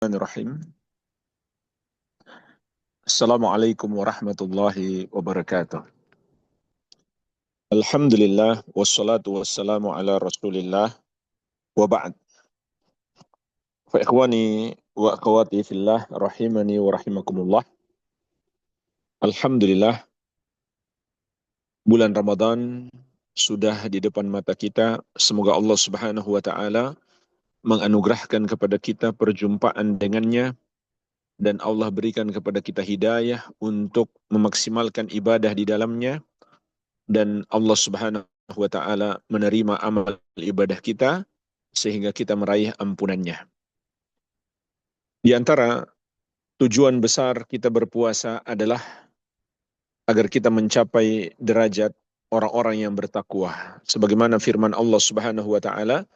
Bismillahirrahmanirrahim. Assalamualaikum warahmatullahi wabarakatuh. Alhamdulillah, wassalatu wassalamu ala rasulillah, wa ba'd. Fa ikhwani wa akhwati fillah, rahimani wa rahimakumullah. Alhamdulillah, bulan Ramadan sudah di depan mata kita. Semoga Allah subhanahu wa ta'ala menganugerahkan kepada kita perjumpaan dengannya, dan Allah berikan kepada kita hidayah untuk memaksimalkan ibadah di dalamnya, dan Allah subhanahu wa ta'ala menerima amal ibadah kita sehingga kita meraih ampunannya. Di antara tujuan besar kita berpuasa adalah agar kita mencapai derajat orang-orang yang bertakwa. Sebagaimana firman Allah subhanahu wa ta'ala,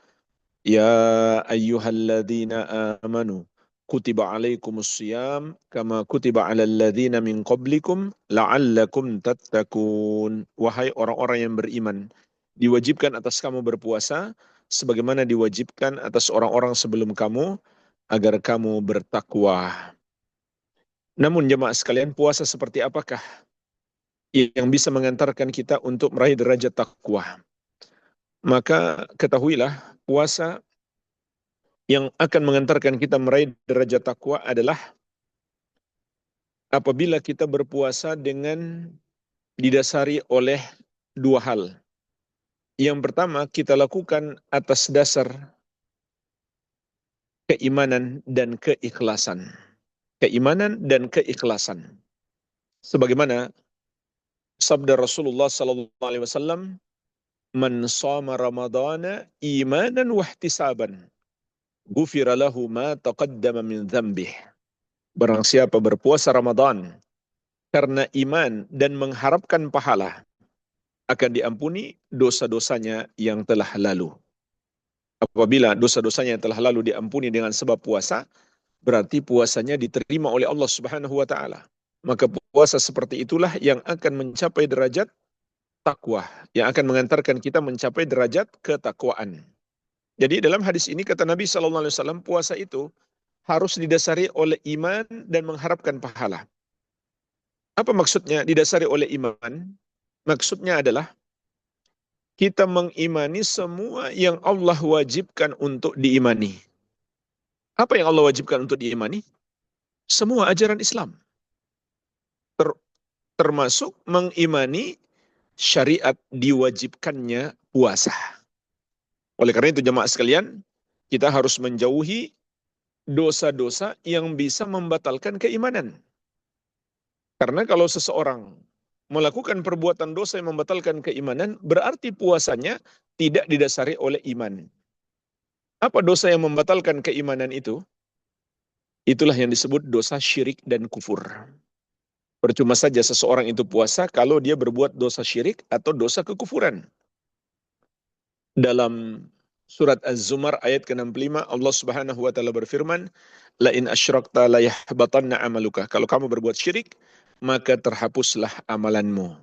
Ya ayyuhalladzina amanu kutiba alaikumusiyam kama kutiba alal ladzina min qablikum la'allakum tattaqun. Wahai orang-orang yang beriman, diwajibkan atas kamu berpuasa sebagaimana diwajibkan atas orang-orang sebelum kamu agar kamu bertakwa. Namun jemaah sekalian, puasa seperti apakah yang bisa mengantarkan kita untuk meraih derajat takwa? Maka ketahuilah, puasa yang akan mengantarkan kita meraih derajat takwa adalah apabila kita berpuasa dengan didasari oleh dua hal. Yang pertama, kita lakukan atas dasar keimanan dan keikhlasan. Keimanan dan keikhlasan. Sebagaimana sabda Rasulullah SAW, Man shama Ramadana imanan wahtisaban, ghufira lahu ma taqaddama min dzambih. Barang siapa berpuasa Ramadan karena iman dan mengharapkan pahala, akan diampuni dosa-dosanya yang telah lalu. Apabila dosa-dosanya yang telah lalu diampuni dengan sebab puasa, berarti puasanya diterima oleh Allah Subhanahu wa taala. Maka puasa seperti itulah yang akan mencapai derajat takwa, yang akan mengantarkan kita mencapai derajat ketakwaan. Jadi dalam hadis ini kata Nabi SAW, puasa itu harus didasari oleh iman dan mengharapkan pahala. Apa maksudnya didasari oleh iman? Maksudnya adalah kita mengimani semua yang Allah wajibkan untuk diimani. Apa yang Allah wajibkan untuk diimani? Semua ajaran Islam. Termasuk mengimani syariat diwajibkannya puasa. Oleh karena itu jemaah sekalian, kita harus menjauhi dosa-dosa yang bisa membatalkan keimanan. Karena kalau seseorang melakukan perbuatan dosa yang membatalkan keimanan, berarti puasanya tidak didasari oleh iman. Apa dosa yang membatalkan keimanan itu? Itulah yang disebut dosa syirik dan kufur. Percuma saja seseorang itu puasa kalau dia berbuat dosa syirik atau dosa kekufuran. Dalam surat Az-Zumar ayat ke-65, Allah Subhanahu wa taala berfirman, La in asyrakta la yahbatanna amaluka. Kalau kamu berbuat syirik, maka terhapuslah amalanmu.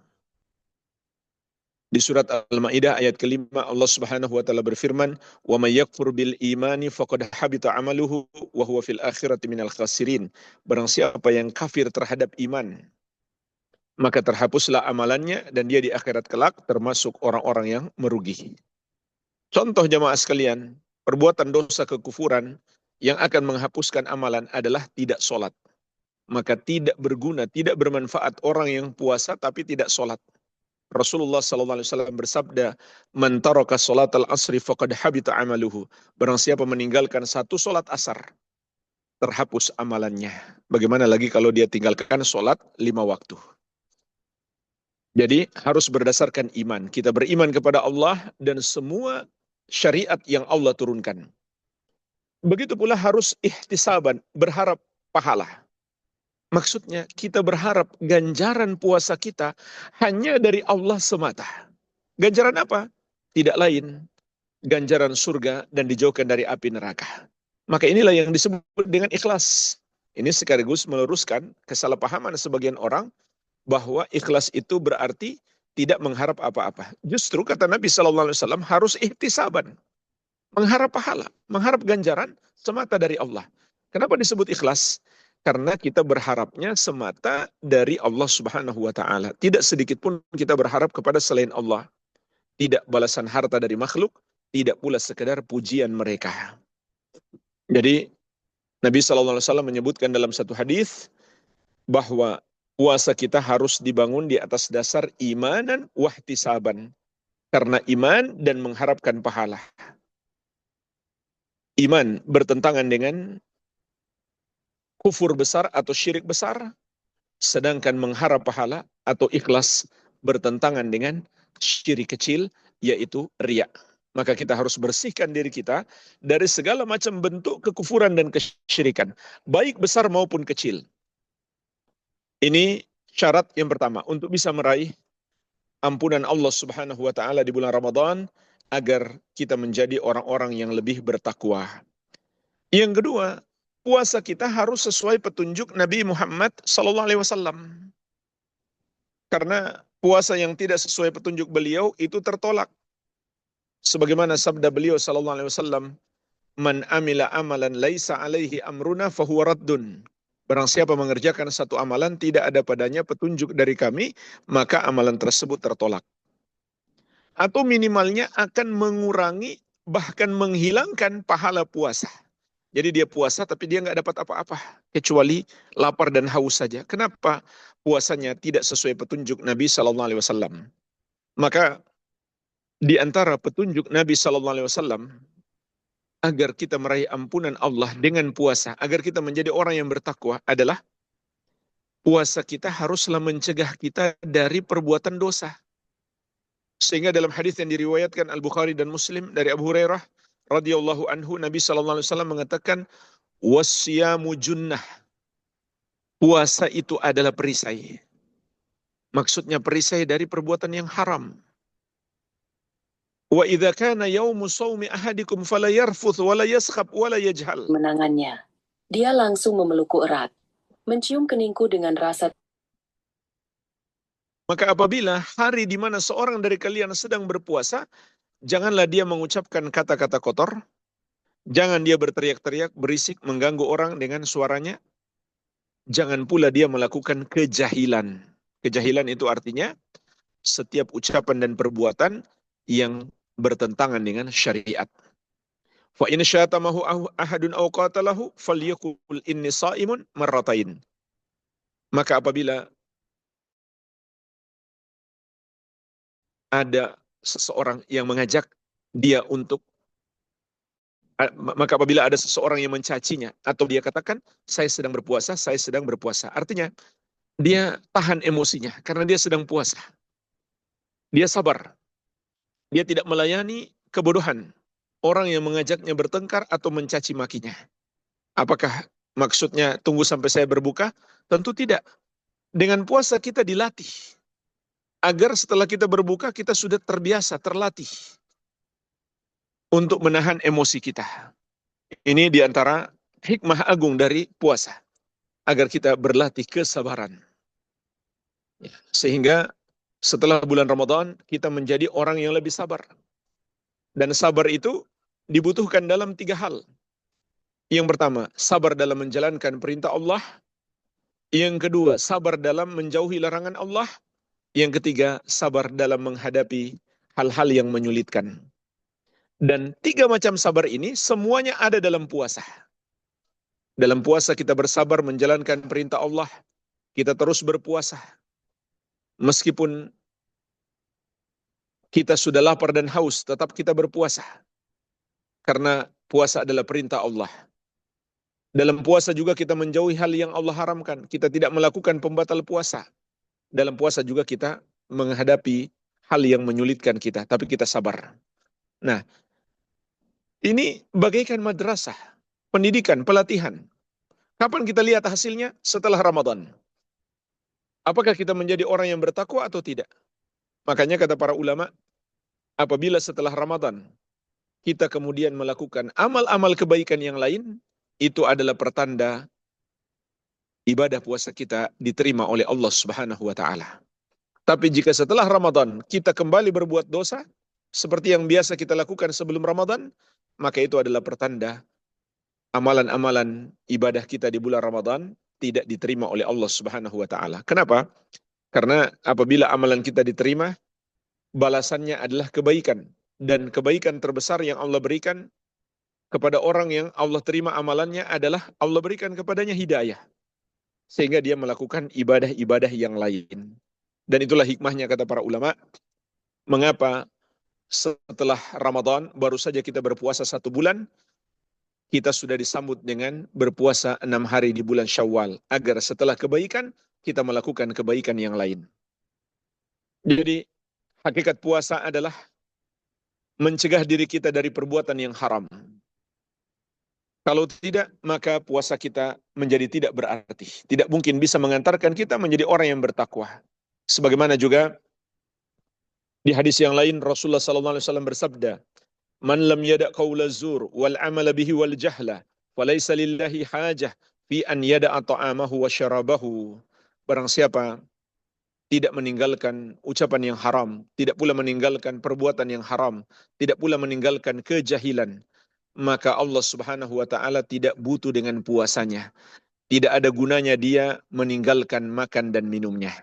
Di surat Al-Maidah ayat ke-5, Allah Subhanahu wa taala berfirman, Wa may yakfur bil imani faqad habita amaluhu wa huwa fil akhirati minal khasirin. Barang siapa yang kafir terhadap iman, maka terhapuslah amalannya dan dia di akhirat kelak termasuk orang-orang yang merugi. Contoh jemaah sekalian, perbuatan dosa kekufuran yang akan menghapuskan amalan adalah tidak sholat. Maka tidak berguna, tidak bermanfaat orang yang puasa tapi tidak sholat. Rasulullah SAW bersabda, Man taraka sholat al-asri faqad habita amaluhu. Barang siapa meninggalkan satu sholat asar, terhapus amalannya. Bagaimana lagi kalau dia tinggalkan sholat 5 waktu. Jadi harus berdasarkan iman. Kita beriman kepada Allah dan semua syariat yang Allah turunkan. Begitu pula harus ihtisaban, berharap pahala. Maksudnya kita berharap ganjaran puasa kita hanya dari Allah semata. Ganjaran apa? Tidak lain, ganjaran surga dan dijauhkan dari api neraka. Maka inilah yang disebut dengan ikhlas. Ini sekaligus meluruskan kesalahpahaman sebagian orang bahwa ikhlas itu berarti tidak mengharap apa-apa. Justru kata Nabi SAW harus ihtisaban. Mengharap pahala, mengharap ganjaran semata dari Allah. Kenapa disebut ikhlas? Karena kita berharapnya semata dari Allah Subhanahu wa taala. Tidak sedikit pun kita berharap kepada selain Allah. Tidak balasan harta dari makhluk, tidak pula sekedar pujian mereka. Jadi Nabi SAW menyebutkan dalam satu hadis bahwa puasa kita harus dibangun di atas dasar imanan wahtisaban. Karena iman dan mengharapkan pahala. Iman bertentangan dengan kufur besar atau syirik besar, sedangkan mengharap pahala atau ikhlas bertentangan dengan syirik kecil, yaitu riya. Maka kita harus bersihkan diri kita dari segala macam bentuk kekufuran dan kesyirikan, baik besar maupun kecil. Ini syarat yang pertama untuk bisa meraih ampunan Allah Subhanahu wa taala di bulan Ramadan, agar kita menjadi orang-orang yang lebih bertakwa. Yang kedua, puasa kita harus sesuai petunjuk Nabi Muhammad SAW. Karena puasa yang tidak sesuai petunjuk beliau itu tertolak. Sebagaimana sabda beliau SAW, "Man amila amalan laisa alaihi amruna fahuwa raddun." Barang siapa mengerjakan satu amalan tidak ada padanya petunjuk dari kami, maka amalan tersebut tertolak. Atau minimalnya akan mengurangi, bahkan menghilangkan pahala puasa. Jadi dia puasa tapi dia nggak dapat apa-apa, kecuali lapar dan haus saja. Kenapa? Puasanya tidak sesuai petunjuk Nabi SAW. Maka di antara petunjuk Nabi SAW agar kita meraih ampunan Allah dengan puasa, agar kita menjadi orang yang bertakwa adalah puasa kita haruslah mencegah kita dari perbuatan dosa. Sehingga dalam hadis yang diriwayatkan Al-Bukhari dan Muslim dari Abu Hurairah radhiyallahu anhu, Nabi SAW mengatakan, "Wasyamu junnah." Puasa itu adalah perisai. Maksudnya perisai dari perbuatan yang haram. Wa idza kana yaumu shaumi ahadikum fala yarfuth wala yaskhab wala yajhal. Menangannya. Dia langsung memelukku erat, mencium keningku dengan rasa. Maka apabila hari di mana seorang dari kalian sedang berpuasa, janganlah dia mengucapkan kata-kata kotor, jangan dia berteriak-teriak, berisik, mengganggu orang dengan suaranya, jangan pula dia melakukan kejahilan. Kejahilan itu artinya setiap ucapan dan perbuatan yang bertentangan dengan syariat. Fa in syatamahu ahadun aw qatalahu falyaqul inni shaimun marratain. Maka apabila ada seseorang yang mengajak dia untuk, maka apabila ada seseorang yang mencacinya atau dia katakan saya sedang berpuasa, saya sedang berpuasa. Artinya dia tahan emosinya karena dia sedang puasa. Dia sabar. Dia tidak melayani kebodohan orang yang mengajaknya bertengkar atau mencaci makinya. Apakah maksudnya tunggu sampai saya berbuka? Tentu tidak. Dengan puasa kita dilatih agar setelah kita berbuka kita sudah terbiasa, terlatih untuk menahan emosi kita. Ini diantara hikmah agung dari puasa, agar kita berlatih kesabaran. Sehingga setelah bulan Ramadan kita menjadi orang yang lebih sabar. Dan sabar itu dibutuhkan dalam 3 hal. Yang pertama, sabar dalam menjalankan perintah Allah. Yang kedua, sabar dalam menjauhi larangan Allah. Yang ketiga, sabar dalam menghadapi hal-hal yang menyulitkan. Dan 3 macam sabar ini semuanya ada dalam puasa. Dalam puasa kita bersabar menjalankan perintah Allah. Kita terus berpuasa. Meskipun kita sudah lapar dan haus, tetap kita berpuasa. Karena puasa adalah perintah Allah. Dalam puasa juga kita menjauhi hal yang Allah haramkan. Kita tidak melakukan pembatal puasa. Dalam puasa juga kita menghadapi hal yang menyulitkan kita, tapi kita sabar. Nah, ini bagaikan madrasah, pendidikan, pelatihan. Kapan kita lihat hasilnya? Setelah Ramadan. Apakah kita menjadi orang yang bertakwa atau tidak? Makanya kata para ulama, apabila setelah Ramadan kita kemudian melakukan amal-amal kebaikan yang lain, itu adalah pertanda ibadah puasa kita diterima oleh Allah Subhanahu wa taala. Tapi jika setelah Ramadan kita kembali berbuat dosa seperti yang biasa kita lakukan sebelum Ramadan, maka itu adalah pertanda amalan-amalan ibadah kita di bulan Ramadan tidak diterima oleh Allah Subhanahu wa taala. Kenapa? Karena apabila amalan kita diterima, balasannya adalah kebaikan, dan kebaikan terbesar yang Allah berikan kepada orang yang Allah terima amalannya adalah Allah berikan kepadanya hidayah, sehingga dia melakukan ibadah-ibadah yang lain. Dan itulah hikmahnya, kata para ulama, mengapa setelah Ramadan baru saja kita berpuasa 1 bulan, kita sudah disambut dengan berpuasa 6 hari di bulan Syawal, agar setelah kebaikan kita melakukan kebaikan yang lain. Jadi hakikat puasa adalah mencegah diri kita dari perbuatan yang haram. Kalau tidak, maka puasa kita menjadi tidak berarti. Tidak mungkin bisa mengantarkan kita menjadi orang yang bertakwa. Sebagaimana juga di hadis yang lain, Rasulullah SAW bersabda, "Man lam yada' qawla zur wal amala bihi wal jahla, falaysa lillahi hajah fi an yada'a ta'amahu wa syarabahu." Barang siapa tidak meninggalkan ucapan yang haram, tidak pula meninggalkan perbuatan yang haram, tidak pula meninggalkan kejahilan, maka Allah Subhanahu wa taala tidak butuh dengan puasanya. Tidak ada gunanya dia meninggalkan makan dan minumnya.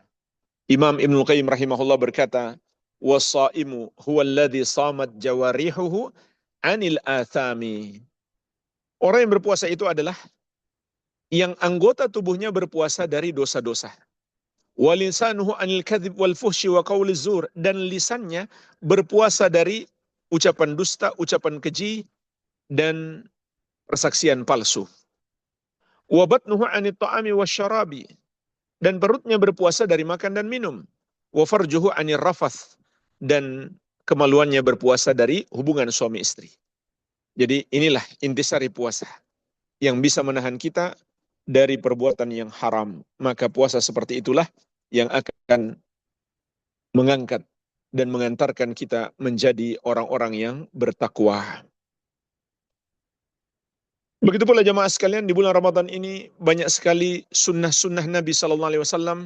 Imam Ibnu Qayyim rahimahullah berkata, "Was-shaimu huwa alladhi shamat jawarihuhu 'anil athami." Orang yang berpuasa itu adalah yang anggota tubuhnya berpuasa dari dosa-dosa. Walisanuhu 'anil kadzib wal fuhsyi wa qauli zur, dan lisannya berpuasa dari ucapan dusta, ucapan keji, dan persaksian palsu. Wa batnuhu 'anit ta'ami wasyarabi, dan perutnya berpuasa dari makan dan minum. Wa farjuhu 'anir rafath, dan kemaluannya berpuasa dari hubungan suami istri. Jadi inilah intisari puasa yang bisa menahan kita dari perbuatan yang haram. Maka puasa seperti itulah yang akan mengangkat dan mengantarkan kita menjadi orang-orang yang bertakwa. Begitu pula jamaah sekalian, di bulan Ramadan ini banyak sekali sunnah-sunnah Nabi Sallallahu Alaihi Wasallam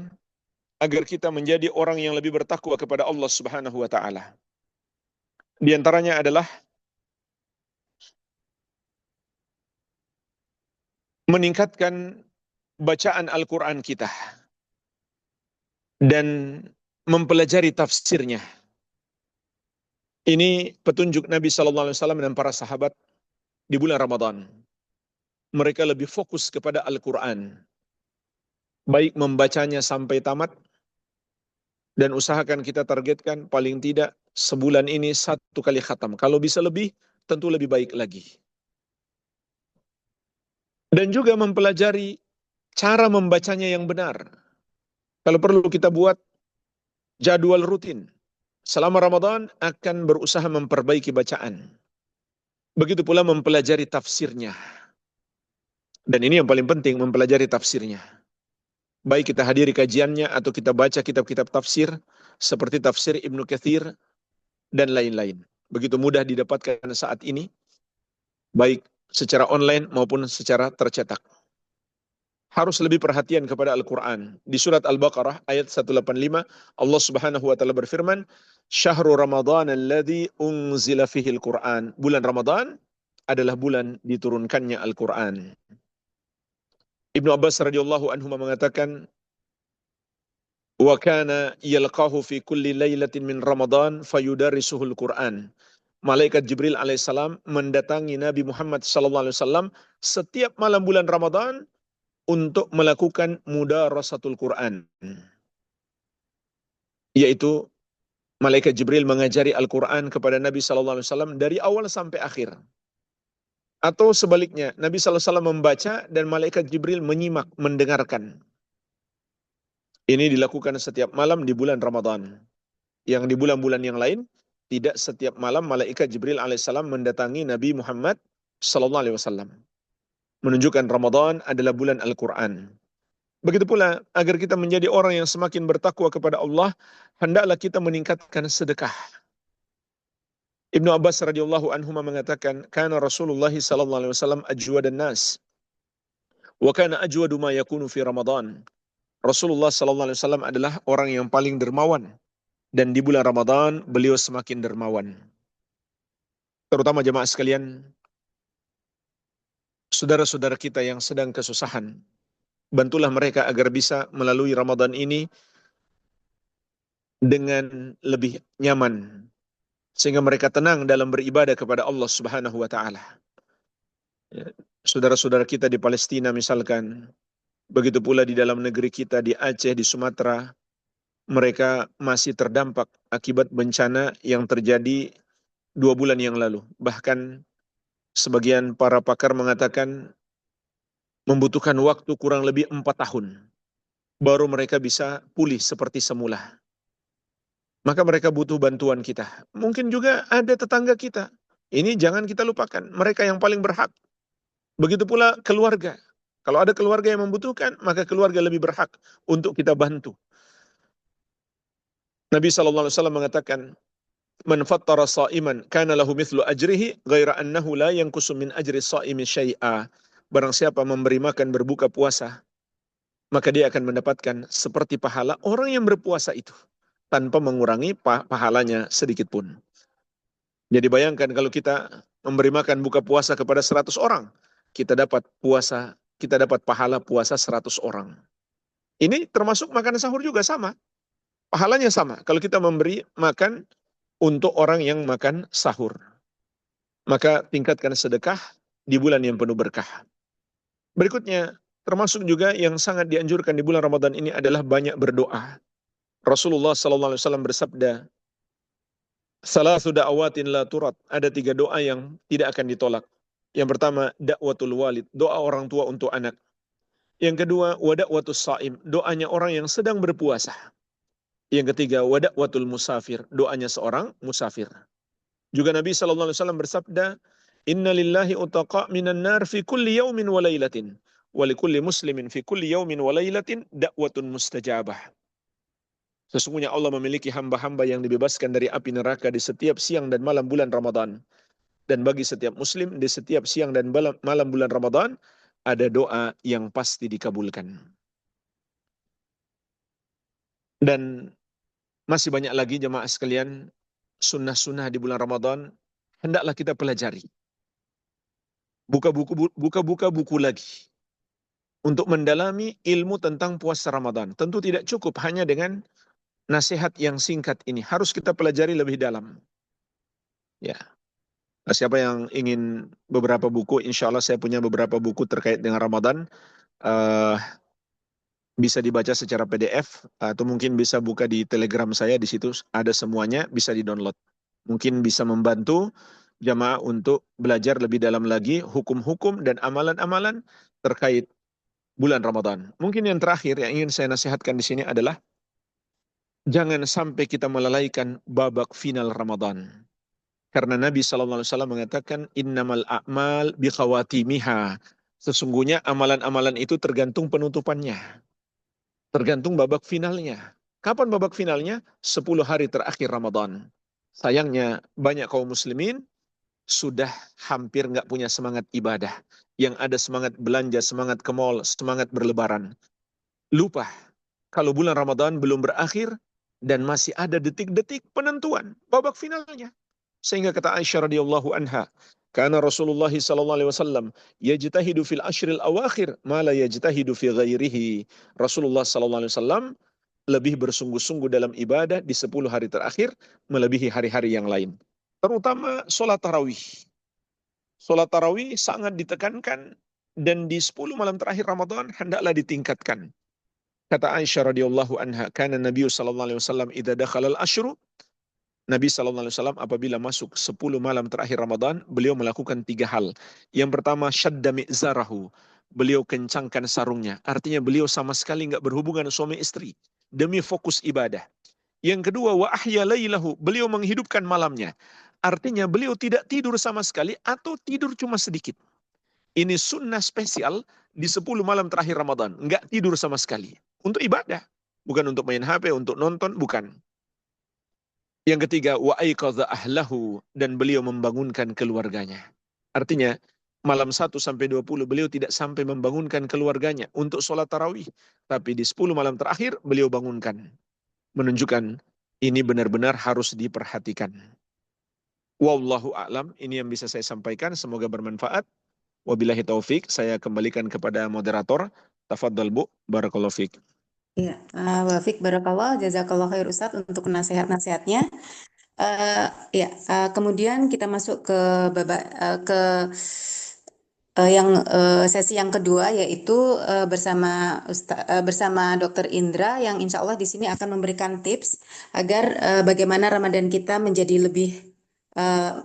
agar kita menjadi orang yang lebih bertakwa kepada Allah Subhanahu Wa Taala. Di antaranya adalah meningkatkan bacaan Al-Quran kita dan mempelajari tafsirnya. Ini petunjuk Nabi Sallallahu Alaihi Wasallam dan para sahabat di bulan Ramadan. Mereka lebih fokus kepada Al-Quran, baik membacanya sampai tamat, dan usahakan kita targetkan paling tidak sebulan ini 1 kali khatam. Kalau bisa lebih, tentu lebih baik lagi. Dan juga mempelajari cara membacanya yang benar. Kalau perlu kita buat jadwal rutin. Selama Ramadan akan berusaha memperbaiki bacaan. Begitu pula mempelajari tafsirnya. Dan ini yang paling penting, mempelajari tafsirnya. Baik kita hadiri kajiannya atau kita baca kitab-kitab tafsir seperti tafsir Ibnu Katsir dan lain-lain. Begitu mudah didapatkan saat ini, baik secara online maupun secara tercetak. Harus lebih perhatian kepada Al-Quran. Di surat Al-Baqarah ayat 185, Allah Subhanahu wa taala berfirman, "Syahrul Ramadan alladzi unzila fihil Qur'an." Bulan Ramadan adalah bulan diturunkannya Al-Quran. Ibnu Abbas radhiyallahu anhu mengatakan, "Wa kana yalqahu fi kulli lailatin min Ramadan fayudarrisuhul Qur'an." Malaikat Jibril alaihissalam mendatangi Nabi Muhammad sallallahu alaihi wasallam setiap malam bulan Ramadan untuk melakukan mudarasatul Quran, yaitu malaikat Jibril mengajari Al-Quran kepada Nabi sallallahu alaihi wasallam dari awal sampai akhir. Atau sebaliknya, Nabi sallallahu alaihi wasallam membaca dan malaikat Jibril menyimak, mendengarkan. Ini dilakukan setiap malam di bulan Ramadan. Yang di bulan-bulan yang lain, tidak setiap malam malaikat Jibril alaihissalam mendatangi Nabi Muhammad sallallahu alaihi wasallam. Menunjukkan Ramadan adalah bulan Al-Quran. Begitu pula, agar kita menjadi orang yang semakin bertakwa kepada Allah, hendaklah kita meningkatkan sedekah. Ibnu Abbas radhiyallahu anhu mengatakan, "Kana Rasulullah sallallahu alaihi wasallam ajwadan nas, wa kana ajwadu ma yakunu fi Ramadan." Rasulullah sallallahu alaihi wasallam adalah orang yang paling dermawan, dan di bulan Ramadan beliau semakin dermawan. Terutama jemaah sekalian, saudara-saudara kita yang sedang kesusahan. Bantulah mereka agar bisa melalui Ramadan ini dengan lebih nyaman, sehingga mereka tenang dalam beribadah kepada Allah Subhanahu wa taala. Ya, saudara-saudara kita di Palestina misalkan, begitu pula di dalam negeri kita di Aceh, di Sumatera, mereka masih terdampak akibat bencana yang terjadi 2 bulan yang lalu. Bahkan sebagian para pakar mengatakan membutuhkan waktu kurang lebih 4 tahun baru mereka bisa pulih seperti semula. Maka mereka butuh bantuan kita. Mungkin juga ada tetangga kita. Ini jangan kita lupakan. Mereka yang paling berhak. Begitu pula keluarga. Kalau ada keluarga yang membutuhkan, maka keluarga lebih berhak untuk kita bantu. Nabi SAW mengatakan, "Man fattara sa'iman kana lahu mithlu ajrihi ghaira annahu la yanqusu min ajri sa'imi syai'a." Barang siapa memberi makan berbuka puasa, maka dia akan mendapatkan seperti pahala orang yang berpuasa itu, tanpa mengurangi pahalanya sedikit pun. Jadi bayangkan kalau kita memberi makan buka puasa kepada 100 orang, kita dapat pahala puasa 100 orang. Ini termasuk makan sahur juga sama. Pahalanya sama. Kalau kita memberi makan untuk orang yang makan sahur, maka tingkatkan sedekah di bulan yang penuh berkah. Berikutnya, termasuk juga yang sangat dianjurkan di bulan Ramadan ini adalah banyak berdoa. Rasulullah SAW bersabda, "Salasu da'awatin la turat." Ada 3 doa yang tidak akan ditolak. Yang pertama, da'watul walid, doa orang tua untuk anak. Yang kedua, wa da'watus saim, doanya orang yang sedang berpuasa. Yang ketiga, wa da'watul musafir, doanya seorang musafir. Juga Nabi SAW bersabda, "Inna lillahi utaqa minan nar fi kulli yaumin wa laylatin, wa likulli muslimin fi kulli yaumin wa laylatin da'watun mustajabah." Sesungguhnya Allah memiliki hamba-hamba yang dibebaskan dari api neraka di setiap siang dan malam bulan Ramadan. Dan bagi setiap muslim di setiap siang dan malam bulan Ramadan, ada doa yang pasti dikabulkan. Dan masih banyak lagi jemaah sekalian, sunnah-sunnah di bulan Ramadan, hendaklah kita pelajari. Buka-buka buku lagi untuk mendalami ilmu tentang puasa Ramadan. Tentu tidak cukup hanya dengan nasihat yang singkat ini. Harus kita pelajari lebih dalam. Ya. Siapa yang ingin beberapa buku, insya Allah saya punya beberapa buku terkait dengan Ramadan. Uh, bisa dibaca secara PDF atau mungkin bisa buka di Telegram saya, di situ ada semuanya, bisa di-download. Mungkin bisa membantu jamaah untuk belajar lebih dalam lagi hukum-hukum dan amalan-amalan terkait bulan Ramadan. Mungkin yang terakhir yang ingin saya nasihatkan di sini adalah jangan sampai kita melalaikan babak final Ramadan. Karena Nabi SAW mengatakan, "Innamal a'mal bikhawatimiha." Sesungguhnya amalan-amalan itu tergantung penutupannya. Tergantung babak finalnya. Kapan babak finalnya? 10 hari terakhir Ramadan. Sayangnya banyak kaum muslimin sudah hampir nggak punya semangat ibadah. Yang ada semangat belanja, semangat ke mall, semangat berlebaran. Lupa kalau bulan Ramadan belum berakhir dan masih ada detik-detik penentuan babak finalnya. Sehingga kata Aisyah radhiyallahu anha, "Kana Rasulullah sallallahu alaihi wasallam yajtahidu fil ashril awakhir ma la yajtahidu fi ghairihi." Rasulullah sallallahu alaihi wasallam lebih bersungguh-sungguh dalam ibadah di 10 hari terakhir melebihi hari-hari yang lain. Terutama sholat tarawih. Sholat tarawih sangat ditekankan dan di 10 malam terakhir Ramadan hendaklah ditingkatkan. Kata Aisyah radhiyallahu anha, "Kana Nabi sallallahu alaihi wasallam idza dakhala al-ashru." Nabi sallallahu alaihi wasallam apabila masuk 10 malam terakhir Ramadan, beliau melakukan 3 hal. Yang pertama, syadda mi'zarahu. Beliau kencangkan sarungnya. Artinya beliau sama sekali enggak berhubungan suami istri demi fokus ibadah. Yang kedua, wa ahya lailahu. Beliau menghidupkan malamnya. Artinya beliau tidak tidur sama sekali atau tidur cuma sedikit. Ini sunnah spesial di 10 malam terakhir Ramadan. Enggak tidur sama sekali. Untuk ibadah. Bukan untuk main HP, untuk nonton, bukan. Yang ketiga, wa aiqadha ahlahu, dan beliau membangunkan keluarganya. Artinya, malam 1 sampai 20 beliau tidak sampai membangunkan keluarganya untuk sholat tarawih. Tapi di 10 malam terakhir beliau bangunkan. Menunjukkan ini benar-benar harus diperhatikan. Wallahu a'lam, ini yang bisa saya sampaikan, semoga bermanfaat. Wabillahi taufik, saya kembalikan kepada moderator. Tafadhal Bu, barakallahu fik. Ya, Wafik Barakallah, Jazakallah khair Ustadz untuk nasihat-nasihatnya. Eh, ya, kemudian kita masuk ke babak ke sesi yang kedua yaitu bersama Dr. Indra yang insya Allah di sini akan memberikan tips agar bagaimana Ramadan kita menjadi lebih eh,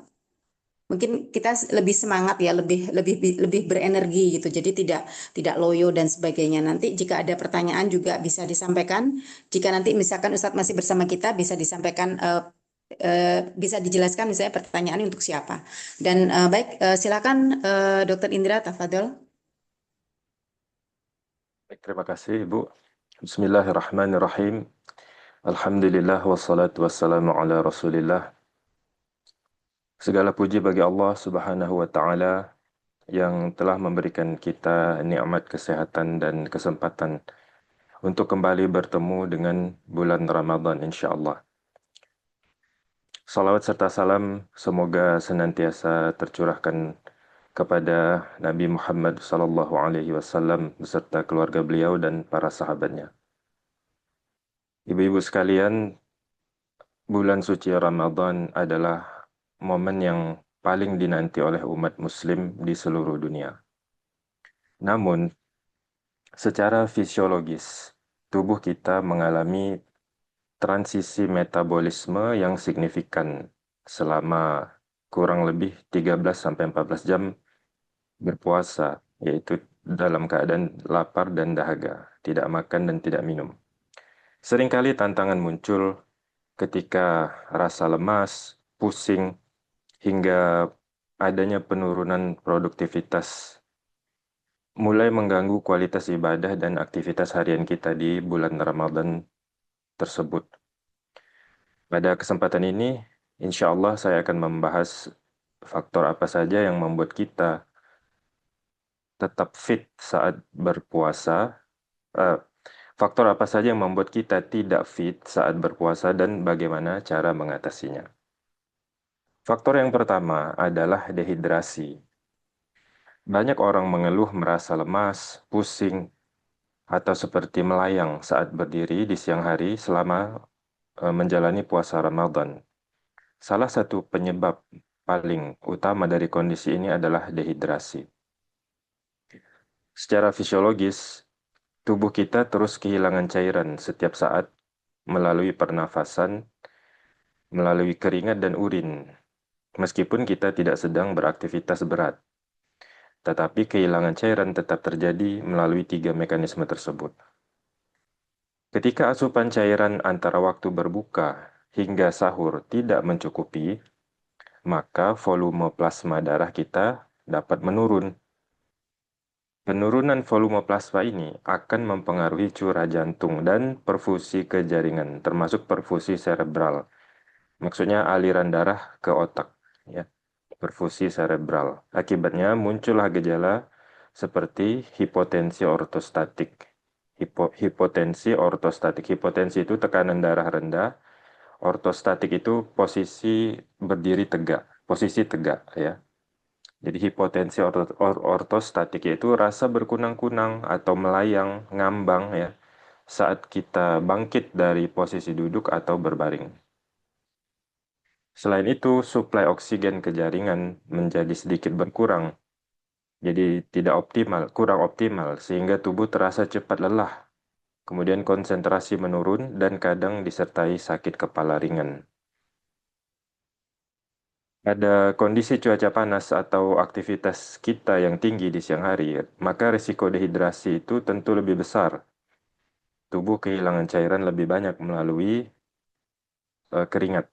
mungkin kita lebih semangat ya, lebih lebih lebih berenergi gitu. Jadi tidak loyo dan sebagainya. Nanti jika ada pertanyaan juga bisa disampaikan. Jika nanti misalkan Ustadz masih bersama kita bisa disampaikan bisa dijelaskan misalnya pertanyaan untuk siapa. Dan baik silakan Dr. Indra Tafadol. Baik, terima kasih Ibu. Bismillahirrahmanirrahim. Alhamdulillah wassalatu wassalamu ala Rasulillah. Segala puji bagi Allah Subhanahu wa taala yang telah memberikan kita nikmat kesehatan dan kesempatan untuk kembali bertemu dengan bulan Ramadan insyaallah. Salawat serta salam semoga senantiasa tercurahkan kepada Nabi Muhammad sallallahu alaihi wasallam beserta keluarga beliau dan para sahabatnya. Ibu-ibu sekalian, bulan suci Ramadan adalah momen yang paling dinanti oleh umat muslim di seluruh dunia. Namun, secara fisiologis, tubuh kita mengalami transisi metabolisme yang signifikan selama kurang lebih 13-14 jam berpuasa, yaitu dalam keadaan lapar dan dahaga, tidak makan dan tidak minum. Seringkali tantangan muncul ketika rasa lemas, pusing, hingga adanya penurunan produktivitas mulai mengganggu kualitas ibadah dan aktivitas harian kita di bulan Ramadan tersebut. Pada kesempatan ini, insya Allah saya akan membahas faktor apa saja yang membuat kita tetap fit saat berpuasa, eh, faktor apa saja yang membuat kita tidak fit saat berpuasa dan bagaimana cara mengatasinya. Faktor yang pertama adalah dehidrasi. Banyak orang mengeluh merasa lemas, pusing, atau seperti melayang saat berdiri di siang hari selama menjalani puasa Ramadan. Salah satu penyebab paling utama dari kondisi ini adalah dehidrasi. Secara fisiologis, tubuh kita terus kehilangan cairan setiap saat melalui pernafasan, melalui keringat dan urin, meskipun kita tidak sedang beraktivitas berat. Tetapi kehilangan cairan tetap terjadi melalui 3 mekanisme tersebut. Ketika asupan cairan antara waktu berbuka hingga sahur tidak mencukupi, maka volume plasma darah kita dapat menurun. Penurunan volume plasma ini akan mempengaruhi curah jantung dan perfusi ke jaringan, termasuk perfusi cerebral. Maksudnya aliran darah ke otak, ya. Perfusi cerebral. Akibatnya muncullah gejala seperti hipotensi ortostatik. Hipotensi ortostatik. Hipotensi itu tekanan darah rendah. Ortostatik itu posisi berdiri tegak, posisi tegak, ya. Jadi hipotensi ortostatik yaitu rasa berkunang-kunang atau melayang, ngambang, ya, saat kita bangkit dari posisi duduk atau berbaring. Selain itu, suplai oksigen ke jaringan menjadi sedikit berkurang, jadi tidak optimal, kurang optimal, sehingga tubuh terasa cepat lelah. Kemudian konsentrasi menurun dan kadang disertai sakit kepala ringan. Pada kondisi cuaca panas atau aktivitas kita yang tinggi di siang hari, maka risiko dehidrasi itu tentu lebih besar. Tubuh kehilangan cairan lebih banyak melalui keringat.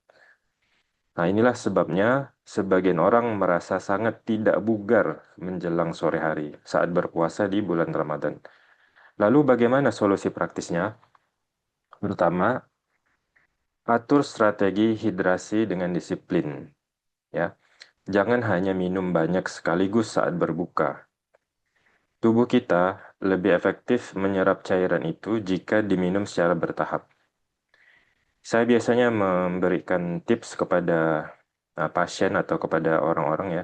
Nah, inilah sebabnya sebagian orang merasa sangat tidak bugar menjelang sore hari saat berpuasa di bulan Ramadan. Lalu bagaimana solusi praktisnya? Pertama, atur strategi hidrasi dengan disiplin, ya. Jangan hanya minum banyak sekaligus saat berbuka. Tubuh kita lebih efektif menyerap cairan itu jika diminum secara bertahap. Saya biasanya memberikan tips kepada pasien atau kepada orang-orang, ya.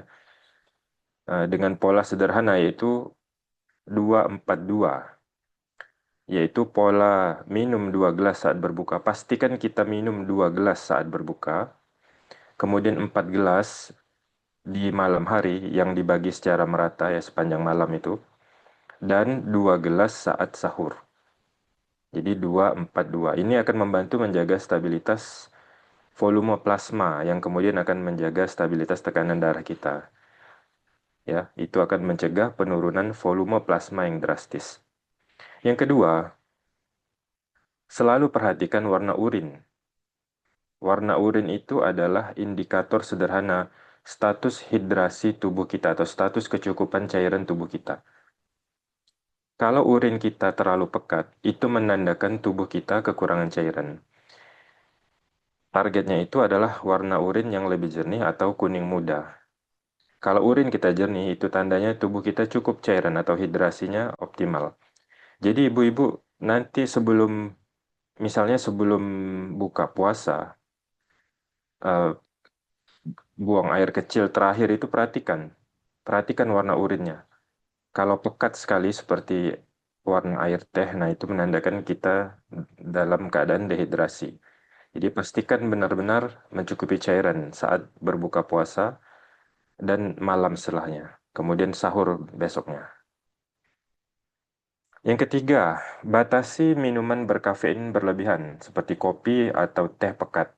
dengan pola sederhana yaitu 2-4-2, yaitu pola minum 2 gelas saat berbuka. Pastikan kita minum 2 gelas saat berbuka, kemudian 4 gelas di malam hari yang dibagi secara merata ya sepanjang malam itu, dan 2 gelas saat sahur. Jadi 2-4-2. Ini akan membantu menjaga stabilitas volume plasma yang kemudian akan menjaga stabilitas tekanan darah kita. Ya, itu akan mencegah penurunan volume plasma yang drastis. Yang kedua, selalu perhatikan warna urin. Warna urin itu adalah indikator sederhana status hidrasi tubuh kita atau status kecukupan cairan tubuh kita. Kalau urin kita terlalu pekat, itu menandakan tubuh kita kekurangan cairan. Targetnya itu adalah warna urin yang lebih jernih atau kuning muda. Kalau urin kita jernih, itu tandanya tubuh kita cukup cairan atau hidrasinya optimal. Jadi ibu-ibu, nanti misalnya sebelum buka puasa, eh, buang air kecil terakhir itu perhatikan warna urinnya. Kalau pekat sekali seperti warna air teh, nah itu menandakan kita dalam keadaan dehidrasi. Jadi pastikan benar-benar mencukupi cairan saat berbuka puasa dan malam setelahnya. Kemudian sahur besoknya. Yang ketiga, batasi minuman berkafein berlebihan seperti kopi atau teh pekat.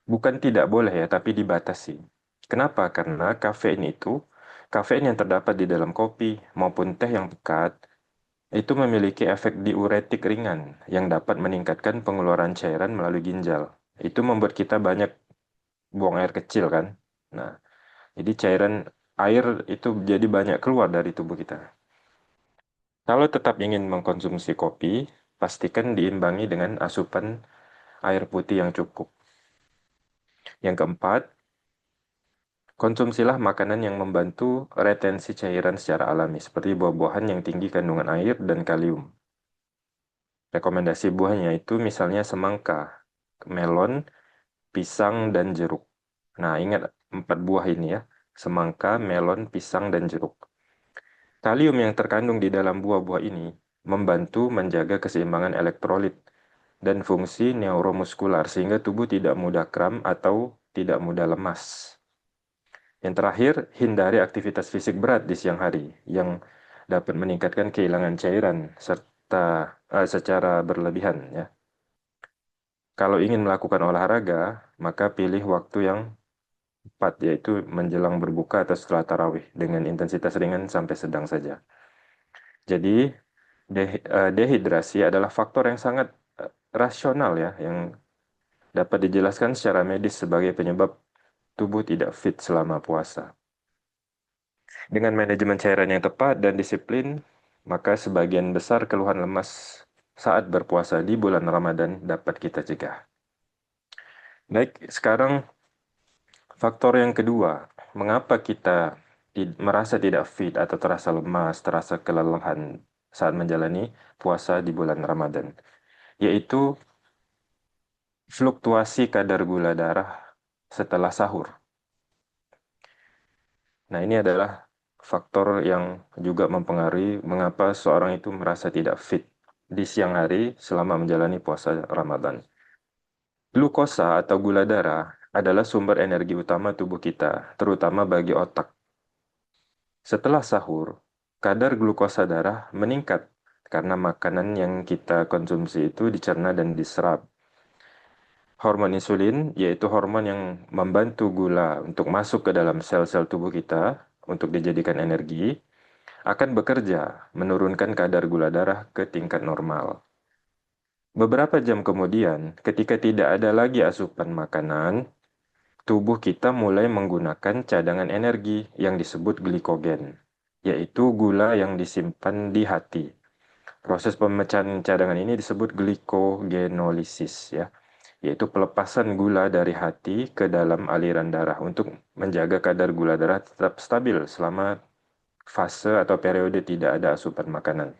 Bukan tidak boleh ya, tapi dibatasi. Kenapa? Karena kafein yang terdapat di dalam kopi maupun teh yang pekat, itu memiliki efek diuretik ringan yang dapat meningkatkan pengeluaran cairan melalui ginjal. Itu membuat kita banyak buang air kecil kan. Nah, jadi cairan air itu jadi banyak keluar dari tubuh kita. Kalau tetap ingin mengkonsumsi kopi, pastikan diimbangi dengan asupan air putih yang cukup. Yang keempat, konsumsilah makanan yang membantu retensi cairan secara alami, seperti buah-buahan yang tinggi kandungan air dan kalium. Rekomendasi buahnya itu misalnya semangka, melon, pisang, dan jeruk. Nah, ingat 4 buah ini ya, semangka, melon, pisang, dan jeruk. Kalium yang terkandung di dalam buah-buah ini membantu menjaga keseimbangan elektrolit dan fungsi neuromuskular sehingga tubuh tidak mudah kram atau tidak mudah lemas. Yang terakhir, hindari aktivitas fisik berat di siang hari yang dapat meningkatkan kehilangan cairan serta secara berlebihan ya. Kalau ingin melakukan olahraga, maka pilih waktu yang tepat yaitu menjelang berbuka atau setelah tarawih dengan intensitas ringan sampai sedang saja. Jadi dehidrasi adalah faktor yang sangat rasional ya yang dapat dijelaskan secara medis sebagai penyebab tubuh tidak fit selama puasa. Dengan manajemen cairan yang tepat dan disiplin, maka sebagian besar keluhan lemas saat berpuasa di bulan Ramadan dapat kita cegah. Baik, sekarang faktor yang kedua, mengapa kita merasa tidak fit atau terasa lemas, terasa kelelahan saat menjalani puasa di bulan Ramadan, yaitu fluktuasi kadar gula darah setelah sahur. Nah, ini adalah faktor yang juga mempengaruhi mengapa seorang itu merasa tidak fit di siang hari selama menjalani puasa Ramadan. Glukosa atau gula darah adalah sumber energi utama tubuh kita, terutama bagi otak. Setelah sahur, kadar glukosa darah meningkat karena makanan yang kita konsumsi itu dicerna dan diserap. Hormon insulin, yaitu hormon yang membantu gula untuk masuk ke dalam sel-sel tubuh kita untuk dijadikan energi, akan bekerja menurunkan kadar gula darah ke tingkat normal. Beberapa jam kemudian, ketika tidak ada lagi asupan makanan, tubuh kita mulai menggunakan cadangan energi yang disebut glikogen, yaitu gula yang disimpan di hati. Proses pemecahan cadangan ini disebut glikogenolisis, ya, yaitu pelepasan gula dari hati ke dalam aliran darah untuk menjaga kadar gula darah tetap stabil selama fase atau periode tidak ada asupan makanan.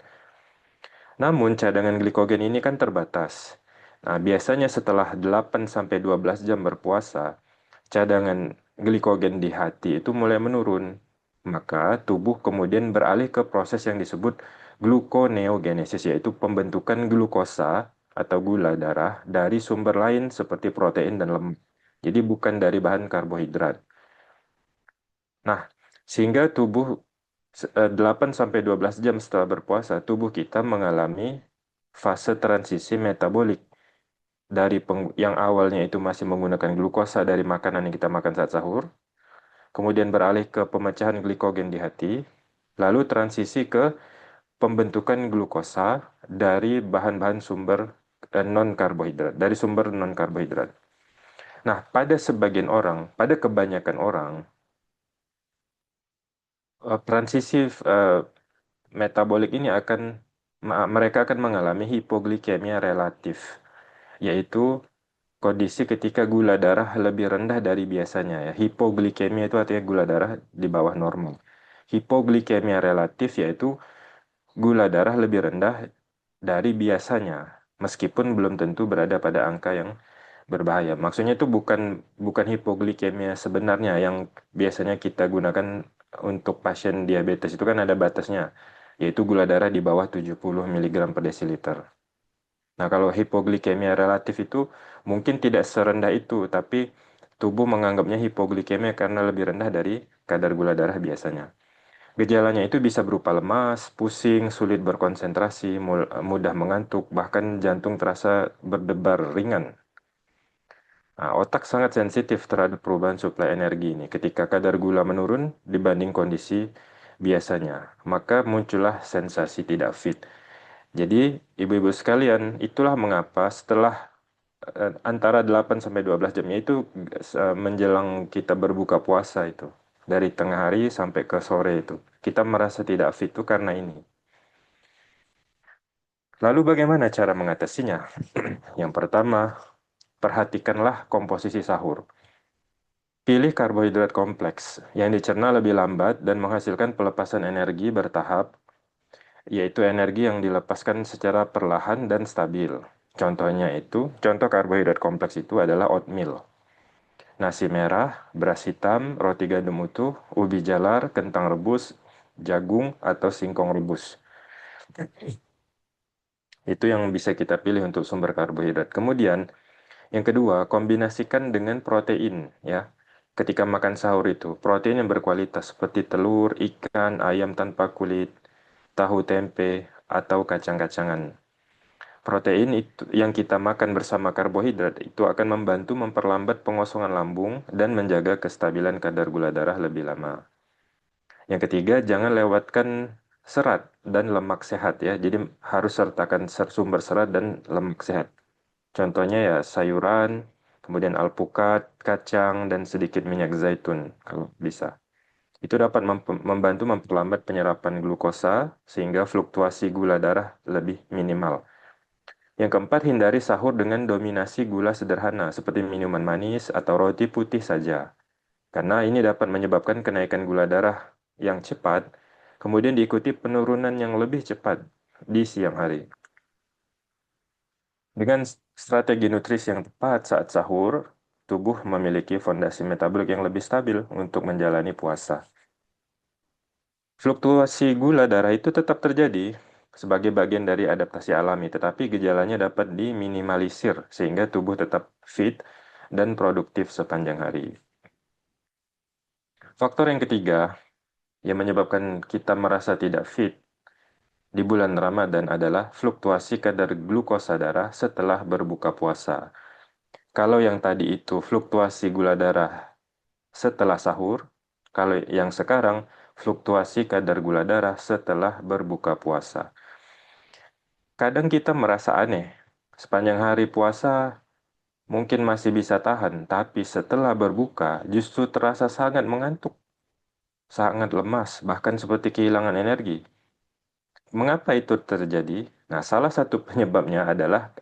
Namun cadangan glikogen ini kan terbatas. Nah, biasanya setelah 8-12 jam berpuasa, cadangan glikogen di hati itu mulai menurun, maka tubuh kemudian beralih ke proses yang disebut gluconeogenesis, yaitu pembentukan glukosa atau gula darah dari sumber lain seperti protein dan lemak. Jadi bukan dari bahan karbohidrat. Nah, sehingga tubuh 8-12 jam setelah berpuasa, tubuh kita mengalami fase transisi metabolik dari yang awalnya itu masih menggunakan glukosa dari makanan yang kita makan saat sahur, kemudian beralih ke pemecahan glikogen di hati, lalu transisi ke pembentukan glukosa dari bahan-bahan sumber non-karbohidrat, dari sumber non-karbohidrat. Nah, pada sebagian orang, pada kebanyakan orang, transisi metabolik ini mereka akan mengalami hipoglikemia relatif, yaitu kondisi ketika gula darah lebih rendah dari biasanya ya. Hipoglikemia itu artinya gula darah di bawah normal. Hipoglikemia relatif yaitu gula darah lebih rendah dari biasanya, meskipun belum tentu berada pada angka yang berbahaya. Maksudnya itu bukan hipoglikemia sebenarnya yang biasanya kita gunakan untuk pasien diabetes, itu kan ada batasnya, yaitu gula darah di bawah 70 mg per desiliter. Nah, kalau hipoglikemia relatif itu mungkin tidak serendah itu, tapi tubuh menganggapnya hipoglikemia karena lebih rendah dari kadar gula darah biasanya. Gejalanya itu bisa berupa lemas, pusing, sulit berkonsentrasi, mudah mengantuk, bahkan jantung terasa berdebar ringan. Nah, otak sangat sensitif terhadap perubahan suplai energi ini. Ketika kadar gula menurun dibanding kondisi biasanya, maka muncullah sensasi tidak fit. Jadi, ibu-ibu sekalian, itulah mengapa setelah antara 8-12 jamnya itu menjelang kita berbuka puasa itu, dari tengah hari sampai ke sore itu, kita merasa tidak fit itu karena ini. Lalu bagaimana cara mengatasinya? Yang pertama, perhatikanlah komposisi sahur. Pilih karbohidrat kompleks yang dicerna lebih lambat dan menghasilkan pelepasan energi bertahap, yaitu energi yang dilepaskan secara perlahan dan stabil. Contoh karbohidrat kompleks itu adalah oatmeal, nasi merah, beras hitam, roti gandum utuh, ubi jalar, kentang rebus, jagung, atau singkong rebus. Itu yang bisa kita pilih untuk sumber karbohidrat. Kemudian, yang kedua, kombinasikan dengan protein ya. Ketika makan sahur itu, protein yang berkualitas seperti telur, ikan, ayam tanpa kulit, tahu tempe, atau kacang-kacangan. Protein itu yang kita makan bersama karbohidrat itu akan membantu memperlambat pengosongan lambung dan menjaga kestabilan kadar gula darah lebih lama. Yang ketiga, jangan lewatkan serat dan lemak sehat ya. Jadi harus sertakan sumber serat dan lemak sehat. Contohnya ya sayuran, kemudian alpukat, kacang, dan sedikit minyak zaitun kalau bisa. Itu dapat membantu memperlambat penyerapan glukosa sehingga fluktuasi gula darah lebih minimal. Yang keempat, hindari sahur dengan dominasi gula sederhana seperti minuman manis atau roti putih saja. Karena ini dapat menyebabkan kenaikan gula darah yang cepat, kemudian diikuti penurunan yang lebih cepat di siang hari. Dengan strategi nutrisi yang tepat saat sahur, tubuh memiliki fondasi metabolik yang lebih stabil untuk menjalani puasa. Fluktuasi gula darah itu tetap terjadi sebagai bagian dari adaptasi alami, tetapi gejalanya dapat diminimalisir sehingga tubuh tetap fit dan produktif sepanjang hari. Faktor yang ketiga yang menyebabkan kita merasa tidak fit di bulan Ramadan adalah fluktuasi kadar glukosa darah setelah berbuka puasa. Kalau yang tadi itu fluktuasi gula darah setelah sahur, kalau yang sekarang fluktuasi kadar gula darah setelah berbuka puasa. Kadang kita merasa aneh, sepanjang hari puasa mungkin masih bisa tahan, tapi setelah berbuka justru terasa sangat mengantuk, sangat lemas, bahkan seperti kehilangan energi. Mengapa itu terjadi? Nah, salah satu penyebabnya adalah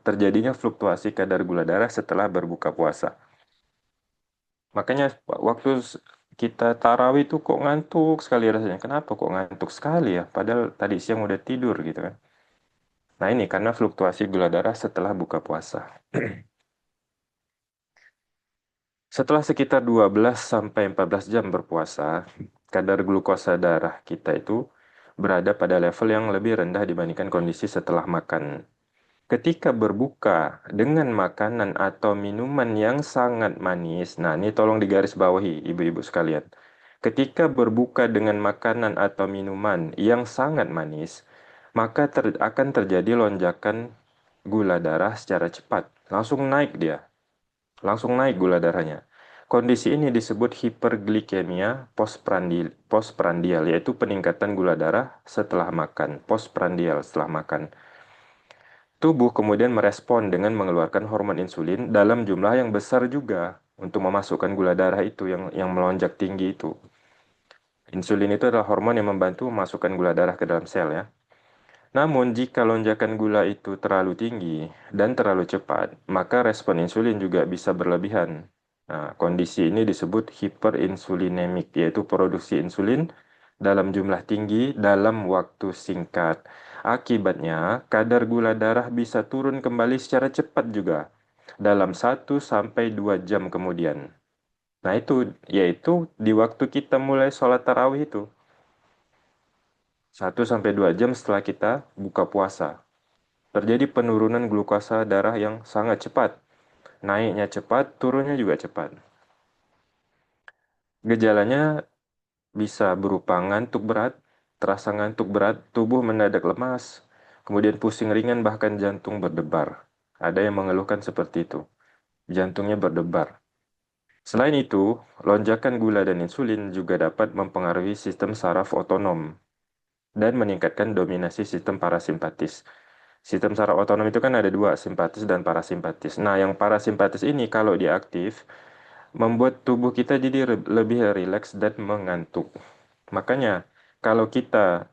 terjadinya fluktuasi kadar gula darah setelah berbuka puasa. Makanya waktu kita tarawih itu kok ngantuk sekali rasanya. Kenapa kok ngantuk sekali ya? Padahal tadi siang udah tidur gitu kan. Nah ini karena fluktuasi gula darah setelah buka puasa. Setelah sekitar 12-14 jam berpuasa, kadar glukosa darah kita itu berada pada level yang lebih rendah dibandingkan kondisi setelah makan. Ketika berbuka dengan makanan atau minuman yang sangat manis, nah ini tolong digarisbawahi ibu-ibu sekalian. Ketika berbuka dengan makanan atau minuman yang sangat manis, maka akan terjadi lonjakan gula darah secara cepat. Langsung naik dia, langsung naik gula darahnya. Kondisi ini disebut hiperglikemia postprandial, yaitu peningkatan gula darah setelah makan, postprandial setelah makan. Tubuh kemudian merespon dengan mengeluarkan hormon insulin dalam jumlah yang besar juga untuk memasukkan gula darah itu yang melonjak tinggi itu. Insulin itu adalah hormon yang membantu memasukkan gula darah ke dalam sel ya. Namun jika lonjakan gula itu terlalu tinggi dan terlalu cepat, maka respon insulin juga bisa berlebihan. Nah, kondisi ini disebut hiperinsulinemik, yaitu produksi insulin dalam jumlah tinggi dalam waktu singkat. Akibatnya, kadar gula darah bisa turun kembali secara cepat juga dalam 1 sampai 2 jam kemudian. Nah, itu yaitu di waktu kita mulai sholat tarawih itu. 1 sampai 2 jam setelah kita buka puasa. Terjadi penurunan glukosa darah yang sangat cepat. Naiknya cepat, turunnya juga cepat. Gejalanya bisa berupa ngantuk berat, terasa ngantuk berat, tubuh mendadak lemas, kemudian pusing ringan bahkan jantung berdebar. Ada yang mengeluhkan seperti itu. Jantungnya berdebar. Selain itu, lonjakan gula dan insulin juga dapat mempengaruhi sistem saraf otonom dan meningkatkan dominasi sistem parasimpatis. Sistem saraf otonom itu kan ada dua, simpatis dan parasimpatis. Nah, yang parasimpatis ini kalau dia aktif, membuat tubuh kita jadi lebih rileks dan mengantuk. Makanya, kalau kita,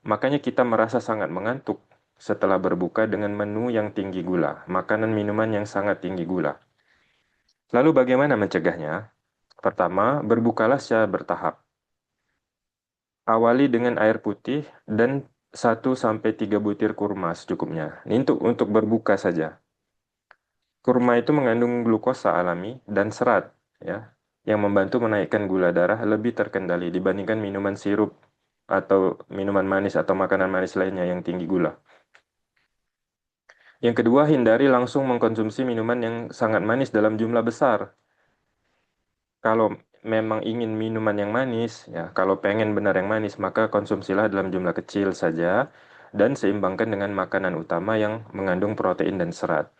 makanya kita merasa sangat mengantuk setelah berbuka dengan menu yang tinggi gula, makanan minuman yang sangat tinggi gula. Lalu bagaimana mencegahnya? Pertama, berbukalah secara bertahap. Awali dengan air putih dan 1 sampai 3 butir kurma secukupnya. Ini untuk berbuka saja. Kurma itu mengandung glukosa alami dan serat, ya, yang membantu menaikkan gula darah lebih terkendali dibandingkan minuman sirup atau minuman manis atau makanan manis lainnya yang tinggi gula. Yang kedua, hindari langsung mengkonsumsi minuman yang sangat manis dalam jumlah besar. Kalau memang ingin minuman yang manis, ya, kalau pengen benar yang manis, maka konsumsilah dalam jumlah kecil saja dan seimbangkan dengan makanan utama yang mengandung protein dan serat.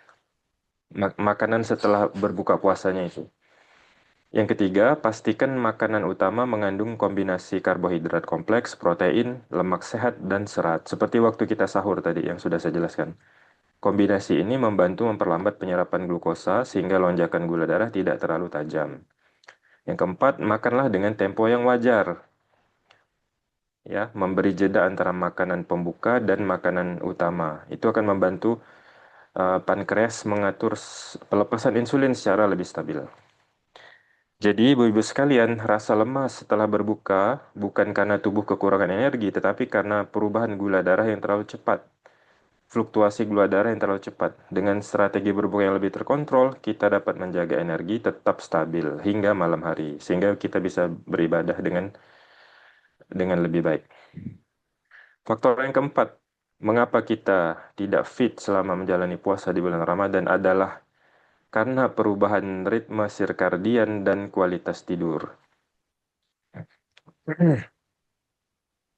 Makanan setelah berbuka puasanya itu. Yang ketiga, pastikan makanan utama mengandung kombinasi karbohidrat kompleks, protein, lemak sehat, dan serat. Seperti waktu kita sahur tadi yang sudah saya jelaskan. Kombinasi ini membantu memperlambat penyerapan glukosa sehingga lonjakan gula darah tidak terlalu tajam. Yang keempat, makanlah dengan tempo yang wajar. Ya, memberi jeda antara makanan pembuka dan makanan utama. Itu akan membantu pankreas mengatur pelepasan insulin secara lebih stabil. Jadi, ibu-ibu sekalian, rasa lemas setelah berbuka bukan karena tubuh kekurangan energi, tetapi karena perubahan gula darah yang terlalu cepat. Fluktuasi gula darah yang terlalu cepat. Dengan strategi berbuka yang lebih terkontrol, kita dapat menjaga energi tetap stabil hingga malam hari, sehingga kita bisa beribadah dengan lebih baik. Faktor yang keempat, mengapa kita tidak fit selama menjalani puasa di bulan Ramadan adalah karena perubahan ritme sirkadian dan kualitas tidur.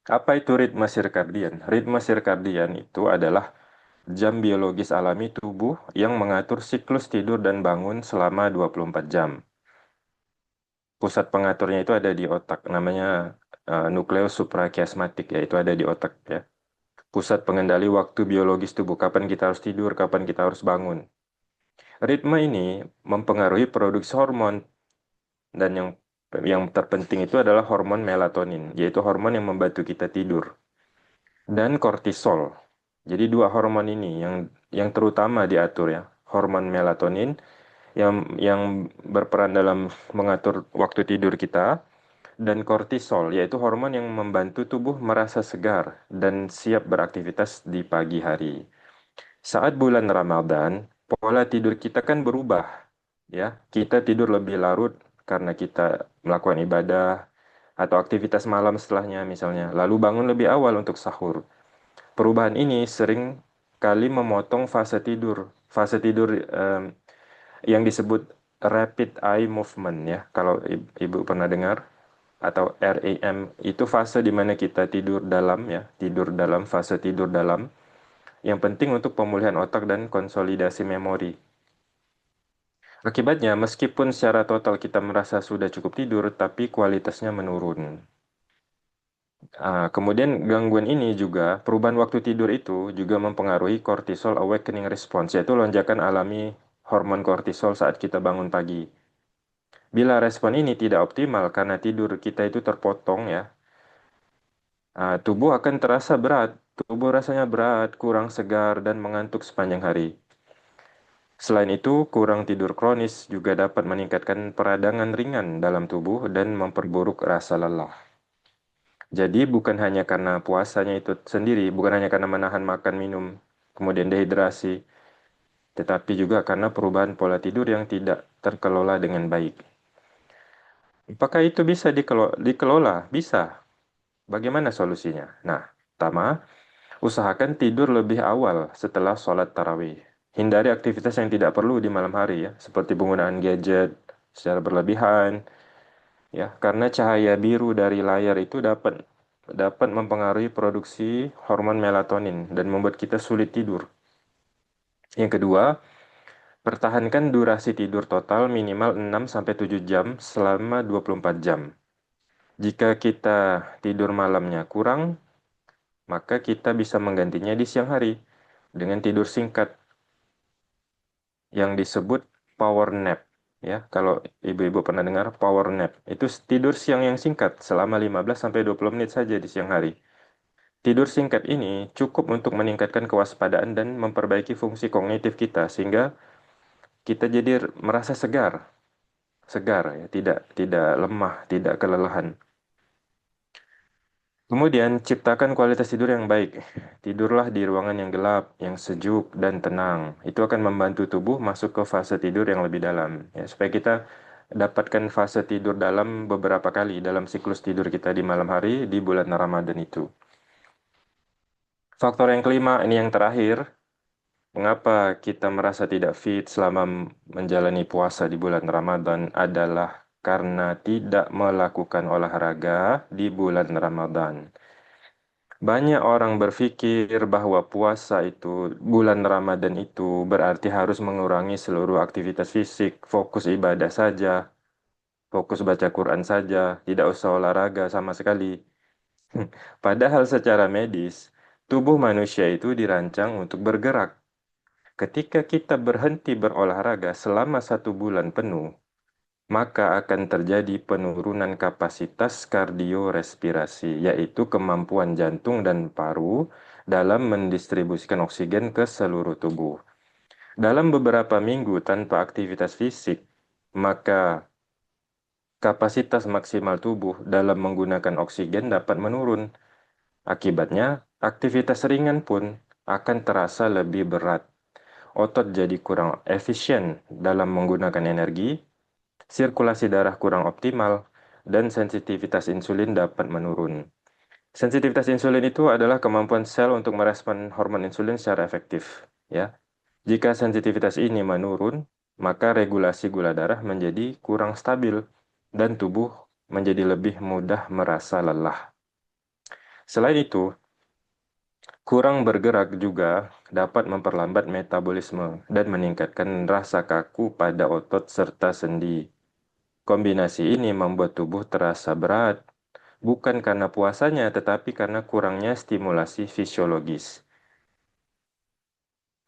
Apa itu ritme sirkadian? Ritme sirkadian itu adalah jam biologis alami tubuh yang mengatur siklus tidur dan bangun selama 24 jam. Pusat pengaturnya itu ada di otak, namanya nukleus suprachiasmatic, yaitu ada di otak ya. Pusat pengendali waktu biologis tubuh, kapan kita harus tidur, kapan kita harus bangun. Ritme ini mempengaruhi produksi hormon dan yang terpenting itu adalah hormon melatonin, yaitu hormon yang membantu kita tidur. Dan kortisol. Jadi dua hormon ini yang terutama diatur ya. Hormon melatonin yang berperan dalam mengatur waktu tidur kita dan kortisol yaitu hormon yang membantu tubuh merasa segar dan siap beraktivitas di pagi hari. Saat bulan Ramadan, pola tidur kita kan berubah ya. Kita tidur lebih larut karena kita melakukan ibadah, atau aktivitas malam setelahnya misalnya, lalu bangun lebih awal untuk sahur. Perubahan ini sering kali memotong fase tidur. Fase tidur yang disebut rapid eye movement ya, kalau ibu pernah dengar, atau REM, itu fase di mana kita tidur dalam ya, tidur dalam, fase tidur dalam, yang penting untuk pemulihan otak dan konsolidasi memori. Akibatnya, meskipun secara total kita merasa sudah cukup tidur, tapi kualitasnya menurun. Kemudian gangguan ini juga, perubahan waktu tidur itu juga mempengaruhi cortisol awakening response, yaitu lonjakan alami hormon kortisol saat kita bangun pagi. Bila respon ini tidak optimal karena tidur kita itu terpotong ya, tubuh akan terasa berat, tubuh rasanya berat, kurang segar, dan mengantuk sepanjang hari. Selain itu, kurang tidur kronis juga dapat meningkatkan peradangan ringan dalam tubuh dan memperburuk rasa lelah. Jadi bukan hanya karena puasanya itu sendiri, bukan hanya karena menahan makan minum, kemudian dehidrasi, tetapi juga karena perubahan pola tidur yang tidak terkelola dengan baik. Apakah itu bisa dikelola? Bisa. Bagaimana solusinya? Nah, pertama, usahakan tidur lebih awal setelah sholat tarawih. Hindari aktivitas yang tidak perlu di malam hari ya, seperti penggunaan gadget secara berlebihan, ya, karena cahaya biru dari layar itu dapat dapat mempengaruhi produksi hormon melatonin dan membuat kita sulit tidur. Yang kedua, pertahankan durasi tidur total minimal 6-7 jam selama 24 jam. Jika kita tidur malamnya kurang, maka kita bisa menggantinya di siang hari dengan tidur singkat yang disebut power nap. Ya, kalau ibu-ibu pernah dengar power nap, itu tidur siang yang singkat selama 15-20 menit saja di siang hari. Tidur singkat ini cukup untuk meningkatkan kewaspadaan dan memperbaiki fungsi kognitif kita sehingga kita jadi merasa segar ya, tidak tidak lemah, tidak kelelahan. Kemudian, ciptakan kualitas tidur yang baik. Tidurlah di ruangan yang gelap, yang sejuk, dan tenang. Itu akan membantu tubuh masuk ke fase tidur yang lebih dalam. Ya, supaya kita dapatkan fase tidur dalam beberapa kali dalam siklus tidur kita di malam hari di bulan Ramadan itu. Faktor yang kelima, ini yang terakhir. Mengapa kita merasa tidak fit selama menjalani puasa di bulan Ramadan adalah karena tidak melakukan olahraga di bulan Ramadan. Banyak orang berpikir bahwa puasa itu, bulan Ramadan itu berarti harus mengurangi seluruh aktivitas fisik, fokus ibadah saja, fokus baca Quran saja, tidak usah olahraga sama sekali. Padahal secara medis, tubuh manusia itu dirancang untuk bergerak. Ketika kita berhenti berolahraga selama 1 bulan penuh, maka akan terjadi penurunan kapasitas kardiorespirasi, yaitu kemampuan jantung dan paru dalam mendistribusikan oksigen ke seluruh tubuh. Dalam beberapa minggu tanpa aktivitas fisik, maka kapasitas maksimal tubuh dalam menggunakan oksigen dapat menurun. Akibatnya, aktivitas ringan pun akan terasa lebih berat. Otot jadi kurang efisien dalam menggunakan energi, sirkulasi darah kurang optimal, dan sensitivitas insulin dapat menurun. Sensitivitas insulin itu adalah kemampuan sel untuk merespon hormon insulin secara efektif. Ya, jika sensitivitas ini menurun, maka regulasi gula darah menjadi kurang stabil dan tubuh menjadi lebih mudah merasa lelah. Selain itu, kurang bergerak juga dapat memperlambat metabolisme dan meningkatkan rasa kaku pada otot serta sendi. Kombinasi ini membuat tubuh terasa berat, bukan karena puasanya, tetapi karena kurangnya stimulasi fisiologis.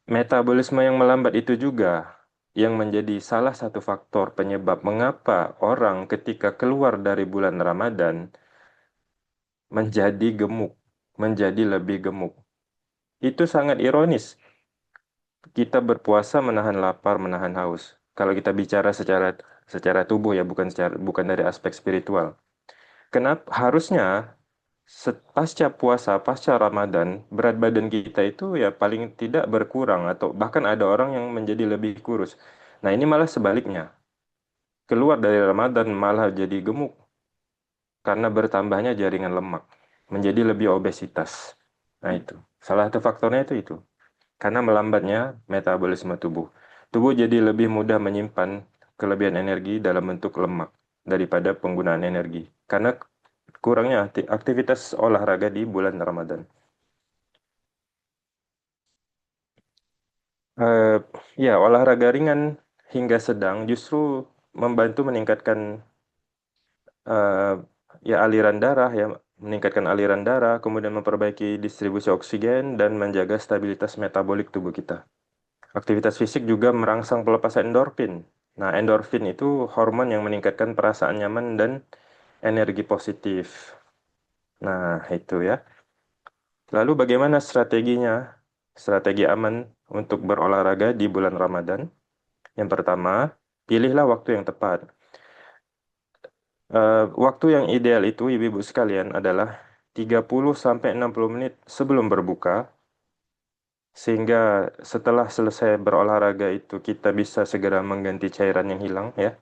Metabolisme yang melambat itu juga yang menjadi salah satu faktor penyebab mengapa orang ketika keluar dari bulan Ramadan menjadi gemuk, menjadi lebih gemuk. Itu sangat ironis. Kita berpuasa menahan lapar, menahan haus. Kalau kita bicara secara tubuh ya, bukan dari aspek spiritual. Kenapa harusnya pasca puasa, pasca Ramadan, berat badan kita itu ya paling tidak berkurang atau bahkan ada orang yang menjadi lebih kurus. Nah, ini malah sebaliknya. Keluar dari Ramadan malah jadi gemuk. karena bertambahnya jaringan lemak, menjadi lebih obesitas. Nah itu, salah satu faktornya itu. Karena melambatnya metabolisme tubuh. Tubuh jadi lebih mudah menyimpan kelebihan energi dalam bentuk lemak daripada penggunaan energi. Karena kurangnya aktivitas olahraga di bulan Ramadan. Eh, ya, olahraga ringan hingga sedang justru membantu meningkatkan eh, ya aliran darah, ya meningkatkan aliran darah, kemudian memperbaiki distribusi oksigen dan menjaga stabilitas metabolik tubuh kita. Aktivitas fisik juga merangsang pelepasan endorfin. Nah, endorfin itu hormon yang meningkatkan perasaan nyaman dan energi positif. Nah, itu ya. Lalu bagaimana strateginya? Strategi aman untuk berolahraga di bulan Ramadan. Yang pertama, pilihlah waktu yang tepat. Waktu yang ideal itu, ibu-ibu sekalian, adalah 30 sampai 60 menit sebelum berbuka, sehingga setelah selesai berolahraga itu kita bisa segera mengganti cairan yang hilang, ya.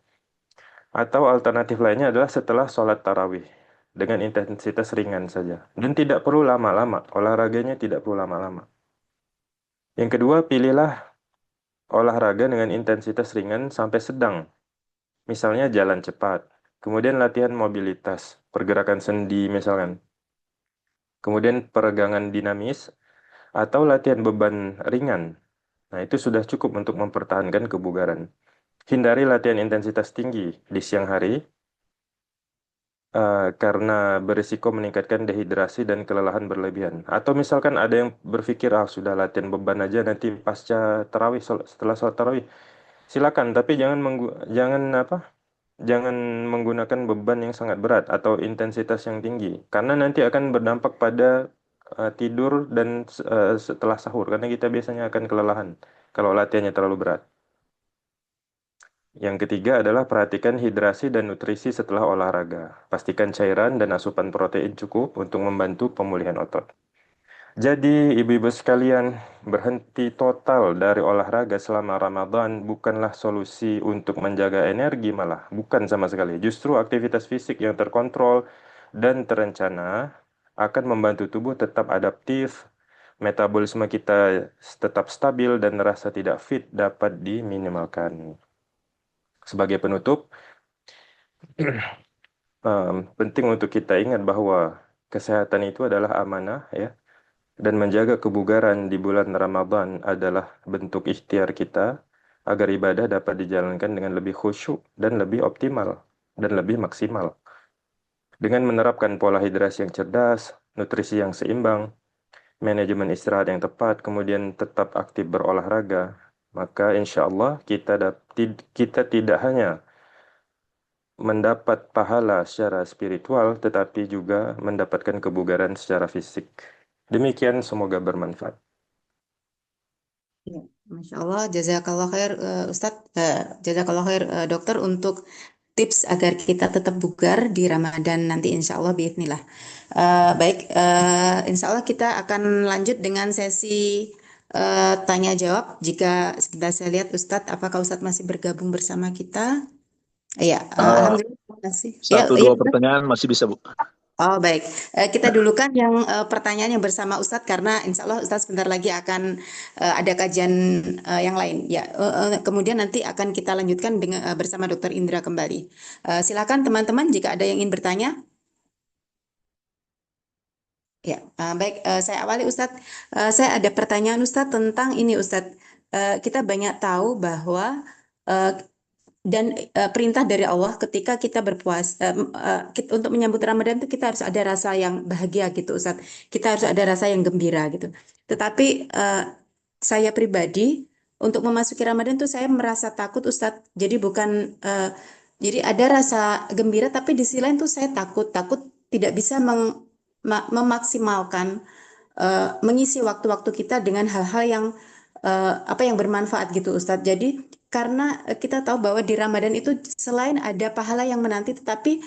Atau alternatif lainnya adalah setelah sholat tarawih dengan intensitas ringan saja. Dan tidak perlu lama-lama, olahraganya tidak perlu lama-lama. Yang kedua, pilihlah olahraga dengan intensitas ringan sampai sedang. Misalnya jalan cepat, kemudian latihan mobilitas, pergerakan sendi misalkan. Kemudian peregangan dinamis, atau latihan beban ringan. Nah, itu sudah cukup untuk mempertahankan kebugaran. Hindari latihan intensitas tinggi di siang hari, karena berisiko meningkatkan dehidrasi dan kelelahan berlebihan. Atau misalkan ada yang berpikir, sudah latihan beban aja nanti pasca tarawih, setelah sholat tarawih. Silakan, tapi jangan menggunakan beban yang sangat berat atau intensitas yang tinggi, karena nanti akan berdampak pada tidur dan setelah sahur, karena kita biasanya akan kelelahan kalau latihannya terlalu berat. Yang ketiga adalah perhatikan hidrasi dan nutrisi setelah olahraga. Pastikan cairan dan asupan protein cukup untuk membantu pemulihan otot. Jadi, ibu-ibu sekalian, berhenti total dari olahraga selama Ramadan bukanlah solusi untuk menjaga energi, malah bukan sama sekali. Justru aktivitas fisik yang terkontrol dan terencana akan membantu tubuh tetap adaptif, metabolisme kita tetap stabil, dan rasa tidak fit dapat diminimalkan. Sebagai penutup, penting untuk kita ingat bahwa kesehatan itu adalah amanah, ya. Dan menjaga kebugaran di bulan Ramadan adalah bentuk ikhtiar kita agar ibadah dapat dijalankan dengan lebih khusyuk dan lebih optimal dan lebih maksimal. Dengan menerapkan pola hidrasi yang cerdas, nutrisi yang seimbang, manajemen istirahat yang tepat, kemudian tetap aktif berolahraga, maka insya Allah kita tidak hanya mendapat pahala secara spiritual, tetapi juga mendapatkan kebugaran secara fisik. Demikian, semoga bermanfaat. Ya, Masya Allah, jazakallah khair Ustadz, jazakallah khair dokter untuk tips agar kita tetap bugar di Ramadan nanti insya Allah biidznillah. Baik, insya Allah kita akan lanjut dengan sesi tanya jawab. Jika sebentar saya lihat Ustadz, apakah Ustadz masih bergabung bersama kita? Ya, alhamdulillah, terima kasih. Ya, Satu iya, dua pertanyaan masih bisa, Bu. Oh baik, kita dulukan yang pertanyaan yang bersama Ustadz karena insya Allah Ustadz sebentar lagi akan ada kajian yang lain. Ya, kemudian nanti akan kita lanjutkan dengan bersama Dokter Indra kembali. Silakan teman-teman jika ada yang ingin bertanya. Ya, baik, saya awali Ustadz. Saya ada pertanyaan Ustadz tentang ini Ustadz. Kita banyak tahu bahwa eh, dan perintah dari Allah ketika kita berpuasa untuk menyambut Ramadan itu kita harus ada rasa yang bahagia gitu Ustadz. Kita harus ada rasa yang gembira gitu. Tetapi saya pribadi untuk memasuki Ramadan tuh saya merasa takut Ustadz. Jadi bukan jadi ada rasa gembira tapi di sisi lain tuh saya takut tidak bisa memaksimalkan mengisi waktu-waktu kita dengan hal-hal yang apa yang bermanfaat gitu Ustadz. Jadi karena kita tahu bahwa di Ramadan itu selain ada pahala yang menanti, tetapi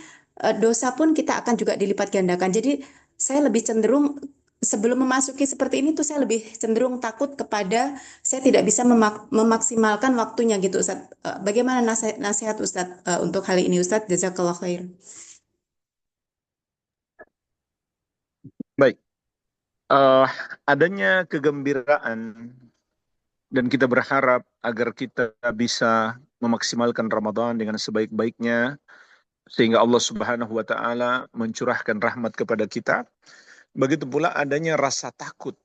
dosa pun kita akan juga dilipat gandakan. Jadi saya lebih cenderung sebelum memasuki seperti ini tuh saya lebih cenderung takut kepada saya tidak bisa memaksimalkan waktunya gitu Ustadz. Bagaimana nasihat Ustadz untuk hal ini Ustadz? Jazakallah khair. Baik. Adanya kegembiraan dan kita berharap agar kita bisa memaksimalkan Ramadan dengan sebaik-baiknya sehingga Allah Subhanahu wa taala mencurahkan rahmat kepada kita. Begitu pula adanya rasa takut.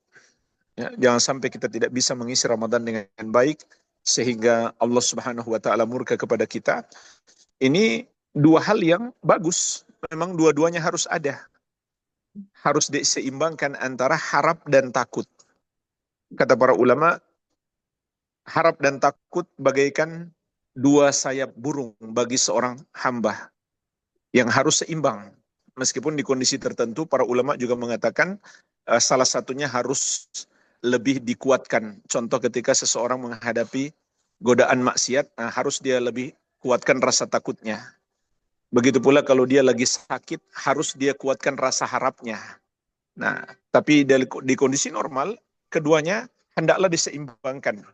Ya, jangan sampai kita tidak bisa mengisi Ramadan dengan baik sehingga Allah Subhanahu wa taala murka kepada kita. Ini dua hal yang bagus. Memang dua-duanya harus ada. Harus diseimbangkan antara harap dan takut. Kata para ulama, harap dan takut bagaikan dua sayap burung bagi seorang hamba yang harus seimbang. Meskipun di kondisi tertentu, para ulama juga mengatakan salah satunya harus lebih dikuatkan. Contoh ketika seseorang menghadapi godaan maksiat, harus dia lebih kuatkan rasa takutnya. Begitu pula kalau dia lagi sakit, harus dia kuatkan rasa harapnya. Nah, tapi di kondisi normal, keduanya hendaklah diseimbangkan.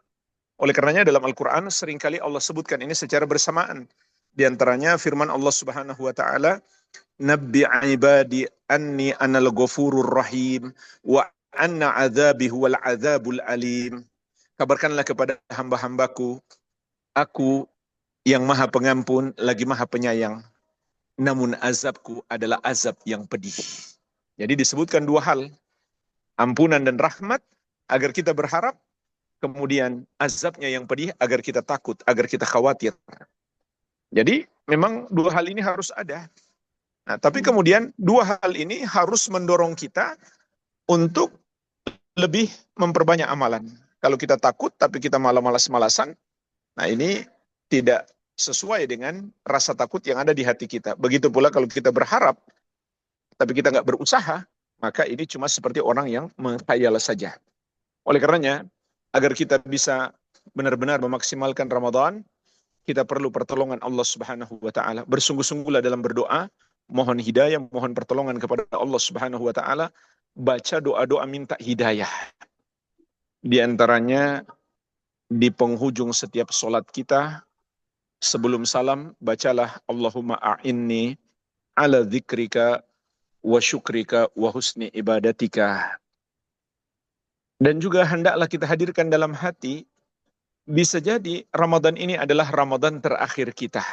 Oleh karenanya dalam Al-Quran seringkali Allah sebutkan ini secara bersamaan. Di antaranya firman Allah Subhanahu wa taala, "Nabbi 'ibadi anni anal ghafurur rahim wa anna 'adzabi huwal 'adzabul alim." Kabarkanlah kepada hamba-hambaku, aku yang Maha Pengampun lagi Maha Penyayang. Namun azabku adalah azab yang pedih. Jadi disebutkan dua hal, ampunan dan rahmat agar kita berharap, kemudian azabnya yang pedih agar kita takut, agar kita khawatir. Jadi memang dua hal ini harus ada. Nah, tapi kemudian dua hal ini harus mendorong kita untuk lebih memperbanyak amalan. Kalau kita takut tapi kita malah malas-malasan, nah ini tidak sesuai dengan rasa takut yang ada di hati kita. Begitu pula kalau kita berharap tapi kita nggak berusaha, maka ini cuma seperti orang yang menghayal saja. Oleh karenanya, agar kita bisa benar-benar memaksimalkan Ramadan, kita perlu pertolongan Allah Subhanahu wa taala. Bersungguh-sungguhlah dalam berdoa, mohon hidayah, mohon pertolongan kepada Allah Subhanahu wa taala, baca doa-doa minta hidayah. Di antaranya di penghujung setiap solat kita, sebelum salam, bacalah Allahumma a'inni ala dzikrika wa syukrika wa husni ibadatika. Dan juga hendaklah kita hadirkan dalam hati, bisa jadi Ramadan ini adalah Ramadan terakhir kita.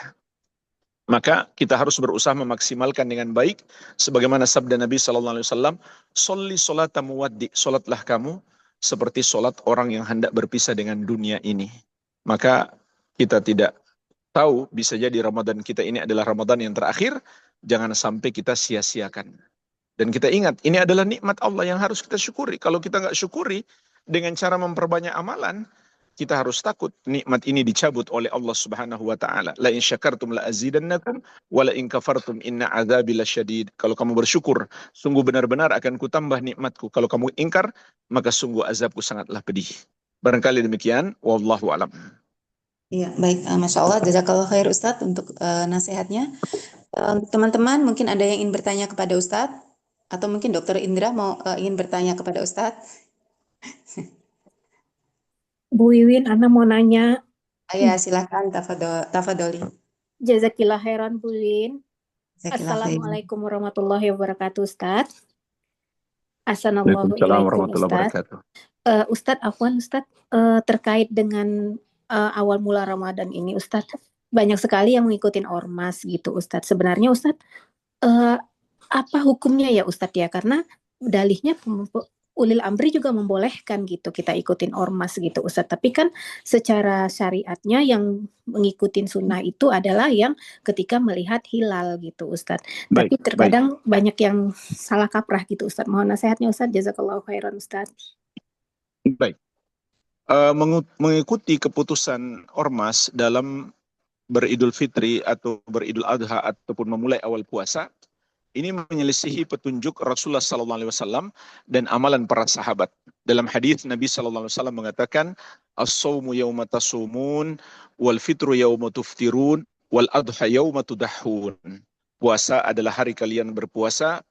Maka kita harus berusaha memaksimalkan dengan baik. Sebagaimana sabda Nabi SAW, "Sholli sholata muwaddi", solatlah kamu seperti solat orang yang hendak berpisah dengan dunia ini. Maka kita tidak tahu, bisa jadi Ramadan kita ini adalah Ramadan yang terakhir, jangan sampai kita sia-siakan. Dan kita ingat, ini adalah nikmat Allah yang harus kita syukuri. Kalau kita nggak syukuri dengan cara memperbanyak amalan, kita harus takut nikmat ini dicabut oleh Allah Subhanahu wa taala. La in syakartum la azidannakum wa la in kafartum inna adzabi lasyadid. Kalau kamu bersyukur, sungguh benar-benar akan kutambah nikmatku. Kalau kamu ingkar, maka sungguh azabku sangatlah pedih. Barangkali demikian, wallahu alam. Iya, baik. Masya Allah, jazakallah khair Ustadz untuk nasihatnya. Untuk teman-teman, mungkin ada yang ingin bertanya kepada Ustadz? Atau mungkin Dokter Indra ingin bertanya kepada Ustadz? Bu Wiwin, Ana mau nanya. Ya, silakan tafadholi. Jazakillah khairan Bu Wiwin. Jazakallah khairan. Assalamualaikum warahmatullahi wabarakatuh, Ustadz. Waalaikumsalam warahmatullahi wabarakatuh. Ustadz, afwan Ustadz, terkait dengan awal mula Ramadan ini, Ustadz, banyak sekali yang mengikuti ormas gitu, Ustadz. Sebenarnya Ustadz, apa hukumnya ya Ustadz ya? Karena dalihnya ulil amri juga membolehkan gitu kita ikutin ormas gitu Ustadz. Tapi kan secara syariatnya yang mengikutin sunnah itu adalah yang ketika melihat hilal gitu Ustadz. Tapi terkadang banyak yang salah kaprah gitu Ustadz. Mohon nasihatnya Ustadz. Jazakallahu khairan Ustadz. Baik. Mengikuti keputusan ormas dalam beridul fitri atau beridul adha ataupun memulai awal puasa, ini menyelisihi petunjuk Rasulullah SAW dan amalan para sahabat. Dalam hadis Nabi SAW mengatakan, "As-sawmu yawma tasumun, wal fitru yawma tuftirun, wal adha yawma tudahhun." Puasa adalah hari kalian berpuasa,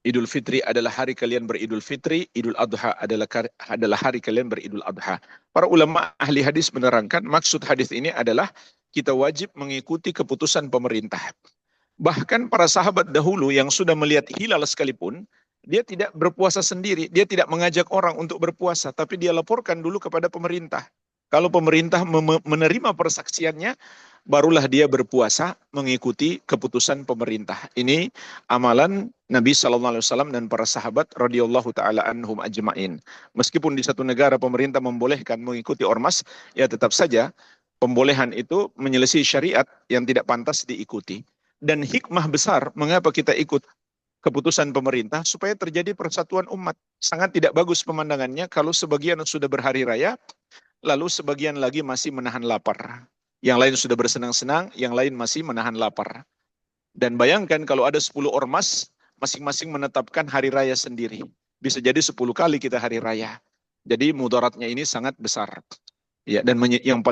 Idul Fitri adalah hari kalian beridul fitri, Idul Adha adalah hari kalian beridul adha. Para ulama ahli hadis menerangkan maksud hadis ini adalah kita wajib mengikuti keputusan pemerintah. Bahkan para sahabat dahulu yang sudah melihat hilal sekalipun, dia tidak berpuasa sendiri, dia tidak mengajak orang untuk berpuasa, tapi dia laporkan dulu kepada pemerintah. Kalau pemerintah menerima persaksiannya, barulah dia berpuasa mengikuti keputusan pemerintah. Ini amalan Nabi SAW dan para sahabat radhiyallahu taala anhum ajmain. Meskipun di satu negara pemerintah membolehkan mengikuti ormas, ya tetap saja pembolehan itu menyelisih syariat yang tidak pantas diikuti. Dan hikmah besar mengapa kita ikut keputusan pemerintah supaya terjadi persatuan umat. Sangat tidak bagus pemandangannya kalau sebagian sudah berhari raya, lalu sebagian lagi masih menahan lapar. Yang lain sudah bersenang-senang, yang lain masih menahan lapar. Dan bayangkan kalau ada 10 ormas, masing-masing menetapkan hari raya sendiri. Bisa jadi 10 kali kita hari raya. Jadi mudaratnya ini sangat besar. Ya, dan yang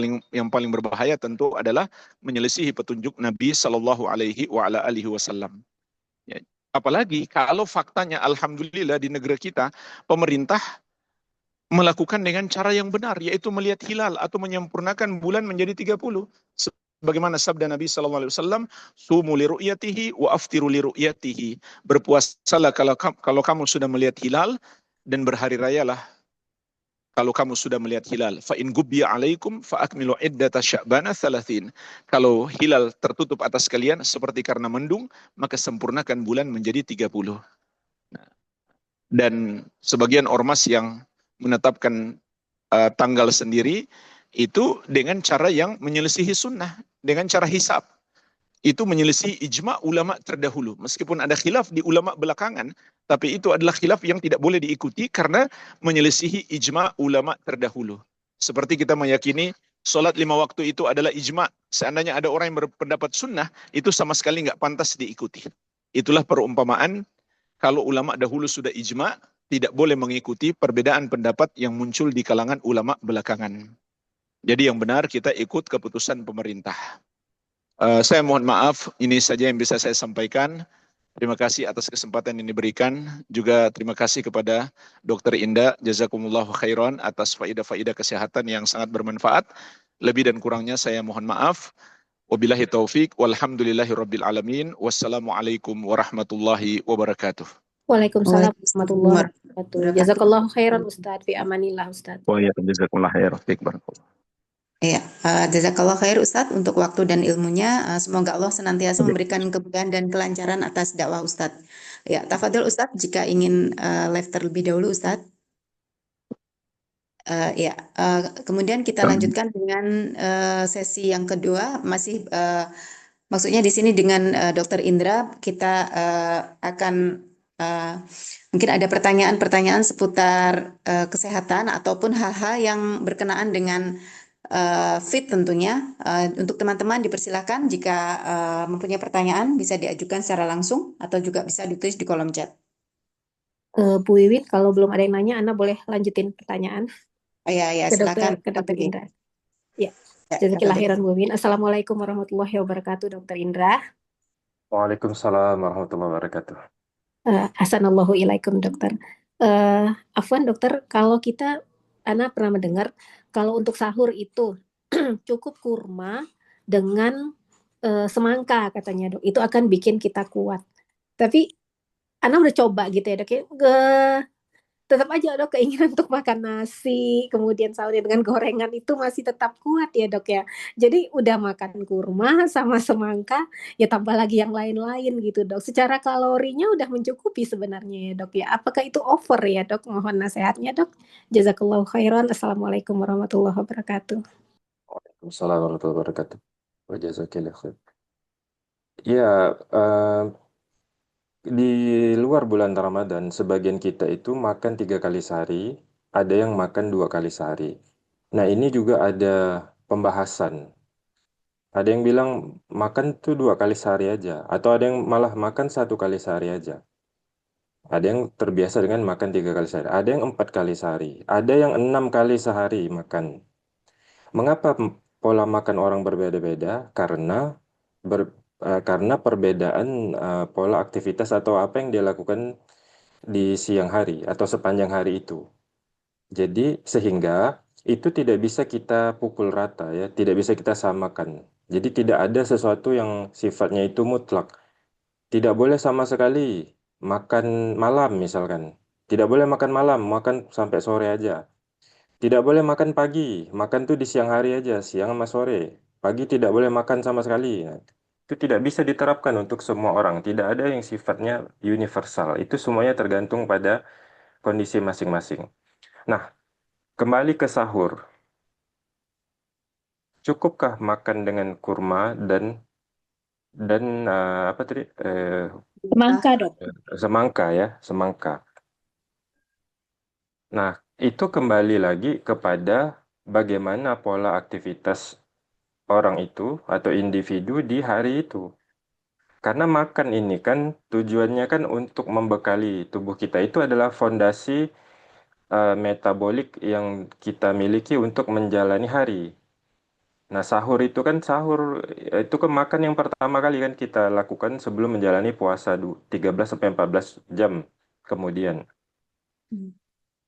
paling berbahaya tentu adalah menyelisihi petunjuk Nabi Shallallahu Alaihi Wasallam. Ya, apalagi kalau faktanya alhamdulillah di negara kita pemerintah melakukan dengan cara yang benar, yaitu melihat hilal atau menyempurnakan bulan menjadi 30. Sebagaimana sabda Nabi SAW, sumu li ru'yatihi wa aftiru li ru'yatihi. Berpuasalah kalau kamu sudah melihat hilal, dan berhari rayalah kalau kamu sudah melihat hilal. Fa in gubbiya alaikum fa akmilu iddata sya'bana 30. Kalau hilal tertutup atas kalian seperti karena mendung, maka sempurnakan bulan menjadi 30. Dan sebagian ormas yang menetapkan tanggal sendiri itu dengan cara yang menyelisihi sunnah, dengan cara hisab. Itu menyelisihi ijma' ulama terdahulu. Meskipun ada khilaf di ulama belakangan, tapi itu adalah khilaf yang tidak boleh diikuti karena menyelisihi ijma' ulama terdahulu. Seperti kita meyakini sholat 5 waktu itu adalah ijma'. Seandainya ada orang yang berpendapat sunnah, itu sama sekali nggak pantas diikuti. Itulah perumpamaan kalau ulama dahulu sudah ijma', tidak boleh mengikuti perbedaan pendapat yang muncul di kalangan ulama belakangan. Jadi yang benar kita ikut keputusan pemerintah. Saya mohon maaf, ini saja yang bisa saya sampaikan. Terima kasih atas kesempatan yang diberikan. Juga terima kasih kepada Dr. Indah, jazakumullah khairan atas faidah-faidah kesehatan yang sangat bermanfaat. Lebih dan kurangnya saya mohon maaf. Wabillahi taufik, walhamdulillahi rabbil alamin. Wassalamualaikum warahmatullahi wabarakatuh. Waalaikumsalam Waalaikumsalam warahmatullahi wabarakatuh. wabarakatuh. Jazakallahu khairan Ustaz, fi amanillah Ustaz. Wa ya jazakumullah khairan. Barakallahu. Ya, jazakallah khair Ustadz untuk waktu dan ilmunya. Semoga Allah senantiasa memberikan kemudahan dan kelancaran atas dakwah Ustadz. Ya, tafadhol Ustadz jika ingin live terlebih dahulu Ustadz. Kemudian kita lanjutkan dengan sesi yang kedua. Masih maksudnya di sini dengan Dr. Indra kita akan mungkin ada pertanyaan-pertanyaan seputar kesehatan ataupun hal-hal yang berkenaan dengan fit tentunya. Untuk teman-teman dipersilakan jika mempunyai pertanyaan bisa diajukan secara langsung atau juga bisa ditulis di kolom chat. Bu Wiwin, kalau belum ada yang nanya, Ana boleh lanjutin pertanyaan Ya, ke silakan. Dr. Indra. Ya, Ya, jazakillah khairan Bu Wiwin. Assalamualaikum warahmatullahi wabarakatuh, Dr. Indra. Waalaikumsalam warahmatullahi wabarakatuh. Ahsanallahu ilaikum, dokter. Afwan, dokter, kalau kita, Ana pernah mendengar kalau untuk sahur itu cukup kurma dengan semangka katanya, dok. Itu akan bikin kita kuat. Tapi Ana udah coba gitu ya, dok. Tetap aja dok keinginan untuk makan nasi, kemudian sahurnya dengan gorengan itu masih tetap kuat ya dok ya. Jadi udah makan kurma sama semangka, ya tambah lagi yang lain-lain gitu dok. Secara kalorinya udah mencukupi sebenarnya ya dok ya. Apakah itu over ya dok? Mohon nasihatnya dok. Jazakallahu khairan. Assalamualaikum warahmatullahi wabarakatuh. Waalaikumsalam warahmatullahi wabarakatuh. Wa jazakillah khair. Ya, di luar bulan Ramadan, sebagian kita itu makan 3 kali sehari, ada yang makan 2 kali sehari. Nah, ini juga ada pembahasan. Ada yang bilang makan tuh 2 kali sehari aja, atau ada yang malah makan 1 kali sehari aja. Ada yang terbiasa dengan makan 3 kali sehari, ada yang 4 kali sehari, ada yang 6 kali sehari makan. Mengapa pola makan orang berbeda-beda? Karena perbedaan pola aktivitas atau apa yang dia lakukan di siang hari atau sepanjang hari itu. Jadi sehingga itu tidak bisa kita pukul rata ya, tidak bisa kita samakan. Jadi tidak ada sesuatu yang sifatnya itu mutlak. Tidak boleh sama sekali makan malam misalkan. Tidak boleh makan malam, makan sampai sore aja. Tidak boleh makan pagi, makan tuh di siang hari aja, siang sama sore. Pagi tidak boleh makan sama sekali. Nah, itu tidak bisa diterapkan untuk semua orang. Tidak ada yang sifatnya universal. Itu semuanya tergantung pada kondisi masing-masing. Nah, kembali ke sahur. Cukupkah makan dengan kurma dan apa tadi? Semangka, Dok. Semangka ya, semangka. Nah, itu kembali lagi kepada bagaimana pola aktivitas orang itu atau individu di hari itu. Karena makan ini kan tujuannya kan untuk membekali tubuh kita. Itu adalah fondasi metabolik yang kita miliki untuk menjalani hari. Nah, sahur itu kan itu kan makan yang pertama kali kan kita lakukan sebelum menjalani puasa 13 sampai 14 jam kemudian. Hmm.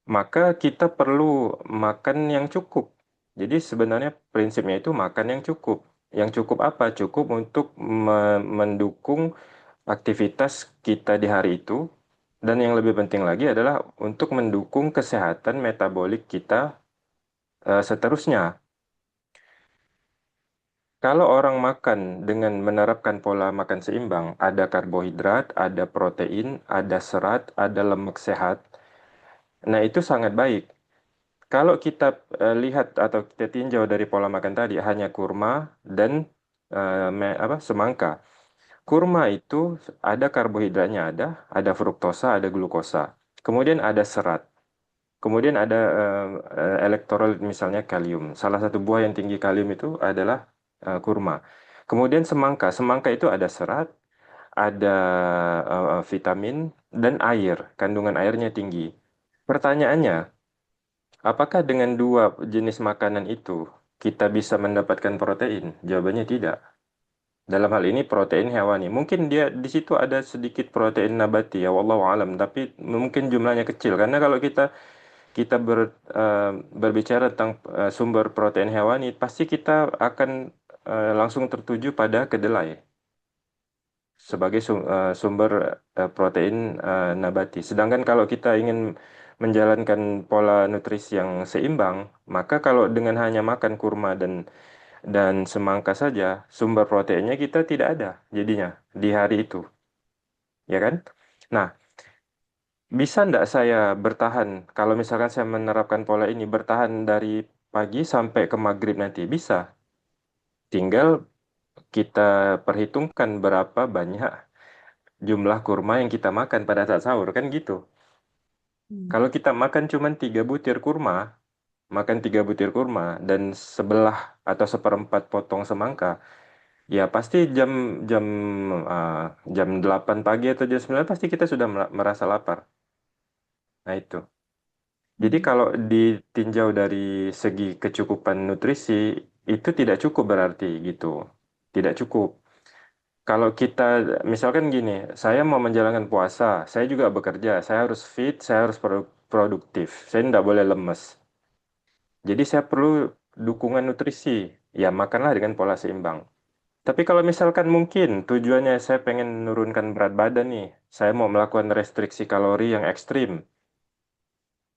Maka kita perlu makan yang cukup. Jadi sebenarnya prinsipnya itu makan yang cukup. Yang cukup apa? Cukup untuk mendukung aktivitas kita di hari itu. Dan yang lebih penting lagi adalah untuk mendukung kesehatan metabolik kita seterusnya. Kalau orang makan dengan menerapkan pola makan seimbang, ada karbohidrat, ada protein, ada serat, ada lemak sehat. Nah, itu sangat baik. Kalau kita lihat atau kita tinjau dari pola makan tadi, hanya kurma dan semangka. Kurma itu ada karbohidratnya, ada fruktosa, ada glukosa. Kemudian ada serat. Kemudian ada elektrolit misalnya kalium. Salah satu buah yang tinggi kalium itu adalah kurma. Kemudian semangka. Semangka itu ada serat, ada vitamin, dan air. Kandungan airnya tinggi. Pertanyaannya, apakah dengan dua jenis makanan itu kita bisa mendapatkan protein? Jawabannya tidak. Dalam hal ini protein hewani. Mungkin dia di situ ada sedikit protein nabati ya wallahu alam, tapi mungkin jumlahnya kecil karena kalau kita berbicara tentang sumber protein hewani, pasti kita akan langsung tertuju pada kedelai sebagai sumber protein nabati. Sedangkan kalau kita ingin menjalankan pola nutrisi yang seimbang, maka kalau dengan hanya makan kurma dan semangka saja, sumber proteinnya kita tidak ada jadinya di hari itu, ya kan? Nah, bisa nggak saya bertahan kalau misalkan saya menerapkan pola ini bertahan dari pagi sampai ke maghrib nanti? Bisa. Tinggal kita perhitungkan berapa banyak jumlah kurma yang kita makan pada saat sahur, kan gitu. Hmm. Kalau kita makan cuma 3 butir kurma, makan 3 butir kurma dan sebelah atau seperempat potong semangka, ya pasti jam jam ah, jam 8 pagi atau jam 9 pasti kita sudah merasa lapar. Nah itu. Jadi Hmm. kalau ditinjau dari segi kecukupan nutrisi, itu tidak cukup berarti gitu. Tidak cukup. Kalau kita, misalkan gini, saya mau menjalankan puasa, saya juga bekerja, saya harus fit, saya harus produktif, saya tidak boleh lemes. Jadi saya perlu dukungan nutrisi, ya makanlah dengan pola seimbang. Tapi kalau misalkan mungkin tujuannya saya pengen menurunkan berat badan nih, saya mau melakukan restriksi kalori yang ekstrim,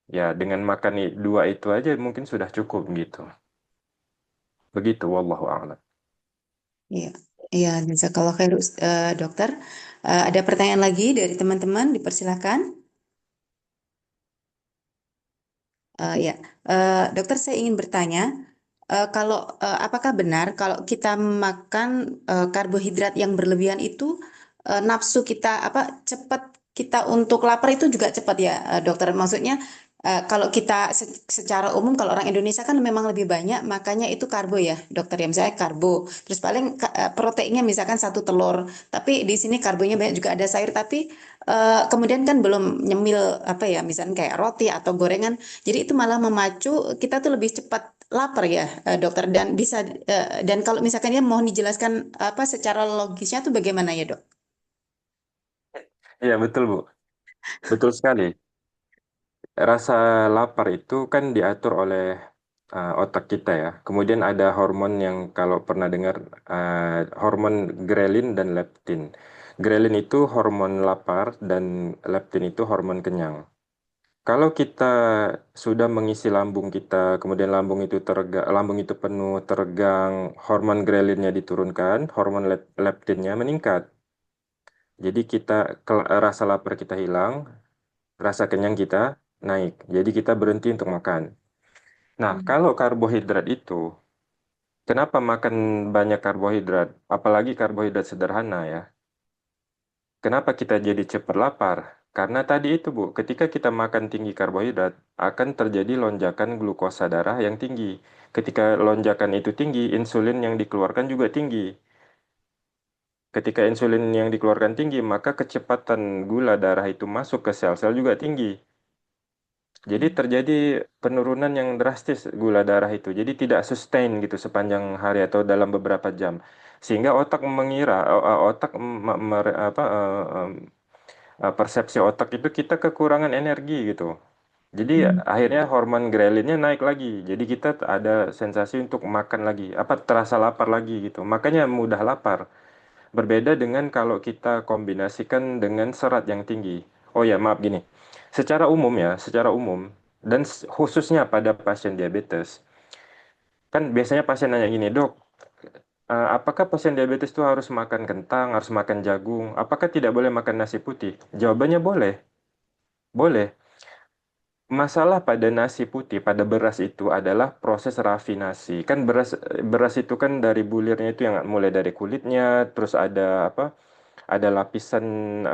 ya dengan makan dua itu aja mungkin sudah cukup gitu. Begitu, wallahu a'lam. Iya, iya, jazakallah khair, dokter. Ada pertanyaan lagi dari teman-teman, dipersilahkan. Ya, dokter, saya ingin bertanya, kalau apakah benar kalau kita makan karbohidrat yang berlebihan itu nafsu kita apa cepat kita untuk lapar itu juga cepat ya, dokter? Maksudnya kalau kita secara umum kalau orang Indonesia kan memang lebih banyak makanya itu karbo ya, dokter ya. Misalnya karbo, terus paling proteinnya misalkan satu telur, tapi di sini karbonya banyak juga ada sayur, tapi kemudian kan belum nyemil apa ya, misalnya kayak roti atau gorengan. Jadi itu malah memacu kita tuh lebih cepat lapar ya, dokter. Dan bisa dan kalau misalkan ya mohon dijelaskan apa secara logisnya tuh bagaimana ya, dok? Iya, betul, Bu. Betul sekali. Rasa lapar itu kan diatur oleh otak kita ya. Kemudian ada hormon yang kalau pernah dengar hormon grelin dan leptin. Ghrelin itu hormon lapar dan leptin itu hormon kenyang. Kalau kita sudah mengisi lambung kita, kemudian lambung itu penuh, teregang, hormon grelinnya diturunkan, hormon leptinnya meningkat. Jadi rasa lapar kita hilang, rasa kenyang kita naik. Jadi kita berhenti untuk makan. Nah, kalau karbohidrat itu, kenapa makan banyak karbohidrat? Apalagi karbohidrat sederhana ya. Kenapa kita jadi cepat lapar? Karena tadi itu, Bu, ketika kita makan tinggi karbohidrat, akan terjadi lonjakan glukosa darah yang tinggi. Ketika lonjakan itu tinggi, insulin yang dikeluarkan juga tinggi. Ketika insulin yang dikeluarkan tinggi, maka kecepatan gula darah itu masuk ke sel-sel juga tinggi. Jadi terjadi penurunan yang drastis gula darah itu. Jadi tidak sustain gitu sepanjang hari atau dalam beberapa jam. Sehingga otak mengira, otak persepsi otak itu kita kekurangan energi gitu. Jadi akhirnya hormon grelinnya naik lagi. Jadi kita ada sensasi untuk makan lagi, terasa lapar lagi gitu. Makanya mudah lapar. Berbeda dengan kalau kita kombinasikan dengan serat yang tinggi. Oh ya, maaf gini. Secara umum dan khususnya pada pasien diabetes. Kan biasanya pasien nanya gini, "Dok, apakah pasien diabetes itu harus makan kentang, harus makan jagung? Apakah tidak boleh makan nasi putih?" Jawabannya boleh. Boleh. Masalah pada nasi putih, pada beras itu adalah proses rafinasi. Kan beras beras itu kan dari bulirnya itu yang mulai dari kulitnya, terus ada apa? Ada lapisan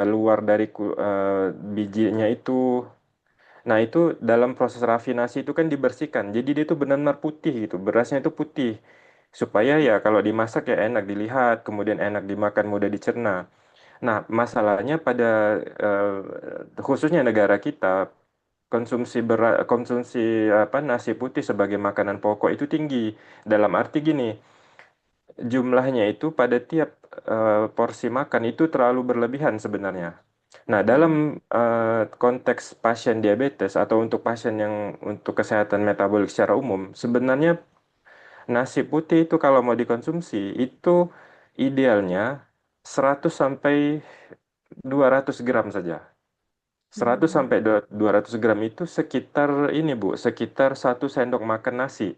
luar dari bijinya itu. Nah, itu dalam proses rafinasi itu kan dibersihkan. Jadi dia itu benar-benar putih gitu. Berasnya itu putih. Supaya ya kalau dimasak ya enak dilihat, kemudian enak dimakan, mudah dicerna. Nah, masalahnya pada khususnya negara kita konsumsi nasi putih sebagai makanan pokok itu tinggi. Dalam arti gini, jumlahnya itu pada tiap porsi makan itu terlalu berlebihan sebenarnya. Nah, dalam konteks pasien diabetes atau untuk pasien yang untuk kesehatan metabolik secara umum, sebenarnya nasi putih itu kalau mau dikonsumsi itu idealnya 100 sampai 200 gram saja. 100 sampai 200 gram itu sekitar ini Bu, sekitar 1 sendok makan nasi.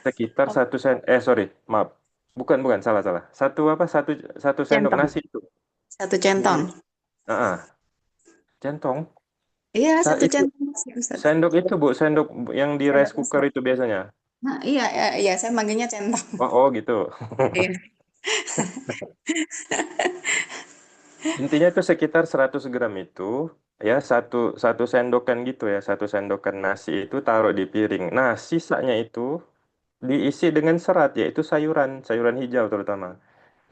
Sekitar sorry, maaf. Bukan, salah, salah. Satu sendok Centong, nasi itu. satu centong. Ah, ah, centong. Iya, satu Itu centong sih, Ustaz. sendok itu Bu, sendok yang di Sendok rice cooker besar. itu biasanya. Nah, iya, iya, iya, saya manggilnya centong. Oh, gitu. Iya. Intinya itu sekitar 100 gram itu ya satu satu sendokan gitu ya, 1 sendokan nasi itu taruh di piring. Nah, sisanya itu diisi dengan serat yaitu sayuran, sayuran hijau terutama.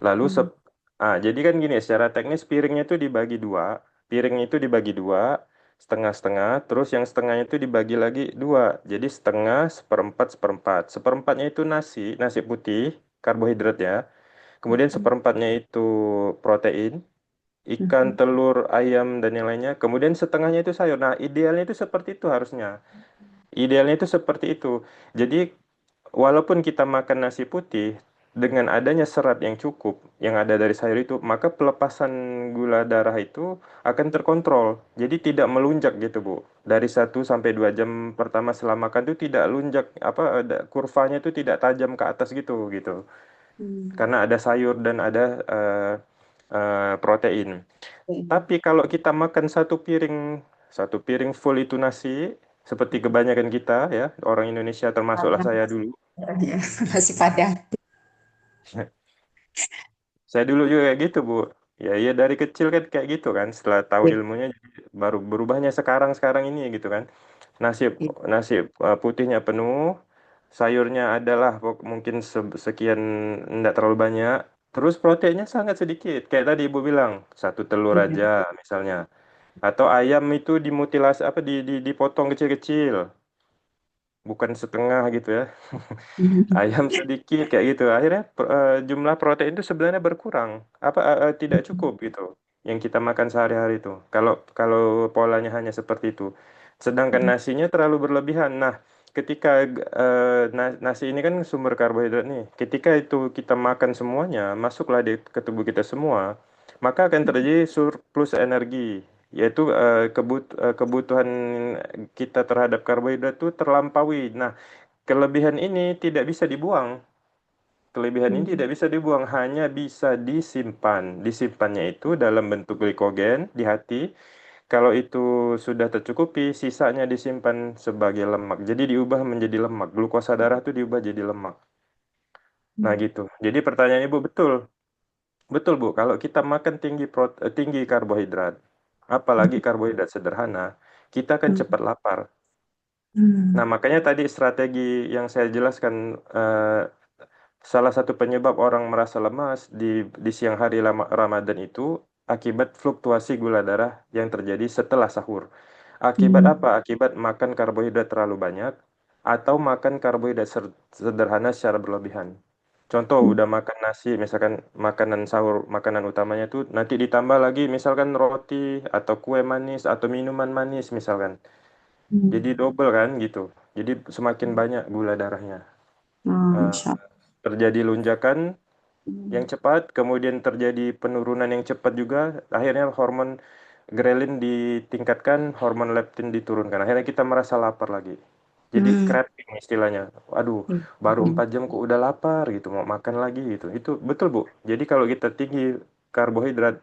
Lalu jadi kan gini, secara teknis piringnya itu dibagi dua, piring itu dibagi dua, setengah-setengah, terus yang setengahnya itu dibagi lagi dua, jadi setengah, seperempat, seperempat. Seperempatnya itu nasi, nasi putih, karbohidrat ya. Kemudian seperempatnya itu protein, ikan, telur, ayam, dan yang lainnya. Kemudian setengahnya itu sayur. Nah, idealnya itu seperti itu harusnya. Idealnya itu seperti itu. Jadi walaupun kita makan nasi putih, dengan adanya serat yang cukup yang ada dari sayur itu, maka pelepasan gula darah itu akan terkontrol. Jadi tidak melunjak gitu, Bu. Dari 1 sampai 2 jam pertama setelah makan itu tidak lunjak, kurvanya itu tidak tajam ke atas gitu. Karena ada sayur dan ada protein. Tapi kalau kita makan satu piring full itu nasi, seperti kebanyakan kita ya, orang Indonesia termasuklah Padang. saya dulu. Iya, nasi Padang. Saya dulu juga kayak gitu, Bu. Ya dari kecil kan kayak gitu kan. Setelah tahu Iya, ilmunya jadi baru berubahnya sekarang ini gitu kan. Nasi iya. nasi putihnya penuh, sayurnya adalah mungkin sekian, enggak terlalu banyak. Terus proteinnya sangat sedikit. Kayak tadi Ibu bilang, 1 telur aja Iya. misalnya. Atau ayam itu dimutilasi dipotong kecil-kecil, bukan setengah gitu ya. Ayam sedikit kayak gitu. Akhirnya jumlah protein itu sebenarnya berkurang. Tidak cukup gitu yang kita makan sehari-hari itu. Kalau kalau polanya hanya seperti itu. Sedangkan nasinya terlalu berlebihan. Nah, ketika nasi ini kan sumber karbohidrat nih. Ketika itu kita makan semuanya, masuklah ke tubuh kita semua. maka akan terjadi surplus energi, yaitu kebutuhan kita terhadap karbohidrat itu terlampaui. Nah, kelebihan ini tidak bisa dibuang. Kelebihan ini tidak bisa dibuang, hanya bisa disimpan. Disimpannya itu dalam bentuk glikogen di hati. Kalau itu sudah tercukupi, sisanya disimpan sebagai lemak. Jadi diubah menjadi lemak. Glukosa darah itu diubah jadi lemak. Nah gitu. Jadi pertanyaan Ibu betul. Betul Bu, kalau kita makan tinggi karbohidrat, apalagi karbohidrat sederhana, kita akan cepat lapar. Nah, makanya tadi strategi yang saya jelaskan, salah satu penyebab orang merasa lemas di siang hari Ramadan itu akibat fluktuasi gula darah yang terjadi setelah sahur. Akibat apa? Akibat makan karbohidrat terlalu banyak atau makan karbohidrat sederhana secara berlebihan. Contoh udah makan nasi, misalkan makanan sahur, makanan utamanya tuh nanti ditambah lagi misalkan roti atau kue manis atau minuman manis misalkan. Jadi double kan gitu. Jadi semakin banyak gula darahnya. Eh, Insya terjadi lonjakan yang Allah. cepat, kemudian terjadi penurunan yang cepat juga, akhirnya hormon grelin ditingkatkan, hormon leptin diturunkan. Akhirnya kita merasa lapar lagi. Jadi craving istilahnya. Aduh, baru 4 jam kok udah lapar gitu, mau makan lagi gitu. Itu betul, Bu. Jadi kalau kita tinggi karbohidrat,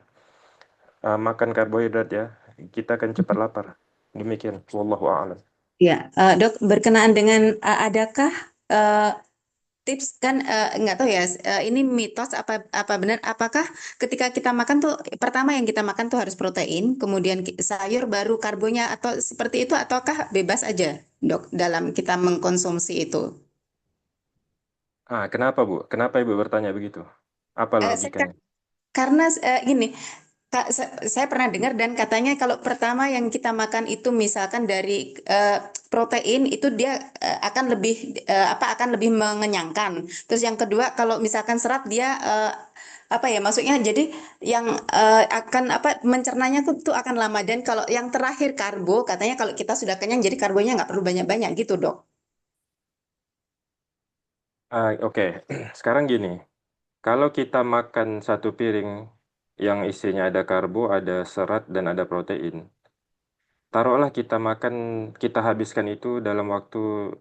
makan karbohidrat ya, kita akan cepat lapar. Demikian. Wallahu a'lam. Ya, Dok, berkenaan dengan adakah eh, tips kan nggak tahu ya ini mitos apa benar apakah ketika kita makan tuh pertama yang kita makan tuh harus protein kemudian sayur baru karbonya atau seperti itu ataukah bebas aja Dok dalam kita mengkonsumsi itu? Kenapa, Bu? Kenapa Ibu bertanya begitu? Apa logikanya? Karena gini Kak, saya pernah dengar dan katanya kalau pertama yang kita makan itu misalkan dari protein itu dia akan lebih akan lebih mengenyangkan. Terus yang kedua kalau misalkan serat dia apa ya maksudnya jadi yang akan mencernanya tuh akan lama dan kalau yang terakhir karbo katanya kalau kita sudah kenyang jadi karbonya nggak perlu banyak-banyak gitu dok. Oke. Sekarang gini, kalau kita makan satu piring yang isinya ada karbo, ada serat, dan ada protein, taruhlah kita habiskan itu dalam waktu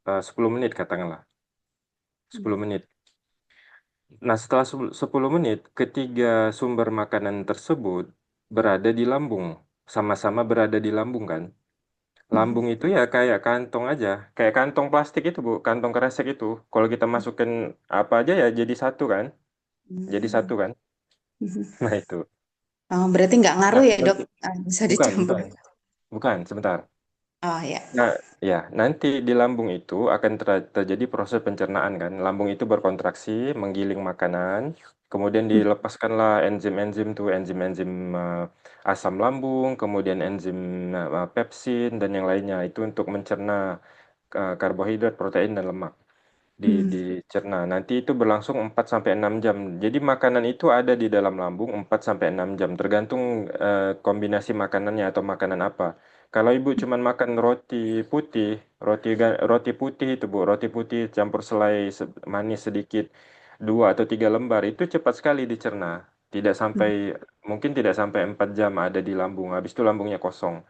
10 menit katakanlah. 10 menit. Nah, setelah 10 menit, ketiga sumber makanan tersebut berada di lambung. Sama-sama berada di lambung kan? Lambung itu ya kayak kantong aja. Kayak kantong plastik itu, Bu. Kantong kresek itu. Kalau kita masukin apa aja ya jadi satu kan? Jadi satu kan? Nah, itu. Oh, berarti nggak ngaruh Nah, ya dok. Bisa bukan, dicampur. bukan. Bukan, sebentar. Oh ya. Nah, ya, nanti di lambung itu akan terjadi proses pencernaan kan. Lambung itu berkontraksi, menggiling makanan, kemudian dilepaskanlah enzim-enzim tuh, enzim-enzim asam lambung, kemudian enzim pepsin dan yang lainnya itu untuk mencerna karbohidrat, protein dan lemak dicerna. Nanti itu berlangsung 4 sampai 6 jam. Jadi makanan itu ada di dalam lambung 4 sampai 6 jam tergantung kombinasi makanannya atau makanan apa. Kalau Ibu cuman makan roti putih, roti putih itu Bu, roti putih campur selai manis sedikit 2 atau 3 lembar itu cepat sekali dicerna. Mungkin tidak sampai 4 jam ada di lambung. Habis itu lambungnya kosong.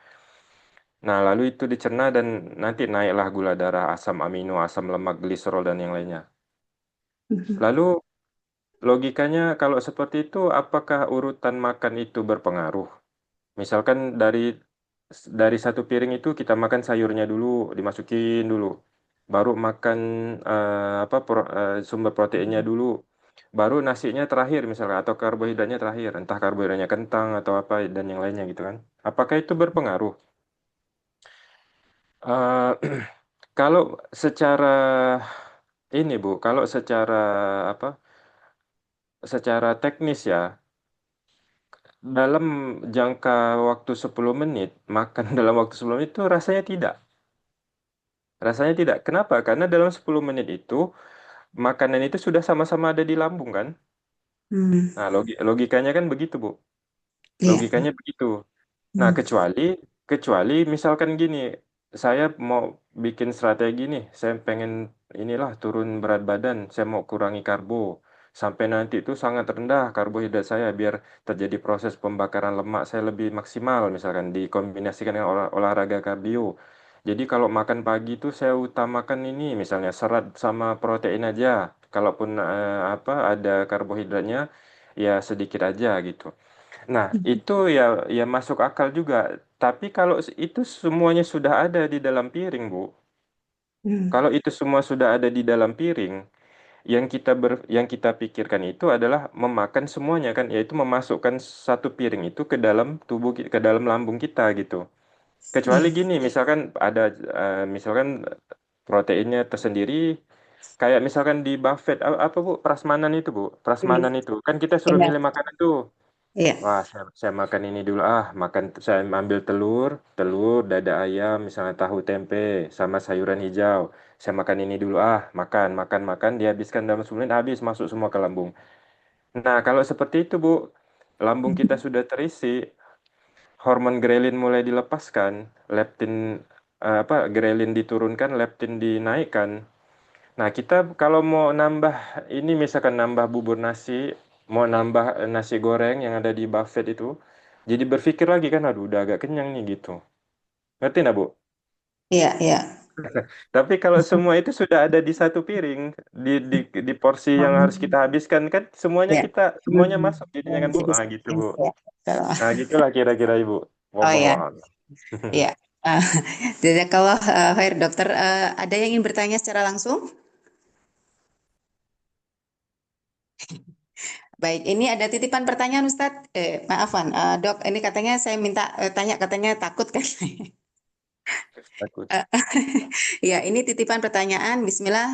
Nah, lalu itu dicerna dan nanti naiklah gula darah, asam amino, asam lemak, gliserol, dan yang lainnya. Lalu logikanya kalau seperti itu, apakah urutan makan itu berpengaruh? Misalkan dari satu piring itu kita makan sayurnya dulu, dimasukin dulu. Baru makan sumber proteinnya dulu. Baru nasinya terakhir misalkan, atau karbohidratnya terakhir. Entah karbohidratnya kentang atau apa, dan yang lainnya gitu kan. Apakah itu berpengaruh? Eh, Kalau secara ini Bu, kalau apa? Secara teknis ya, dalam jangka waktu 10 menit, makan dalam waktu 10 menit itu rasanya tidak. Rasanya tidak. Kenapa? Karena dalam 10 menit itu makanan itu sudah sama-sama ada di lambung kan? Nah, logikanya kan begitu, Bu. Iya. Logikanya begitu. Nah, kecuali misalkan gini, saya mau bikin strategi nih, saya pengen inilah turun berat badan, saya mau kurangi karbo, sampai nanti itu sangat rendah karbohidrat saya biar terjadi proses pembakaran lemak saya lebih maksimal misalkan dikombinasikan dengan olahraga kardio. Jadi kalau makan pagi itu saya utamakan ini misalnya serat sama protein aja. Kalaupun apa ada karbohidratnya ya sedikit aja gitu. Nah, itu ya ya masuk akal juga. Tapi kalau itu semuanya sudah ada di dalam piring, Bu. Hmm. Kalau itu semua sudah ada di dalam piring, yang kita pikirkan itu adalah memakan semuanya kan, yaitu memasukkan satu piring itu ke dalam ke dalam lambung kita gitu. Kecuali Iya, gini, misalkan ada misalkan proteinnya tersendiri, kayak misalkan di buffet apa Bu, prasmanan itu Bu, iya, prasmanan itu kan kita suruh iya, milih makanan tuh. iya. Wah, saya makan ini dulu saya ambil telur, dada ayam, misalnya tahu tempe, sama sayuran hijau. Saya makan ini dulu makan, makan, makan, dihabiskan dalam 10 menit, habis masuk semua ke lambung. Nah, kalau seperti itu, Bu, lambung kita sudah terisi, hormon grelin mulai dilepaskan, leptin grelin diturunkan, leptin dinaikkan. Nah, kita kalau mau nambah ini misalkan nambah bubur nasi, mau nambah nasi goreng yang ada di buffet itu, jadi berpikir lagi kan, aduh udah agak kenyang nih gitu. Ngerti nggak, Bu? Iya, iya. Tapi kalau semua itu sudah ada di satu piring, di porsi yang harus kita habiskan kan Iya. semuanya masuk jadinya kan, Bu. Jadi Gitu, ini Bu. ya. Betul. Nah, gitulah kira-kira Ibu. Oh Wallahu ya, a'lam. iya. Uh, Jazakallah khair dokter. Ada yang ingin bertanya secara langsung? Baik, ini ada titipan pertanyaan Ustadz. Maafan, dok, ini katanya saya minta tanya, katanya takut kan? Takut. Eh, Ya, ini titipan pertanyaan. Bismillah.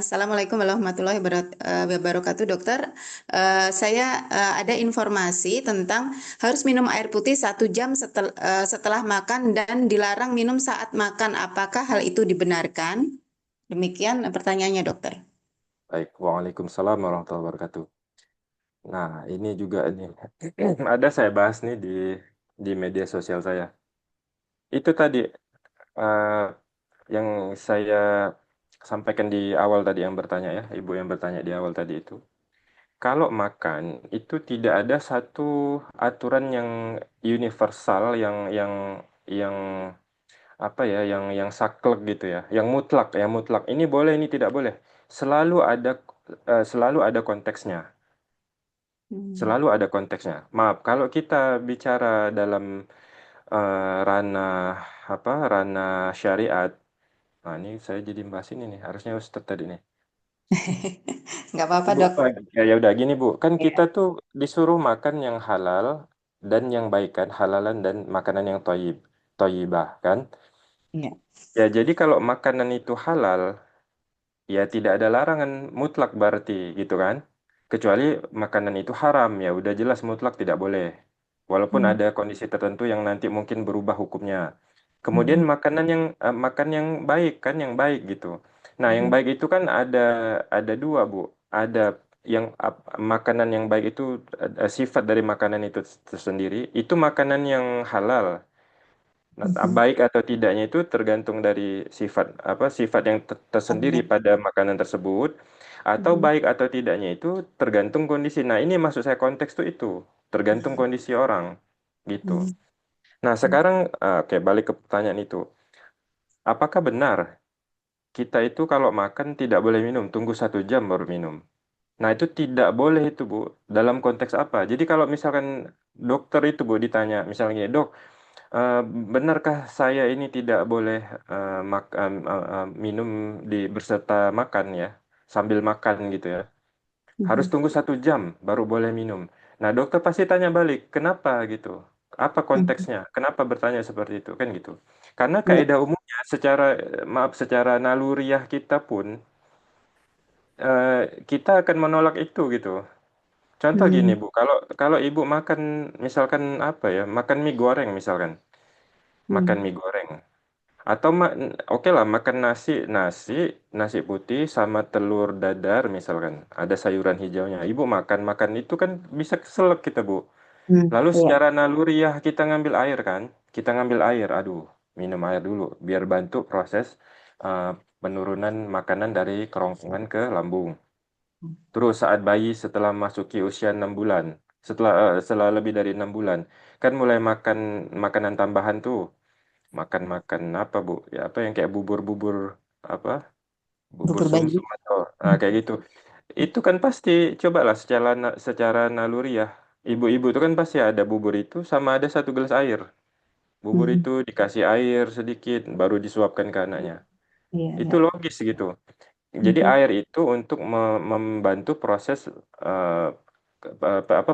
Assalamualaikum warahmatullahi wabarakatuh, dokter. Saya ada informasi tentang harus minum air putih 1 jam setelah makan dan dilarang minum saat makan. Apakah hal itu dibenarkan? Demikian pertanyaannya, dokter. Baik, Waalaikumsalam warahmatullahi wabarakatuh. Nah, ini juga nih ada saya bahas nih di media sosial saya. Itu tadi eh, yang saya sampaikan di awal tadi yang bertanya ya, ibu yang bertanya di awal tadi itu. Kalau makan itu tidak ada satu aturan yang universal yang apa ya, yang saklek gitu ya, yang mutlak ya mutlak. Ini boleh, ini tidak boleh. Selalu ada konteksnya. Hmm. Selalu ada konteksnya. Maaf, kalau kita bicara dalam ranah ranah syariat. Nah, ini saya jadi bahas ini nih. Harusnya Ustadz tadi nih. Nggak apa-apa, Bu, dok. ya udah gini Bu. Kan kita Ya, tuh disuruh makan yang halal dan yang baik kan, halalan dan makanan yang toyibah kan. ya. Ya, jadi kalau makanan itu halal, ya tidak ada larangan mutlak berarti gitu kan. Kecuali makanan itu haram, ya udah jelas mutlak tidak boleh. Walaupun Hmm. ada kondisi tertentu yang nanti mungkin berubah hukumnya. Kemudian Hmm. makan yang baik kan, yang baik gitu. Nah, yang Hmm. baik itu kan ada dua, Bu. Ada makanan yang baik itu sifat dari makanan itu tersendiri. Itu makanan yang halal. Nah, Hmm. baik atau tidaknya itu tergantung dari sifat yang tersendiri Hmm. pada makanan tersebut, atau Hmm. baik atau tidaknya itu tergantung kondisi. Nah, ini maksud saya konteks tuh itu tergantung kondisi orang gitu. Hmm. Nah, sekarang oke, balik ke pertanyaan itu. Apakah benar kita itu kalau makan tidak boleh minum, tunggu 1 jam baru minum? Nah, itu tidak boleh itu, Bu. Dalam konteks apa? Jadi kalau misalkan dokter itu, Bu, ditanya, misalnya gini, dok, eh, benarkah saya ini tidak boleh minum berserta makan ya, sambil makan gitu ya? Harus Hmm. tunggu 1 jam baru boleh minum. Nah, dokter pasti tanya balik, kenapa gitu? Apa Hmm. konteksnya? Kenapa bertanya seperti itu kan gitu? Karena Ya. kaidah umumnya secara naluriah kita pun eh, kita akan menolak itu gitu. Contoh gini Hmm. Bu, kalau kalau Ibu makan misalkan makan mie goreng misalkan, makan Hmm. mie goreng. Atau oke lah makan nasi putih sama telur dadar misalkan, ada sayuran hijaunya. Ibu makan makan itu kan bisa keselak kita Bu. Hmm. Lalu Ya. secara naluriah kita ngambil air kan, kita ngambil air, aduh minum air dulu biar bantu proses uh, penurunan makanan dari kerongkongan ke lambung. Terus saat bayi setelah masuki usia 6 bulan, setelah lebih dari 6 bulan, kan mulai makan makanan tambahan tuh, makan apa Bu? Ya apa yang kayak bubur-bubur apa? Bubur Bubur bayi. sumsum atau kayak gitu. Itu kan pasti cobalah secara naluri ya. Ibu-ibu itu kan pasti ada bubur itu sama ada 1 gelas air. Bubur Hmm. itu dikasih air sedikit baru disuapkan ke anaknya. Iya, Itu iya. logis gitu. Jadi Mhm. air itu untuk membantu proses eh,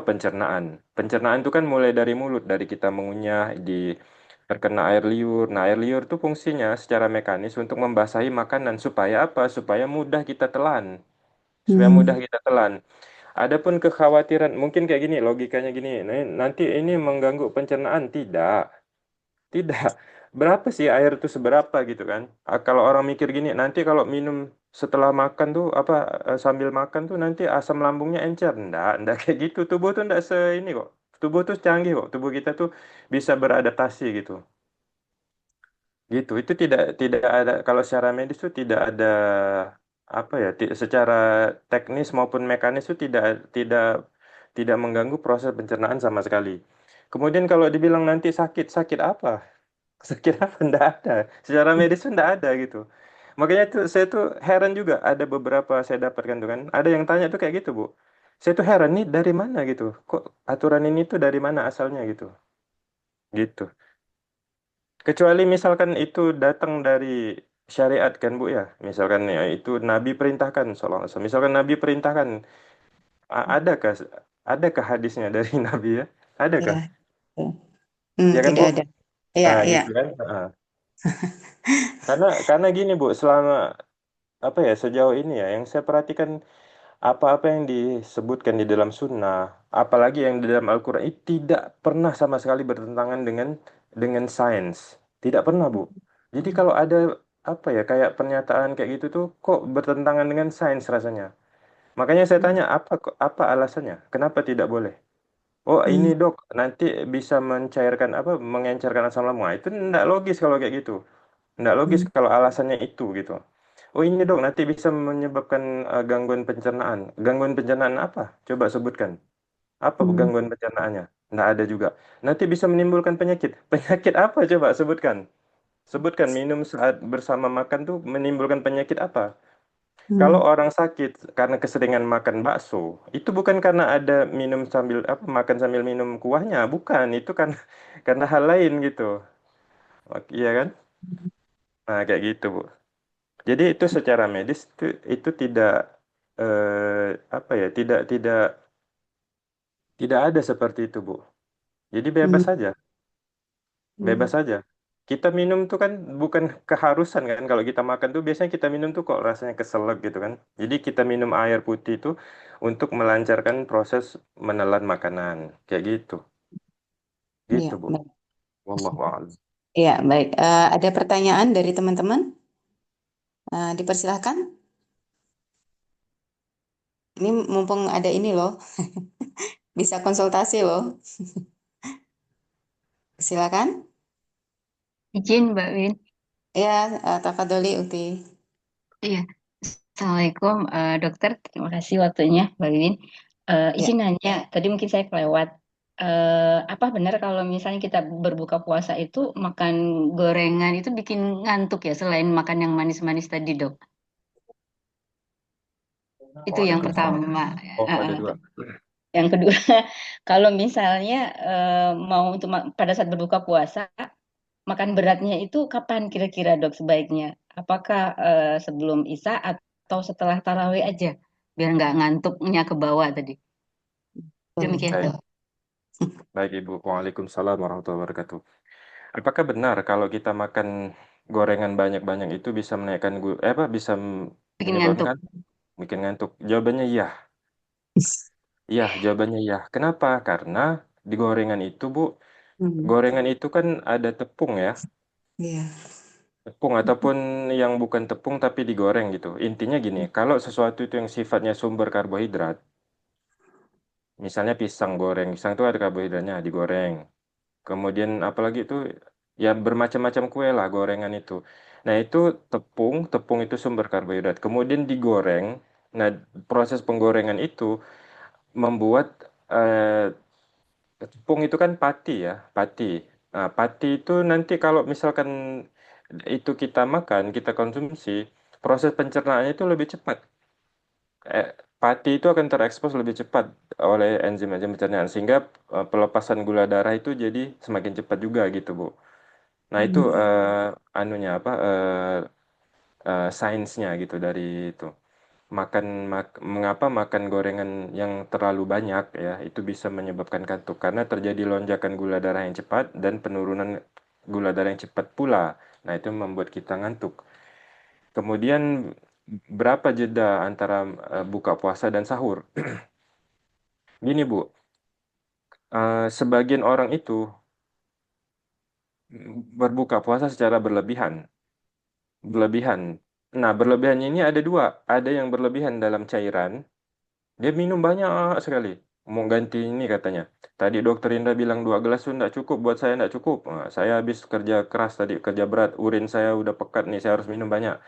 pencernaan. Pencernaan itu kan mulai dari mulut, dari kita mengunyah, terkena air liur. Nah, air liur itu fungsinya secara mekanis untuk membasahi makanan supaya apa? Supaya mudah kita telan. Supaya mudah Hmm. kita telan. Adapun kekhawatiran, mungkin kayak gini, logikanya gini, nanti ini mengganggu pencernaan? Tidak. Tidak. Berapa sih air itu seberapa gitu kan? Kalau orang mikir gini, nanti kalau minum setelah makan tuh apa sambil makan tuh nanti asam lambungnya encer. Enggak kayak gitu. Tubuh tuh enggak ini kok. Tubuh tuh canggih kok. Tubuh kita tuh bisa beradaptasi gitu. Gitu. Itu tidak ada kalau secara medis tuh tidak ada apa ya, secara teknis maupun mekanis tuh tidak tidak mengganggu proses pencernaan sama sekali. Kemudian kalau dibilang nanti sakit, sakit apa? Sakit apa? Nggak ada. Secara medis tuh nggak ada gitu. Makanya tuh saya tuh heran juga. Ada beberapa saya dapatkan tuh kan. Ada yang tanya tuh kayak gitu, Bu. Saya tuh heran nih dari mana gitu. Kok aturan ini tuh dari mana asalnya gitu. Gitu. Kecuali misalkan itu datang dari syariat kan Bu ya. Misalkan ya itu Nabi perintahkan. Misalkan Nabi perintahkan. Adakah adakah hadisnya dari Nabi ya? Iya. Adakah? Hmm, Ya kan tidak Bu? ada. Iya, iya. Gitu kan. Karena gini Bu, selama apa ya sejauh ini ya yang saya perhatikan apa-apa yang disebutkan di dalam sunnah apalagi yang di dalam Al-Quran itu tidak pernah sama sekali bertentangan dengan sains, tidak pernah Bu. Jadi kalau ada apa ya kayak pernyataan kayak gitu tuh kok bertentangan dengan sains rasanya. Makanya saya tanya apa alasannya kenapa tidak boleh. Oh ini Hmm. dok nanti bisa mencairkan apa mengencerkan asam lambung. Nah, itu tidak logis kalau kayak gitu. Nggak logis Hmm. kalau alasannya itu gitu. Oh ini dok, nanti bisa menyebabkan gangguan pencernaan. Gangguan pencernaan apa? Coba sebutkan. Apa Hmm. gangguan pencernaannya? Nggak ada juga. Nanti bisa menimbulkan penyakit. Penyakit apa? Coba sebutkan. Sebutkan minum saat bersama makan tuh menimbulkan penyakit apa? Kalau Hmm. orang sakit karena keseringan makan bakso, itu bukan karena ada minum sambil apa makan sambil minum kuahnya, bukan. Itu kan karena hal lain gitu. Iya kan? Nah, kayak gitu, Bu. Jadi itu secara medis itu tidak apa ya tidak ada seperti itu Bu. Jadi Hmm. bebas saja, bebas Hmm. saja. Kita minum tuh kan bukan keharusan kan kalau kita makan tuh biasanya kita minum tuh kok rasanya keselak gitu kan. Jadi kita minum air putih itu untuk melancarkan proses menelan makanan kayak gitu, gitu Iya, Bu. baik. Wallahu a'lam. Iya, baik. Ada pertanyaan dari teman-teman? Dipersilahkan. Ini mumpung ada ini loh, bisa konsultasi loh. Silakan. Izin Mbak Win. Ya, tafadholi Uti. Iya, Assalamualaikum dokter. Terima kasih waktunya Mbak Win. Ya. Izin nanya, tadi mungkin saya kelewat. Apa benar kalau misalnya kita berbuka puasa itu makan gorengan itu bikin ngantuk ya selain makan yang manis-manis tadi dok? Itu yang Waalaikumsalam. pertama. Oh, Eh, ada eh, dua. yang kedua, kalau misalnya mau untuk pada saat berbuka puasa makan beratnya itu kapan kira-kira dok sebaiknya? Apakah sebelum Isya atau setelah tarawih aja? Biar nggak ngantuknya ke bawah tadi. Demikian Baik, dok. baik Ibu. Waalaikumsalam warahmatullahi wabarakatuh. Apakah benar kalau kita makan gorengan banyak-banyak itu bisa menaikkan apa bisa Bikin menyebabkan ngantuk. bikin ngantuk? Jawabannya iya. Iya, jawabannya iya. Kenapa? Karena di gorengan itu, Bu, Hmm. gorengan itu kan ada tepung ya. Iya. Tepung ataupun yang bukan tepung tapi digoreng gitu. Intinya gini, kalau sesuatu itu yang sifatnya sumber karbohidrat, misalnya pisang goreng, pisang itu ada karbohidratnya, digoreng. Kemudian apalagi itu ya bermacam-macam kue lah gorengan itu. Nah itu tepung itu sumber karbohidrat. Kemudian digoreng. Nah, proses penggorengan itu membuat tepung itu kan pati ya, pati. Nah, pati itu nanti kalau misalkan itu kita makan, kita konsumsi, proses pencernaannya itu lebih cepat. Eh, Pati itu akan terekspos lebih cepat oleh enzim-enzim pencernaan sehingga pelepasan gula darah itu jadi semakin cepat juga gitu, Bu. Nah, itu anunya apa sainsnya gitu dari itu. Mengapa makan gorengan yang terlalu banyak ya itu bisa menyebabkan kantuk karena terjadi lonjakan gula darah yang cepat dan penurunan gula darah yang cepat pula. Nah, itu membuat kita ngantuk. Kemudian berapa jeda antara buka puasa dan sahur? Gini, Bu, sebagian orang itu berbuka puasa secara berlebihan. Berlebihan. Nah, berlebihannya ini ada dua. Ada yang berlebihan dalam cairan. Dia minum banyak sekali. Mau ganti ini katanya. Tadi dokter Indra bilang 2 gelas itu enggak cukup. Buat saya enggak cukup. Nah, saya habis kerja keras tadi, kerja berat. Urin saya udah pekat nih, saya harus minum banyak.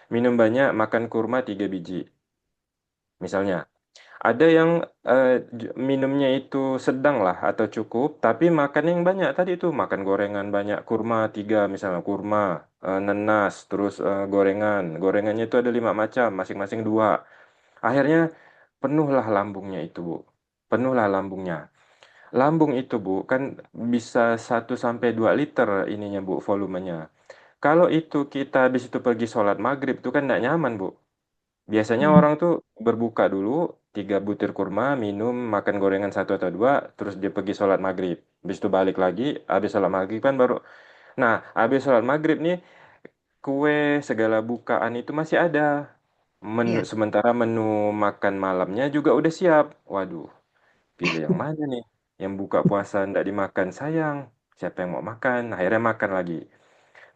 Minum banyak, makan kurma 3 biji. Misalnya. Ada yang minumnya itu sedang lah atau cukup, tapi makan yang banyak tadi itu makan gorengan banyak, kurma 3 misalnya kurma, nanas, terus gorengan, gorengannya itu ada 5 macam, masing-masing 2. Akhirnya penuhlah lambungnya itu Bu, penuhlah lambungnya. Lambung itu Bu kan bisa 1 sampai 2 liter ininya Bu volumenya. Kalau itu kita habis itu pergi sholat maghrib itu kan tidak nyaman Bu. Biasanya orang tuh berbuka dulu, 3 butir kurma, minum, makan gorengan 1 atau 2, terus dia pergi sholat maghrib. Habis itu balik lagi, habis sholat maghrib kan baru. Nah, habis sholat maghrib nih, kue segala bukaan itu masih ada. Ya. Sementara menu makan malamnya juga udah siap. Waduh, pilih yang mana nih? Yang buka puasa ndak dimakan, sayang. Siapa yang mau makan? Akhirnya makan lagi.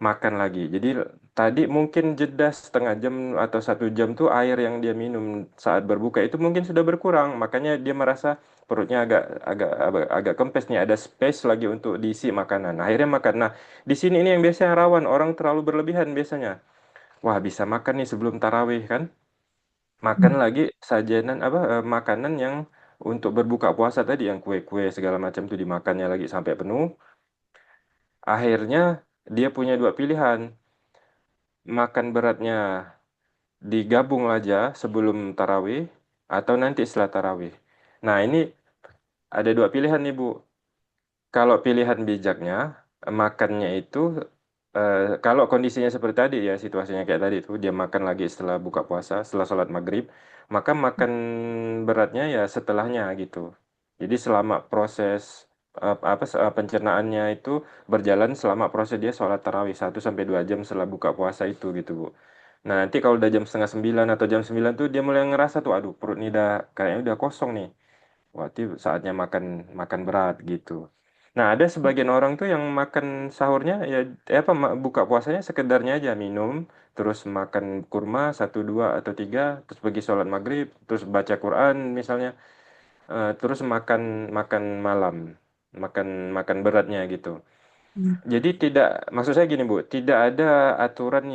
Makan lagi. Jadi tadi mungkin jeda setengah jam atau 1 jam tuh air yang dia minum saat berbuka itu mungkin sudah berkurang. Makanya dia merasa perutnya agak agak agak, agak kempes nih. Ada space lagi untuk diisi makanan. Akhirnya makan. Nah, di sini ini yang biasanya rawan. Orang terlalu berlebihan biasanya. Wah, bisa makan nih sebelum tarawih kan? Makan lagi sajenan apa makanan yang untuk berbuka puasa tadi yang kue-kue segala macam tuh dimakannya lagi sampai penuh. Akhirnya dia punya 2 pilihan. Makan beratnya digabung aja sebelum tarawih atau nanti setelah tarawih. Nah, ini ada 2 pilihan nih, Bu. Kalau pilihan bijaknya, makannya itu, kalau kondisinya seperti tadi ya, situasinya kayak tadi itu, dia makan lagi setelah buka puasa, setelah sholat maghrib, maka makan beratnya ya setelahnya gitu. Jadi selama proses pencernaannya itu berjalan selama proses dia sholat tarawih 1 sampai 2 jam setelah buka puasa itu gitu, Bu. Nah, nanti kalau udah jam setengah 9 atau jam 9 tuh dia mulai ngerasa tuh, aduh perut ini udah kayaknya udah kosong nih. Wah, itu saatnya makan makan berat gitu. Nah, ada sebagian orang tuh yang makan sahurnya ya buka puasanya sekedarnya aja minum, terus makan kurma 1, 2 atau 3, terus pergi sholat maghrib, terus baca Quran misalnya, terus makan makan malam, makan makan beratnya gitu. Jadi tidak, maksud saya gini Bu, tidak ada aturan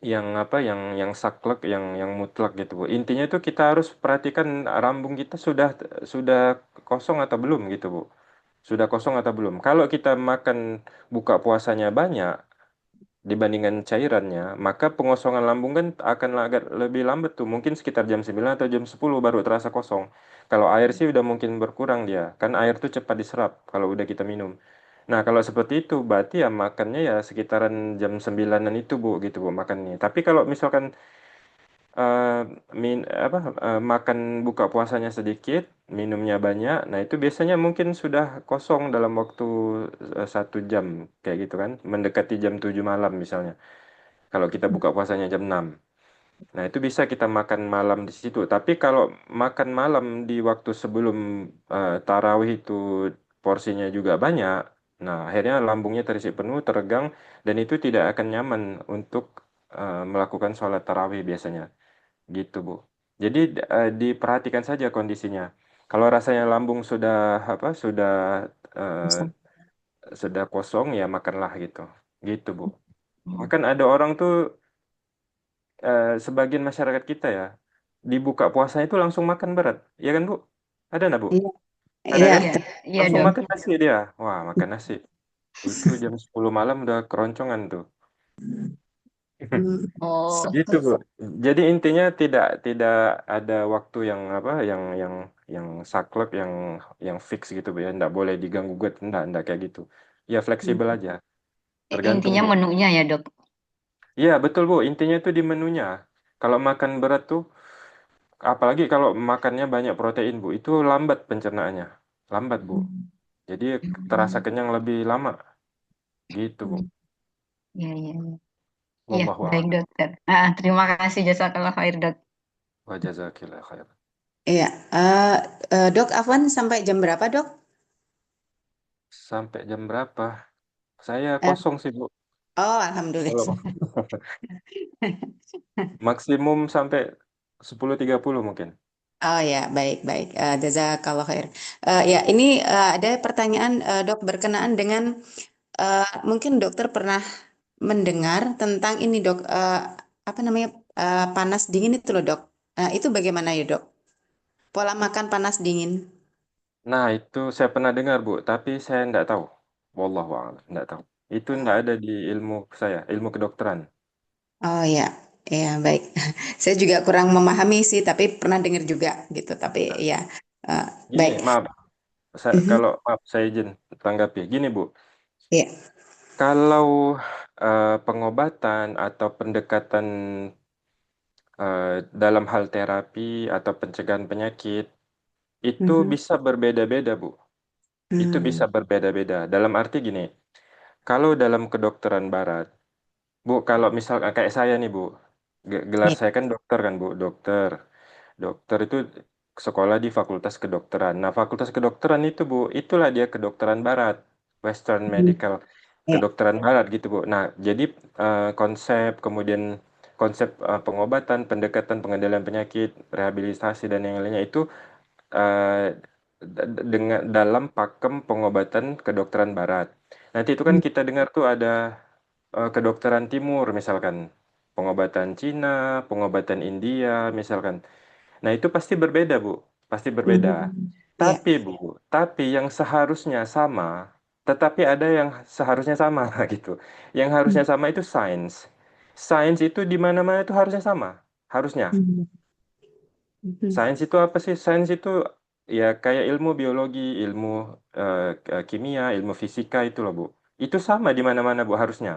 yang apa yang saklek yang mutlak gitu Bu. Intinya itu kita harus perhatikan lambung kita sudah kosong atau belum gitu Bu. Sudah kosong atau belum. Kalau kita makan buka puasanya banyak dibandingkan cairannya, maka pengosongan lambung kan akan agak lebih lambat tuh. Mungkin sekitar jam 9 atau jam 10 baru terasa kosong. Kalau air sih udah mungkin berkurang dia. Kan air tuh cepat diserap kalau udah kita minum. Nah, kalau seperti itu berarti ya makannya ya sekitaran jam 9-an itu Bu gitu Bu makannya. Tapi kalau misalkan eh, makan buka puasanya sedikit, minumnya banyak. Nah, itu biasanya mungkin sudah kosong dalam waktu 1 jam, kayak gitu kan, mendekati jam 7 malam misalnya. Kalau kita buka puasanya jam 6. Nah, itu bisa kita makan malam di situ. Tapi kalau makan malam di waktu sebelum tarawih itu porsinya juga banyak, nah akhirnya lambungnya terisi penuh, teregang, dan itu tidak akan nyaman untuk melakukan sholat tarawih biasanya. Gitu, Bu. Jadi diperhatikan saja kondisinya. Kalau rasanya lambung sudah eh, sudah kosong ya makanlah gitu. Gitu, Bu. Bahkan ada orang tuh sebagian masyarakat kita ya dibuka puasa itu langsung makan berat, ya kan Bu? Ada nggak Bu? Iya, Ada iya, kan? Iya, iya Langsung dok. makan nasi dia. Wah, makan nasi. Itu jam 10 malam udah keroncongan tuh. hmm, Oh, Gitu Bu. Jadi intinya tidak tidak ada waktu yang apa yang saklek yang fix gitu Bu ya. Nggak boleh diganggu gugat, nggak kayak gitu. Ya fleksibel aja. Tergantung intinya Bu. menunya ya dok. Iya betul Bu. Intinya itu di menunya. Kalau makan berat tuh, apalagi kalau makannya banyak protein Bu, itu lambat pencernaannya. Lambat Bu. Jadi terasa kenyang lebih lama. Gitu Bu. Iya, iya, iya. Iya, Wallahu baik a'lam. dokter. Terima kasih jazakallah khair dok. Wa jazakillah khair. iya. Dok, Afwan sampai jam berapa, Dok? Sampai jam berapa? Saya Eh, kosong sih Bu. oh, Kalau alhamdulillah. maksimum sampai 10.30 mungkin. Oh ya, baik, baik. Jazakallah khair. Ya, ini ada pertanyaan, Dok, berkenaan dengan mungkin dokter pernah mendengar tentang ini, Dok, apa namanya, panas dingin itu loh, Dok. Itu bagaimana ya, Dok? Pola makan panas dingin. Nah, itu saya pernah dengar, Bu, tapi saya enggak tahu. Wallahu a'lam, enggak tahu. Itu enggak ada di ilmu saya, ilmu kedokteran. Oh ya, ya baik. Saya juga kurang memahami sih, tapi pernah dengar juga gitu. Tapi Nah, ya, eh, gini, baik. maaf, Mhm. kalau maaf saya izin tanggapi. Gini, Bu, Ya. kalau pengobatan atau pendekatan dalam hal terapi atau pencegahan penyakit itu Mhm. bisa berbeda-beda, Bu. Itu bisa Hmm. berbeda-beda. Dalam arti gini, kalau dalam kedokteran barat, Bu, kalau misal kayak saya nih, Bu, gelar Ya. saya kan dokter kan, Bu, dokter. Dokter itu sekolah di Fakultas Kedokteran. Nah, Fakultas Kedokteran itu, Bu, itulah dia kedokteran barat, Western Mhm. Medical, Ya. kedokteran barat gitu, Bu. Nah, jadi konsep kemudian konsep pengobatan, pendekatan pengendalian penyakit, rehabilitasi dan yang lainnya itu eh, dengan dalam pakem pengobatan kedokteran barat. Nanti itu kan kita dengar tuh ada kedokteran timur misalkan, pengobatan Cina, pengobatan India misalkan. Nah, itu pasti berbeda, Bu. Pasti berbeda. Mhm. Ya. Tapi, Bu, tapi yang seharusnya sama, tetapi ada yang seharusnya sama gitu. Yang harusnya sama itu sains. Sains itu di mana-mana itu harusnya sama. Harusnya. Mhm. Mhm. Sains itu apa sih? Sains itu ya kayak ilmu biologi, ilmu kimia, ilmu fisika itu loh, Bu. Itu sama di mana-mana, Bu, harusnya.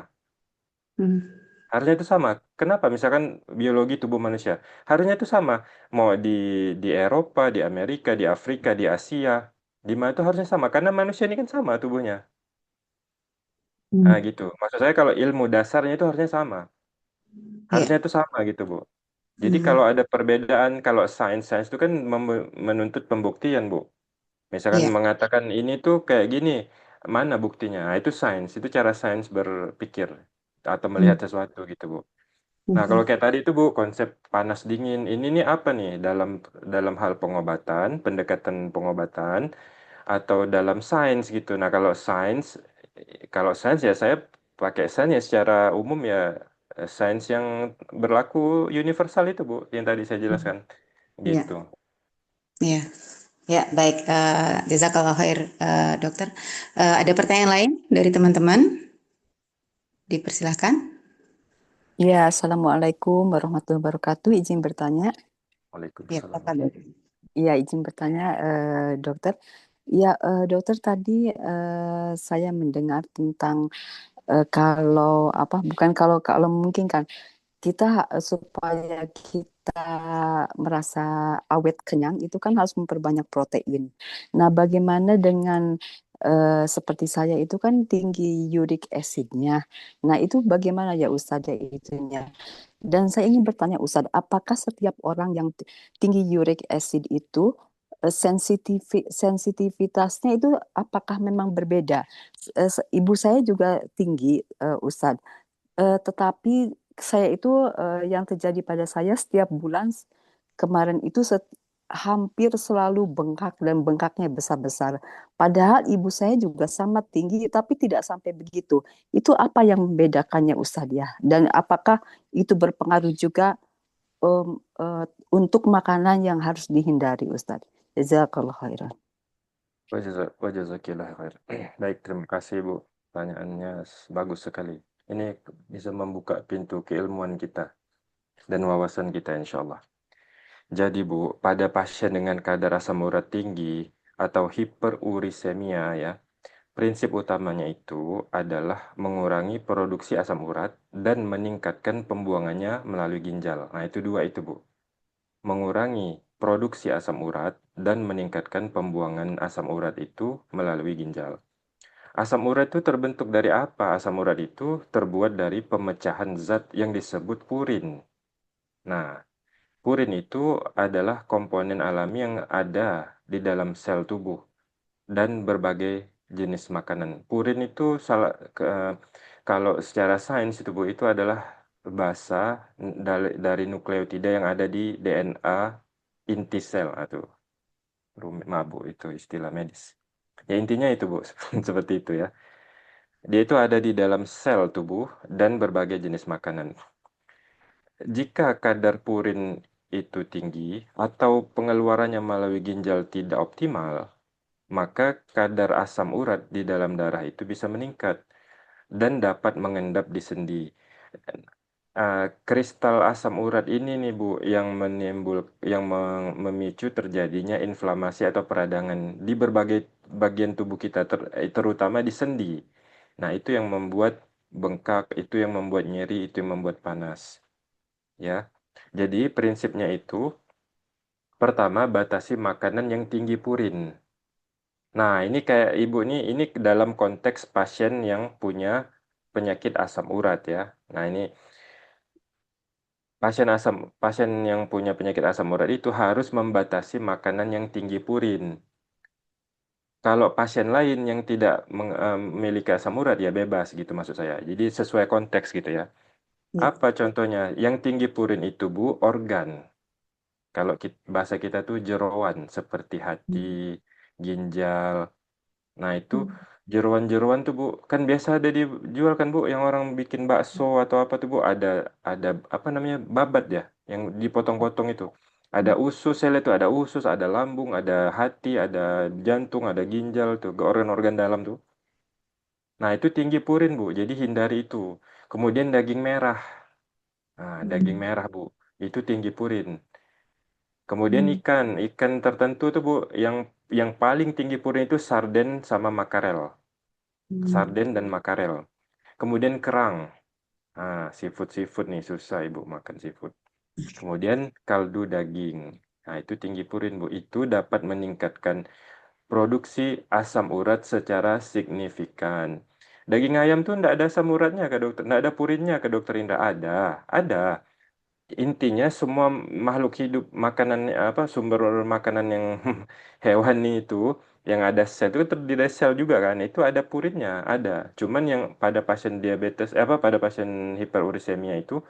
Mhm. Harusnya itu sama. Kenapa? Misalkan biologi tubuh manusia. Harusnya itu sama. Mau di Eropa, di Amerika, di Afrika, di Asia. Di mana itu harusnya sama. Karena manusia ini kan sama tubuhnya. Nah, Mhm. gitu. Maksud saya kalau ilmu dasarnya itu harusnya sama. Ya. Harusnya itu sama gitu, Bu. Jadi kalau Mhm. ada perbedaan, kalau sains itu kan menuntut pembuktian, Bu. Misalkan Ya. mengatakan ini tuh kayak gini, mana buktinya? Nah, itu sains. Itu cara sains berpikir atau melihat Mhm. sesuatu gitu, Bu. Nah, kalau Mhm. kayak tadi itu Bu, konsep panas dingin ini nih apa nih dalam dalam hal pengobatan, pendekatan pengobatan atau dalam sains gitu. Nah, kalau sains ya saya pakai sains ya secara umum ya sains yang berlaku universal itu Bu, yang tadi saya jelaskan gitu. Ya. Ya. Ya, baik. Jazakallah khair, dokter. Ada pertanyaan lain dari teman-teman? Dipersilahkan. Ya, Assalamualaikum warahmatullahi wabarakatuh. Izin bertanya. Ya, Waalaikumsalam. silakan. Iya, izin bertanya, dokter. Ya, dokter tadi saya mendengar tentang kalau apa? Bukan kalau kalau mungkin kan kita supaya kita merasa awet kenyang itu kan harus memperbanyak protein. Nah, bagaimana dengan seperti saya itu kan tinggi uric acidnya. Nah, itu bagaimana ya Ustazah itunya? Dan saya ingin bertanya Ustadz, apakah setiap orang yang tinggi uric acid itu sensitivitasnya itu apakah memang berbeda? Ibu saya juga tinggi, Ustadz. Tetapi saya itu yang terjadi pada saya setiap bulan kemarin itu hampir selalu bengkak dan bengkaknya besar-besar. Padahal ibu saya juga sama tinggi tapi tidak sampai begitu. Itu apa yang membedakannya Ustadz ya? Dan apakah itu berpengaruh juga untuk makanan yang harus dihindari, Ustadz? Jazakallah khairan. Wajazakillah khair. Baik, terima kasih Bu. Pertanyaannya bagus sekali. Ini bisa membuka pintu keilmuan kita dan wawasan kita insya Allah. Jadi Bu, pada pasien dengan kadar asam urat tinggi atau hiperurisemia ya, prinsip utamanya itu adalah mengurangi produksi asam urat dan meningkatkan pembuangannya melalui ginjal. Nah, itu dua itu Bu. Mengurangi produksi asam urat dan meningkatkan pembuangan asam urat itu melalui ginjal. Asam urat itu terbentuk dari apa? Asam urat itu terbuat dari pemecahan zat yang disebut purin. Nah, purin itu adalah komponen alami yang ada di dalam sel tubuh dan berbagai jenis makanan. Purin itu kalau secara sains itu Bu, itu adalah basa dari nukleotida yang ada di DNA inti sel atau rumit mabuk itu istilah medis. Ya intinya itu Bu, seperti itu ya. Dia itu ada di dalam sel tubuh dan berbagai jenis makanan. Jika kadar purin itu tinggi atau pengeluarannya melalui ginjal tidak optimal, maka kadar asam urat di dalam darah itu bisa meningkat dan dapat mengendap di sendi. Kristal asam urat ini nih Bu yang memicu terjadinya inflamasi atau peradangan di berbagai bagian tubuh kita terutama di sendi. Nah, itu yang membuat bengkak, itu yang membuat nyeri, itu yang membuat panas. Ya. Jadi prinsipnya itu pertama batasi makanan yang tinggi purin. Nah, ini kayak Ibu ini dalam konteks pasien yang punya penyakit asam urat ya. Nah, ini pasien yang punya penyakit asam urat itu harus membatasi makanan yang tinggi purin. Kalau pasien lain yang tidak memiliki asam urat ya bebas gitu maksud saya. Jadi sesuai konteks gitu ya. Ya. Apa contohnya? Yang tinggi purin itu Bu, organ. Kalau bahasa kita tuh jeroan seperti hati, ginjal. Nah, itu jeroan-jeroan tuh Bu, kan biasa ada dijual kan Bu, yang orang bikin bakso atau apa tuh Bu, ada apa namanya? Babat ya, yang dipotong-potong itu. Ada usus, saya lihat tuh ada usus, ada lambung, ada hati, ada jantung, ada ginjal tuh, organ-organ dalam tuh. Nah, itu tinggi purin Bu, jadi hindari itu. Kemudian daging merah. Nah, daging merah Bu, itu tinggi purin. Kemudian ikan tertentu tuh Bu, yang paling tinggi purin itu sarden sama makarel. Sarden dan makarel. Kemudian kerang. Seafood nih susah Ibu makan seafood. Kemudian kaldu daging. Nah, itu tinggi purin Bu. Itu dapat meningkatkan produksi asam urat secara signifikan. Daging ayam tuh enggak ada asam uratnya ke dokter, enggak ada purinnya ke dokter Indra. Ada. Intinya semua makhluk hidup makanan apa sumber makanan yang hewani itu yang ada sel itu terdiri dari sel juga kan itu ada purinnya ada cuman yang pada pasien diabetes pada pasien hiperurisemia itu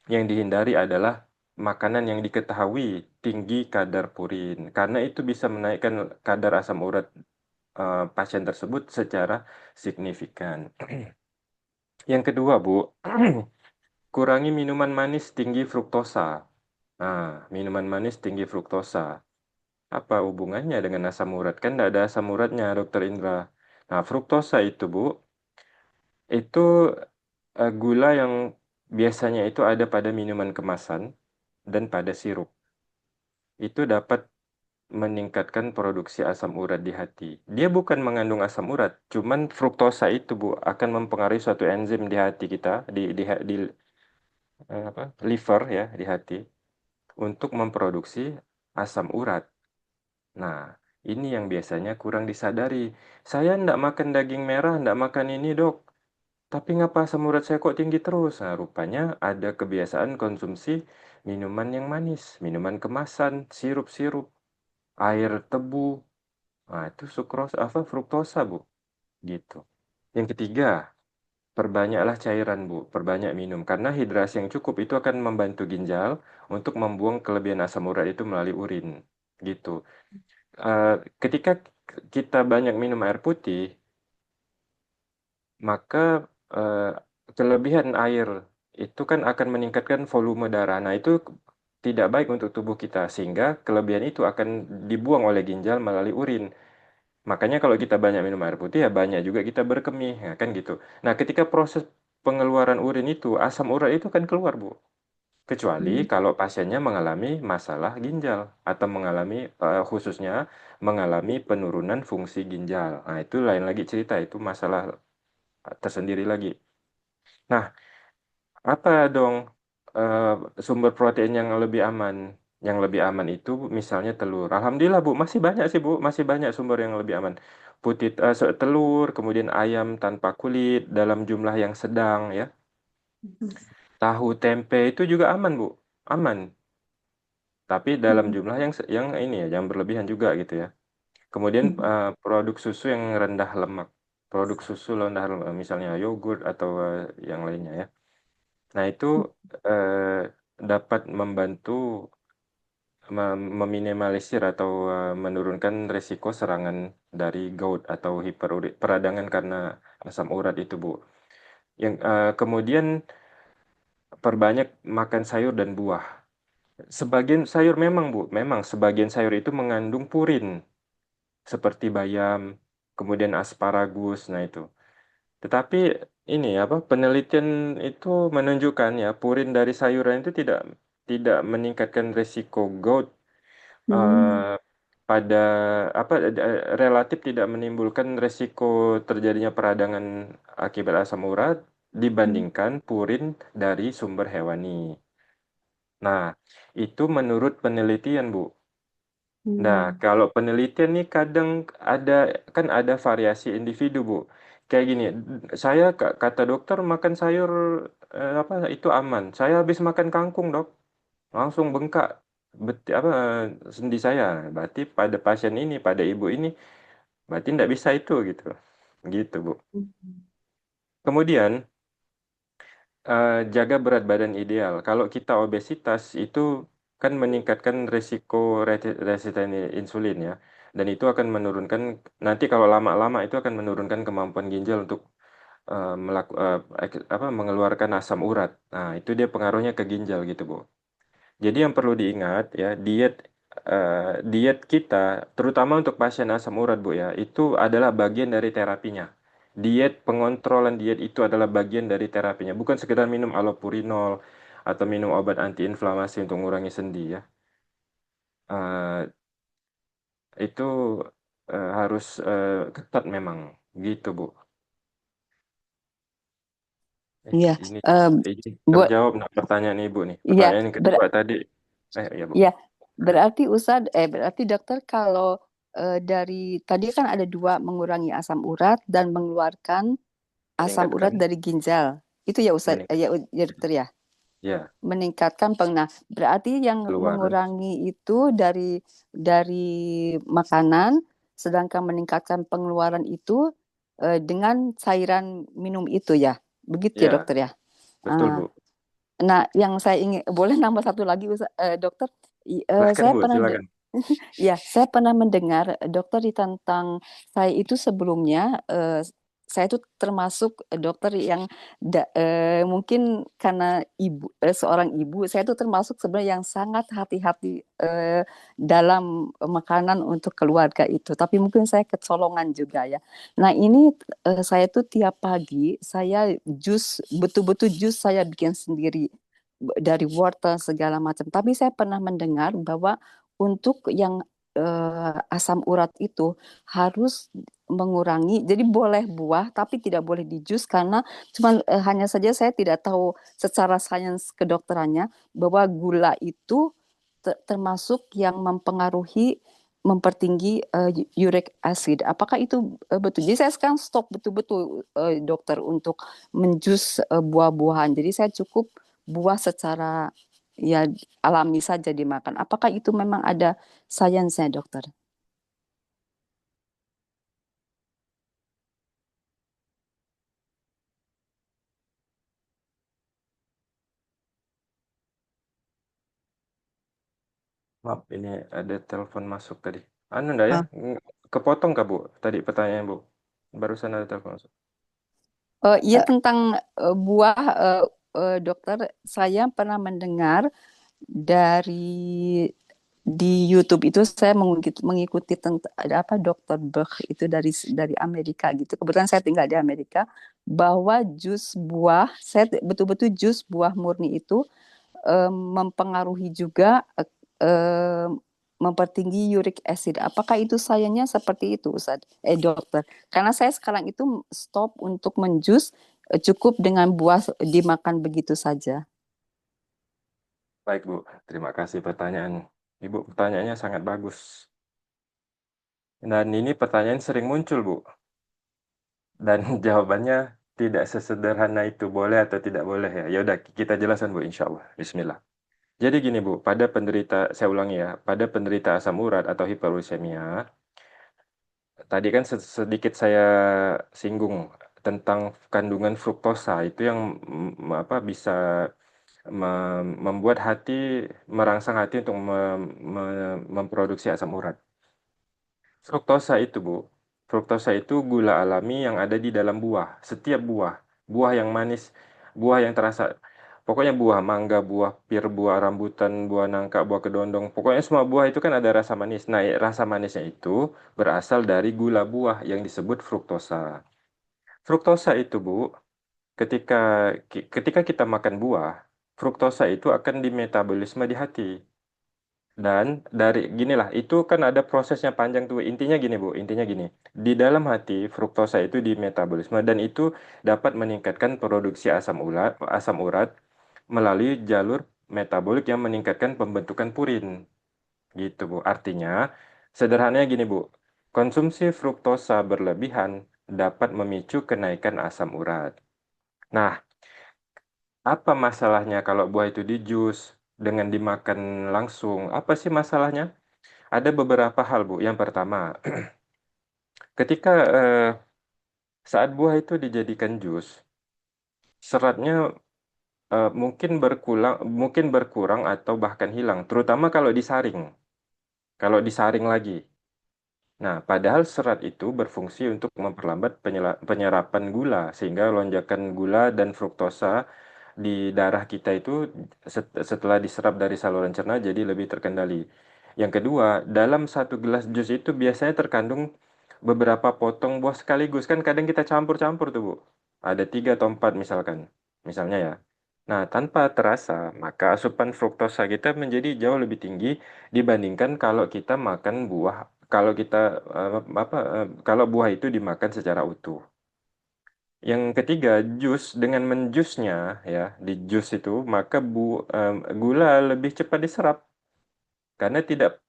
yang dihindari adalah makanan yang diketahui tinggi kadar purin karena itu bisa menaikkan kadar asam urat pasien tersebut secara signifikan. Yang kedua Bu, kurangi minuman manis tinggi fruktosa. Nah, minuman manis tinggi fruktosa. Apa hubungannya dengan asam urat? Kan tidak ada asam uratnya, Dokter Indra. Nah, fruktosa itu, Bu, itu gula yang biasanya itu ada pada minuman kemasan dan pada sirup. Itu dapat meningkatkan produksi asam urat di hati. Dia bukan mengandung asam urat, cuman fruktosa itu, Bu, akan mempengaruhi suatu enzim di hati kita, di liver ya, di hati, untuk memproduksi asam urat. Nah, ini yang biasanya kurang disadari. Saya enggak makan daging merah, enggak makan ini, Dok. Tapi ngapa asam urat saya kok tinggi terus? Nah, rupanya ada kebiasaan konsumsi minuman yang manis, minuman kemasan, sirup-sirup, air tebu. Nah, itu fruktosa, Bu. Gitu. Yang ketiga, perbanyaklah cairan, Bu. Perbanyak minum. Karena hidrasi yang cukup itu akan membantu ginjal untuk membuang kelebihan asam urat itu melalui urin. Gitu. Ketika kita banyak minum air putih, maka kelebihan air itu kan akan meningkatkan volume darah. Nah, itu tidak baik untuk tubuh kita, sehingga kelebihan itu akan dibuang oleh ginjal melalui urin. Makanya kalau kita banyak minum air putih, ya banyak juga kita berkemih, ya kan gitu. Nah, ketika proses pengeluaran urin itu, asam urat itu kan keluar, Bu. Kecuali Hmm. kalau pasiennya mengalami masalah ginjal atau mengalami khususnya mengalami penurunan fungsi ginjal. Nah, itu lain lagi cerita, itu masalah tersendiri lagi. Nah, apa dong eh, sumber protein yang lebih aman? Yang lebih aman itu misalnya telur. Alhamdulillah Bu, masih banyak sih Bu, masih banyak sumber yang lebih aman. Telur, kemudian ayam tanpa kulit dalam jumlah yang sedang ya. Tahu tempe itu juga aman Bu, aman. Tapi dalam Hmm. jumlah yang ini ya, yang berlebihan juga gitu ya. Kemudian produk susu yang rendah lemak. Produk susu rendah lemak, misalnya yogurt atau yang lainnya ya. Nah, itu eh, dapat membantu meminimalisir atau menurunkan risiko serangan dari gout atau peradangan karena asam urat itu, Bu. Yang kemudian perbanyak makan sayur dan buah. Sebagian sayur memang, Bu, memang sebagian sayur itu mengandung purin seperti bayam, kemudian asparagus. Nah, itu. Tetapi ini apa penelitian itu menunjukkan ya purin dari sayuran itu tidak meningkatkan risiko gout Hmm. eh, pada relatif tidak menimbulkan risiko terjadinya peradangan akibat asam urat dibandingkan purin dari sumber hewani. Nah, itu menurut penelitian, Bu. Nah, Hmm. kalau penelitian nih kadang ada kan ada variasi individu, Bu. Kayak gini, kata dokter makan sayur apa itu aman. Saya habis makan kangkung, Dok, langsung bengkak sendi saya. Berarti pada pasien ini, pada ibu ini, berarti tidak bisa itu gitu. Gitu, Bu. Hmm. Kemudian jaga berat badan ideal. Kalau kita obesitas itu kan meningkatkan risiko resisten insulin ya. Dan itu akan menurunkan, nanti kalau lama-lama itu akan menurunkan kemampuan ginjal untuk mengeluarkan asam urat. Nah, itu dia pengaruhnya ke ginjal gitu, Bu. Jadi yang perlu diingat ya, diet kita, terutama untuk pasien asam urat Bu ya, itu adalah bagian dari terapinya. Pengontrolan diet itu adalah bagian dari terapinya, bukan sekedar minum allopurinol atau minum obat antiinflamasi untuk mengurangi sendi ya. Eh, itu harus ketat memang, gitu Bu. Iya, Ini, eh, ini buat terjawab nak pertanyaan Ibu nih. iya Pertanyaan yang ber, kedua tadi, ya Bu. ya berarti dokter kalau dari tadi kan ada dua mengurangi asam urat dan mengeluarkan asam urat Meningkatkan, dari ginjal. Itu ya Ustaz, meningkat, ya dokter ya. ya Meningkatkan Nah, berarti yang keluar. mengurangi itu dari makanan, sedangkan meningkatkan pengeluaran itu dengan cairan minum itu ya. Begitu ya Ya, dokter ya. betul Ah, Bu. nah, yang saya ingin boleh nambah satu lagi dokter. Silahkan Saya Bu, pernah silakan. Ya, saya pernah mendengar dokter tentang saya itu sebelumnya saya itu termasuk dokter yang mungkin karena seorang ibu, saya itu termasuk sebenarnya yang sangat hati-hati dalam makanan untuk keluarga itu. Tapi mungkin saya kecolongan juga ya. Nah, ini saya tuh tiap pagi saya betul-betul jus saya bikin sendiri dari wortel segala macam. Tapi saya pernah mendengar bahwa untuk yang asam urat itu harus mengurangi. Jadi boleh buah tapi tidak boleh di jus karena hanya saja saya tidak tahu secara sains kedokterannya bahwa gula itu termasuk yang mempertinggi uric acid. Apakah itu betul? Jadi saya sekarang stop betul-betul dokter untuk menjus buah-buahan. Jadi saya cukup buah secara ya alami saja dimakan. Apakah itu memang ada sainsnya, dokter? Maaf, ini ada telepon masuk tadi. Anu enggak ya? Ah. Kepotong kah, Bu? Tadi pertanyaan Bu. Barusan ada telepon masuk. Iya tentang buah dokter, saya pernah mendengar dari di YouTube itu saya mengikuti tentang apa Dokter Berg itu dari Amerika gitu. Kebetulan saya tinggal di Amerika, bahwa jus buah, saya betul-betul jus buah murni itu mempengaruhi juga eh, mempertinggi uric acid. Apakah itu sayangnya seperti itu, Ustaz? Dokter. Karena saya sekarang itu stop untuk menjus, cukup dengan buah dimakan begitu saja. Baik, Bu. Terima kasih pertanyaan. Ibu, pertanyaannya sangat bagus. Dan ini pertanyaan sering muncul, Bu. Dan jawabannya tidak sesederhana itu, boleh atau tidak boleh ya. Ya udah, kita jelaskan, Bu, insya Allah. Bismillah. Jadi gini, Bu, pada penderita, saya ulangi ya, pada penderita asam urat atau hiperuremia, tadi kan sedikit saya singgung tentang kandungan fruktosa itu yang apa bisa membuat hati merangsang hati untuk memproduksi asam urat. Fruktosa itu, Bu. Fruktosa itu gula alami yang ada di dalam buah. Setiap buah. Buah yang manis, buah yang terasa. Pokoknya buah mangga, buah pir, buah rambutan, buah nangka, buah kedondong. Pokoknya semua buah itu kan ada rasa manis. Nah, rasa manisnya itu berasal dari gula buah yang disebut fruktosa. Fruktosa itu, Bu, ketika ketika kita makan buah, fruktosa itu akan dimetabolisme di hati. Dan dari ginilah, itu kan ada prosesnya panjang tuh. Intinya gini, Bu, intinya gini. Di dalam hati, fruktosa itu di metabolisme dan itu dapat meningkatkan produksi asam urat melalui jalur metabolik yang meningkatkan pembentukan purin. Gitu, Bu. Artinya, sederhananya gini, Bu. Konsumsi fruktosa berlebihan dapat memicu kenaikan asam urat. Nah, apa masalahnya kalau buah itu di jus dengan dimakan langsung? Apa sih masalahnya? Ada beberapa hal, Bu. Yang pertama, ketika saat buah itu dijadikan jus, seratnya mungkin berkurang atau bahkan hilang, terutama kalau disaring. Kalau disaring lagi. Nah, padahal serat itu berfungsi untuk memperlambat penyerapan gula, sehingga lonjakan gula dan fruktosa di darah kita itu setelah diserap dari saluran cerna jadi lebih terkendali. Yang kedua, dalam satu gelas jus itu biasanya terkandung beberapa potong buah sekaligus. Kan kadang kita campur-campur tuh, Bu. Ada 3 atau 4 misalkan. Misalnya ya. Nah, tanpa terasa, maka asupan fruktosa kita menjadi jauh lebih tinggi dibandingkan kalau kita makan buah, kalau kita kalau buah itu dimakan secara utuh. Yang ketiga, jus dengan menjusnya ya, di jus itu maka gula lebih cepat diserap karena tidak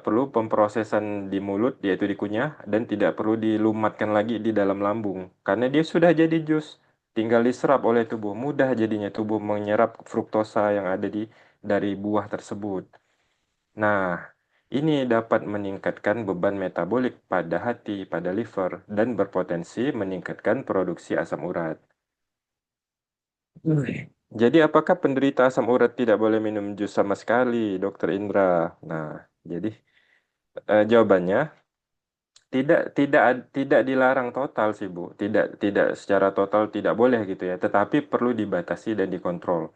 perlu pemrosesan di mulut yaitu dikunyah dan tidak perlu dilumatkan lagi di dalam lambung karena dia sudah jadi jus, tinggal diserap oleh tubuh, mudah jadinya tubuh menyerap fruktosa yang ada dari buah tersebut. Nah, ini dapat meningkatkan beban metabolik pada hati, pada liver, dan berpotensi meningkatkan produksi asam urat. Jadi, apakah penderita asam urat tidak boleh minum jus sama sekali, Dokter Indra? Nah, jadi jawabannya tidak dilarang total sih, Bu. Tidak secara total tidak boleh gitu ya, tetapi perlu dibatasi dan dikontrol.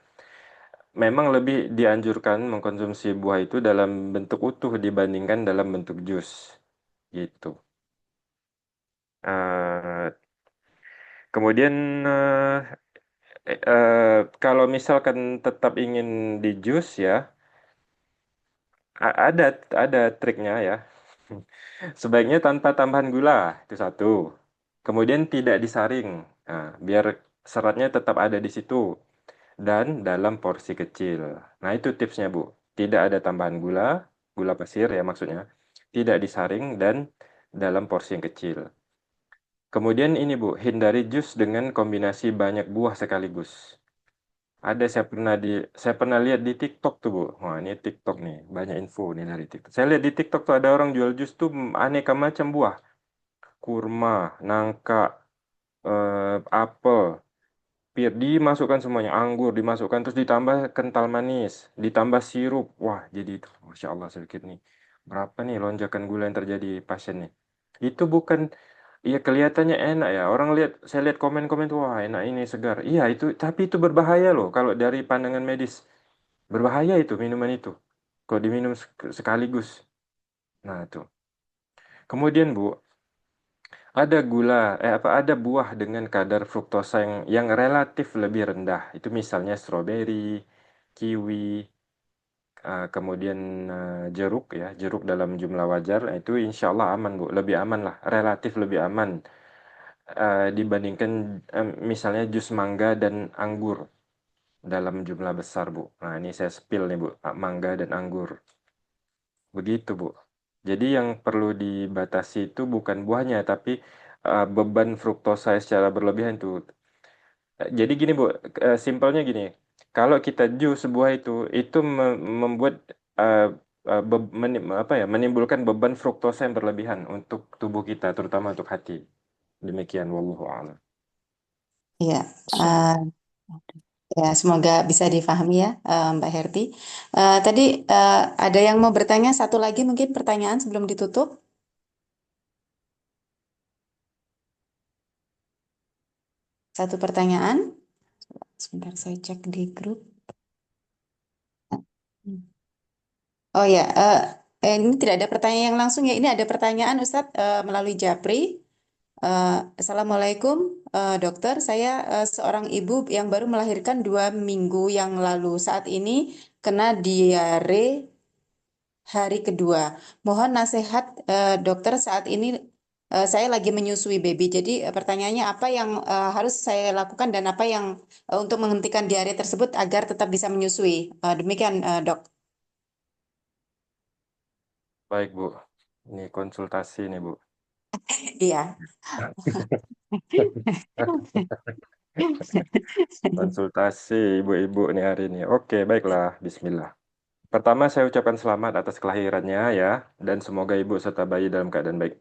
Memang lebih dianjurkan mengkonsumsi buah itu dalam bentuk utuh dibandingkan dalam bentuk jus. Gitu. Eh, kemudian kalau misalkan tetap ingin di jus ya, ada triknya ya. Sebaiknya tanpa tambahan gula, itu satu. Kemudian tidak disaring, nah, biar seratnya tetap ada di situ dan dalam porsi kecil. Nah, itu tipsnya, Bu. Tidak ada tambahan gula, gula pasir ya maksudnya. Tidak disaring dan dalam porsi yang kecil. Kemudian ini, Bu, hindari jus dengan kombinasi banyak buah sekaligus. Ada saya pernah lihat di TikTok tuh, Bu. Wah, ini TikTok nih, banyak info nih dari TikTok. Saya lihat di TikTok tuh ada orang jual jus tuh aneka macam buah. Kurma, nangka, apel, pir, dimasukkan semuanya, anggur dimasukkan, terus ditambah kental manis, ditambah sirup. Wah, jadi itu, Masya Allah sedikit nih. Berapa nih lonjakan gula yang terjadi pasien nih? Itu bukan Iya kelihatannya enak ya. Orang lihat, saya lihat komen-komen tuh, wah enak ini segar. Iya itu, tapi itu berbahaya loh. Kalau dari pandangan medis, berbahaya itu minuman itu. Kalau diminum sekaligus. Nah itu. Kemudian Bu, ada buah dengan kadar fruktosa yang relatif lebih rendah. Itu misalnya stroberi, kiwi, kemudian jeruk ya, jeruk dalam jumlah wajar. Nah, itu insya Allah aman Bu, lebih aman lah, relatif lebih aman dibandingkan misalnya jus mangga dan anggur dalam jumlah besar Bu. Nah ini saya spill nih Bu, mangga dan anggur. Begitu Bu. Jadi yang perlu dibatasi itu bukan buahnya, tapi beban fruktosa secara berlebihan itu. Jadi gini Bu, simpelnya gini. Kalau kita jus buah itu membuat uh, menimbulkan beban fruktosa yang berlebihan untuk tubuh kita, terutama untuk hati. Demikian, wallahu a'lam. Ya, eh, ya semoga bisa difahami ya, Mbak Herti. Tadi ada yang mau bertanya satu lagi mungkin pertanyaan sebelum ditutup? Satu pertanyaan. Sebentar saya cek di grup. Oh ya, ini tidak ada pertanyaan yang langsung ya. Ini ada pertanyaan Ustadz melalui Japri. Assalamualaikum, dokter. Saya seorang ibu yang baru melahirkan 2 minggu yang lalu. Saat ini kena diare hari kedua. Mohon nasihat dokter, saat ini saya lagi menyusui baby. Jadi pertanyaannya apa yang harus saya lakukan dan apa yang untuk menghentikan diare tersebut agar tetap bisa menyusui. Demikian dok. Baik Bu, ini konsultasi nih Bu. Iya. Konsultasi ibu-ibu nih hari ini. Oke, baiklah. Bismillah. Pertama, saya ucapkan selamat atas kelahirannya ya, dan semoga ibu serta bayi dalam keadaan baik.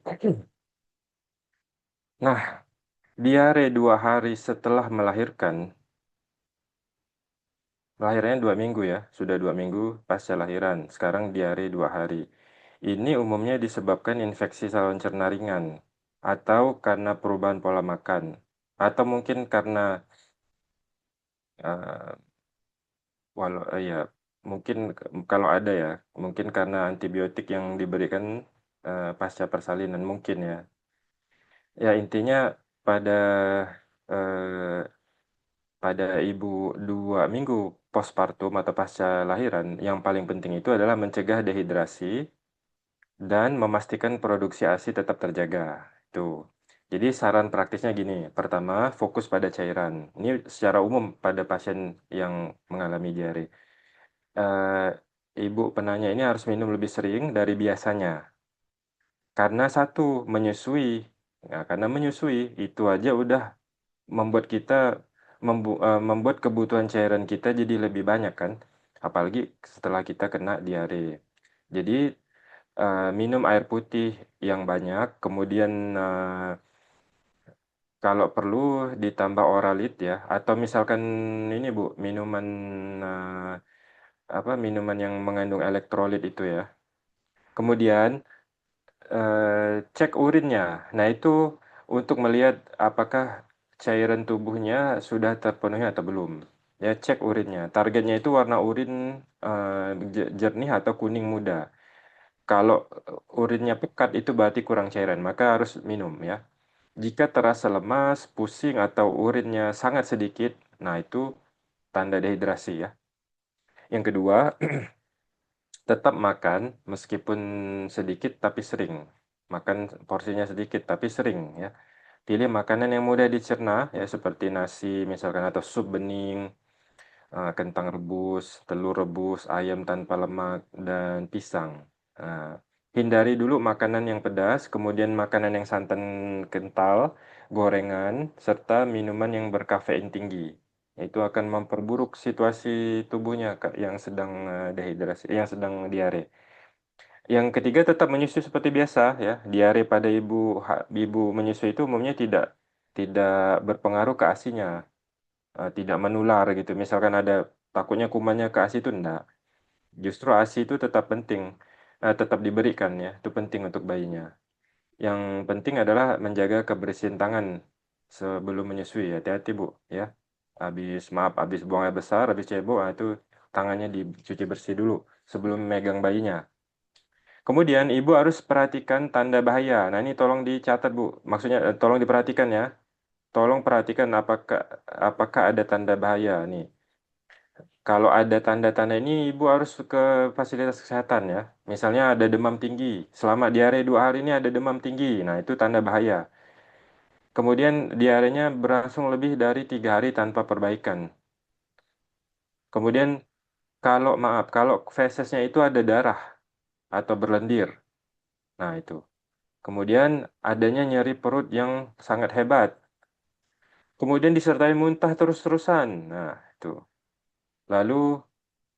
Nah, diare 2 hari setelah melahirkan, melahirnya 2 minggu ya, sudah 2 minggu pasca lahiran. Sekarang diare 2 hari. Ini umumnya disebabkan infeksi saluran cerna ringan, atau karena perubahan pola makan, atau mungkin karena eh, ya mungkin kalau ada ya, mungkin karena antibiotik yang diberikan pasca persalinan mungkin ya. Ya intinya pada eh, pada ibu 2 minggu postpartum atau pasca lahiran, yang paling penting itu adalah mencegah dehidrasi dan memastikan produksi ASI tetap terjaga. Itu. Jadi saran praktisnya gini, pertama fokus pada cairan. Ini secara umum pada pasien yang mengalami diare. eh, Ibu penanya ini harus minum lebih sering dari biasanya. Karena satu, menyusui. Nah, karena menyusui itu aja udah membuat kita membuat kebutuhan cairan kita jadi lebih banyak kan. Apalagi setelah kita kena diare. Jadi minum air putih yang banyak, kemudian kalau perlu ditambah oralit ya, atau misalkan ini Bu, eh, minuman yang mengandung elektrolit itu ya. Kemudian cek urinnya. Nah, itu untuk melihat apakah cairan tubuhnya sudah terpenuhi atau belum. Ya, cek urinnya. Targetnya itu warna urin jernih atau kuning muda. Kalau urinnya pekat itu berarti kurang cairan, maka harus minum ya. Jika terasa lemas, pusing atau urinnya sangat sedikit, nah itu tanda dehidrasi ya. Yang kedua, tetap makan meskipun sedikit tapi sering. Makan porsinya sedikit tapi sering ya. Pilih makanan yang mudah dicerna ya seperti nasi misalkan atau sup bening, kentang rebus, telur rebus, ayam tanpa lemak dan pisang. Nah, hindari dulu makanan yang pedas, kemudian makanan yang santan kental, gorengan, serta minuman yang berkafein tinggi. Itu akan memperburuk situasi tubuhnya Kak, yang sedang dehidrasi, yang sedang diare. Yang ketiga tetap menyusui seperti biasa ya. Diare pada ibu menyusui itu umumnya tidak tidak berpengaruh ke ASI-nya, tidak menular gitu. Misalkan ada takutnya kumannya ke ASI itu enggak. Justru ASI itu tetap penting, tetap diberikan ya. Itu penting untuk bayinya. Yang penting adalah menjaga kebersihan tangan sebelum menyusui. Hati-hati Bu ya. Habis buang air besar, habis cebok, itu tangannya dicuci bersih dulu sebelum megang bayinya. Kemudian ibu harus perhatikan tanda bahaya. Nah ini tolong dicatat Bu. Maksudnya tolong diperhatikan ya. Tolong perhatikan apakah ada tanda bahaya nih. Kalau ada tanda-tanda ini, ibu harus ke fasilitas kesehatan ya. Misalnya ada demam tinggi. Selama diare 2 hari ini ada demam tinggi. Nah itu tanda bahaya. Kemudian diarenya berlangsung lebih dari 3 hari tanpa perbaikan. Kemudian kalau fesesnya itu ada darah atau berlendir. Nah itu. Kemudian adanya nyeri perut yang sangat hebat. Kemudian disertai muntah terus-terusan. Nah itu. Lalu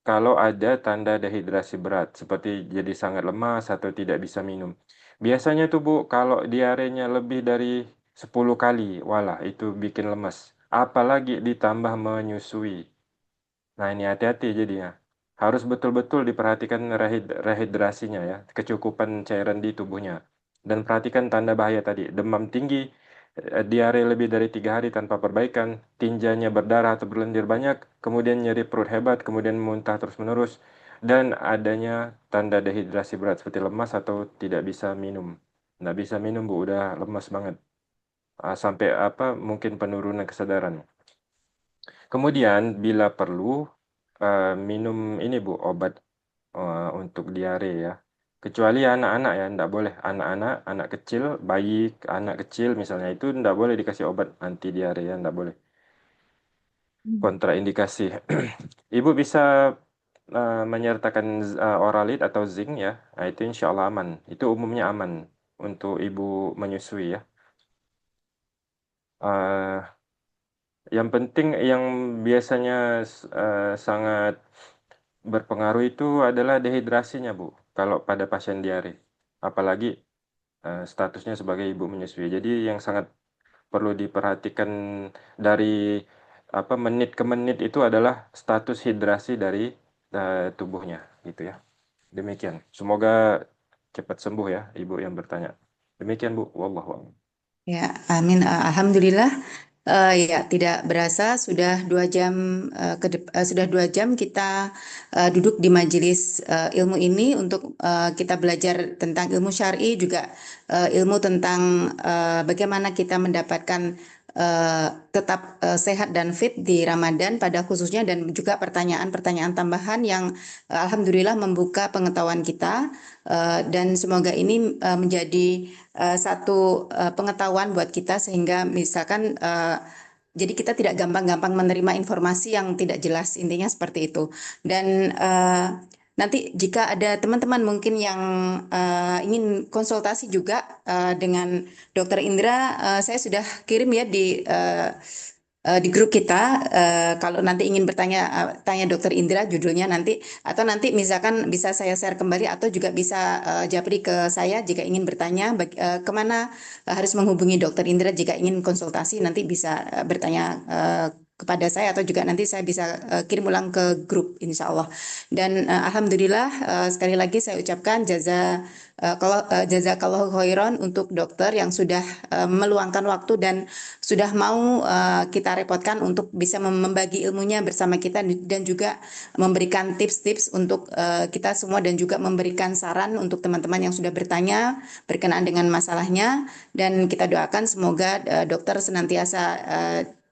kalau ada tanda dehidrasi berat, seperti jadi sangat lemas atau tidak bisa minum. Biasanya tuh Bu, kalau diarenya lebih dari 10 kali, walah itu bikin lemas. Apalagi ditambah menyusui. Nah ini hati-hati jadinya. Harus betul-betul diperhatikan rehidrasinya ya, kecukupan cairan di tubuhnya. Dan perhatikan tanda bahaya tadi, demam tinggi, diare lebih dari 3 hari tanpa perbaikan, tinjanya berdarah atau berlendir banyak, kemudian nyeri perut hebat, kemudian muntah terus-menerus, dan adanya tanda dehidrasi berat seperti lemas atau tidak bisa minum. Nggak bisa minum Bu, udah lemas banget. Sampai mungkin penurunan kesadaran. Kemudian bila perlu minum ini Bu, obat untuk diare ya. Kecuali anak-anak ya, enggak boleh. Anak-anak, anak kecil, bayi, anak kecil misalnya itu enggak boleh dikasih obat anti diare ya, enggak boleh. Kontraindikasi. Ibu bisa menyertakan Oralit atau zinc ya. Nah, itu insya Allah aman. Itu umumnya aman untuk ibu menyusui ya. Eh, yang penting yang biasanya sangat berpengaruh itu adalah dehidrasinya, Bu. Kalau pada pasien diare, apalagi statusnya sebagai ibu menyusui. Jadi yang sangat perlu diperhatikan dari menit ke menit itu adalah status hidrasi dari tubuhnya, gitu ya. Demikian. Semoga cepat sembuh ya, ibu yang bertanya. Demikian, Bu. Wallahu a'lam. Ya, amin. Alhamdulillah. Ya, tidak berasa sudah 2 jam sudah 2 jam kita duduk di majelis ilmu ini untuk kita belajar tentang ilmu syar'i, juga ilmu tentang bagaimana kita mendapatkan tetap sehat dan fit di Ramadan pada khususnya, dan juga pertanyaan-pertanyaan tambahan yang alhamdulillah membuka pengetahuan kita, dan semoga ini menjadi satu pengetahuan buat kita, sehingga misalkan jadi kita tidak gampang-gampang menerima informasi yang tidak jelas, intinya seperti itu. Dan nanti jika ada teman-teman mungkin yang ingin konsultasi juga dengan Dokter Indra, saya sudah kirim ya di grup kita. Kalau nanti ingin bertanya, tanya Dokter Indra judulnya nanti, atau nanti misalkan bisa saya share kembali, atau juga bisa japri ke saya jika ingin bertanya kemana harus menghubungi Dokter Indra jika ingin konsultasi. Nanti bisa bertanya kepada saya, atau juga nanti saya bisa kirim ulang ke grup insya Allah. Dan alhamdulillah, sekali lagi saya ucapkan jazakallahu khairan untuk dokter yang sudah meluangkan waktu dan sudah mau kita repotkan untuk bisa membagi ilmunya bersama kita, dan juga memberikan tips-tips untuk kita semua, dan juga memberikan saran untuk teman-teman yang sudah bertanya berkenaan dengan masalahnya. Dan kita doakan semoga dokter senantiasa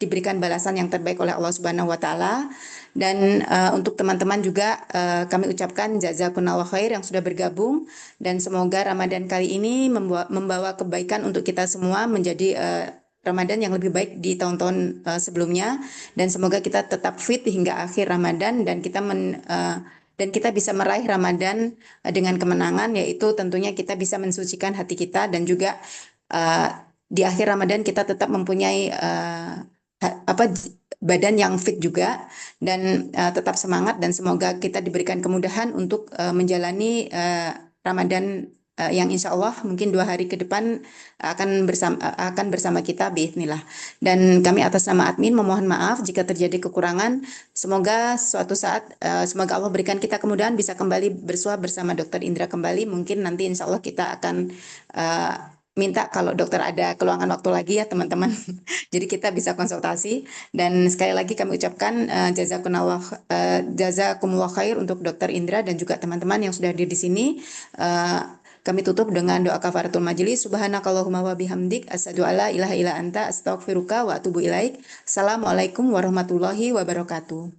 diberikan balasan yang terbaik oleh Allah Subhanahu wa taala. Dan untuk teman-teman juga kami ucapkan jazakumullah khair yang sudah bergabung, dan semoga Ramadan kali ini membawa kebaikan untuk kita semua, menjadi Ramadan yang lebih baik di tahun-tahun sebelumnya, dan semoga kita tetap fit hingga akhir Ramadan, dan kita bisa meraih Ramadan dengan kemenangan, yaitu tentunya kita bisa mensucikan hati kita, dan juga di akhir Ramadan kita tetap mempunyai badan yang fit juga, dan tetap semangat, dan semoga kita diberikan kemudahan untuk menjalani Ramadan yang insya Allah mungkin 2 hari ke depan akan bersama kita biiznillah. Dan kami atas nama admin memohon maaf jika terjadi kekurangan. Semoga suatu saat semoga Allah berikan kita kemudahan bisa kembali bersua bersama Dokter Indra kembali. Mungkin nanti insya Allah kita akan minta kalau dokter ada keluangan waktu lagi ya teman-teman. Jadi kita bisa konsultasi dan sekali lagi kami ucapkan jazakumullah khair untuk Dokter Indra dan juga teman-teman yang sudah hadir di sini. Eh, Kami tutup dengan doa kafaratul majelis. Subhanakallahumma wa bihamdik asyhadu alla ilaha illa anta astaghfiruka wa atubu ilaik. Assalamualaikum warahmatullahi wabarakatuh.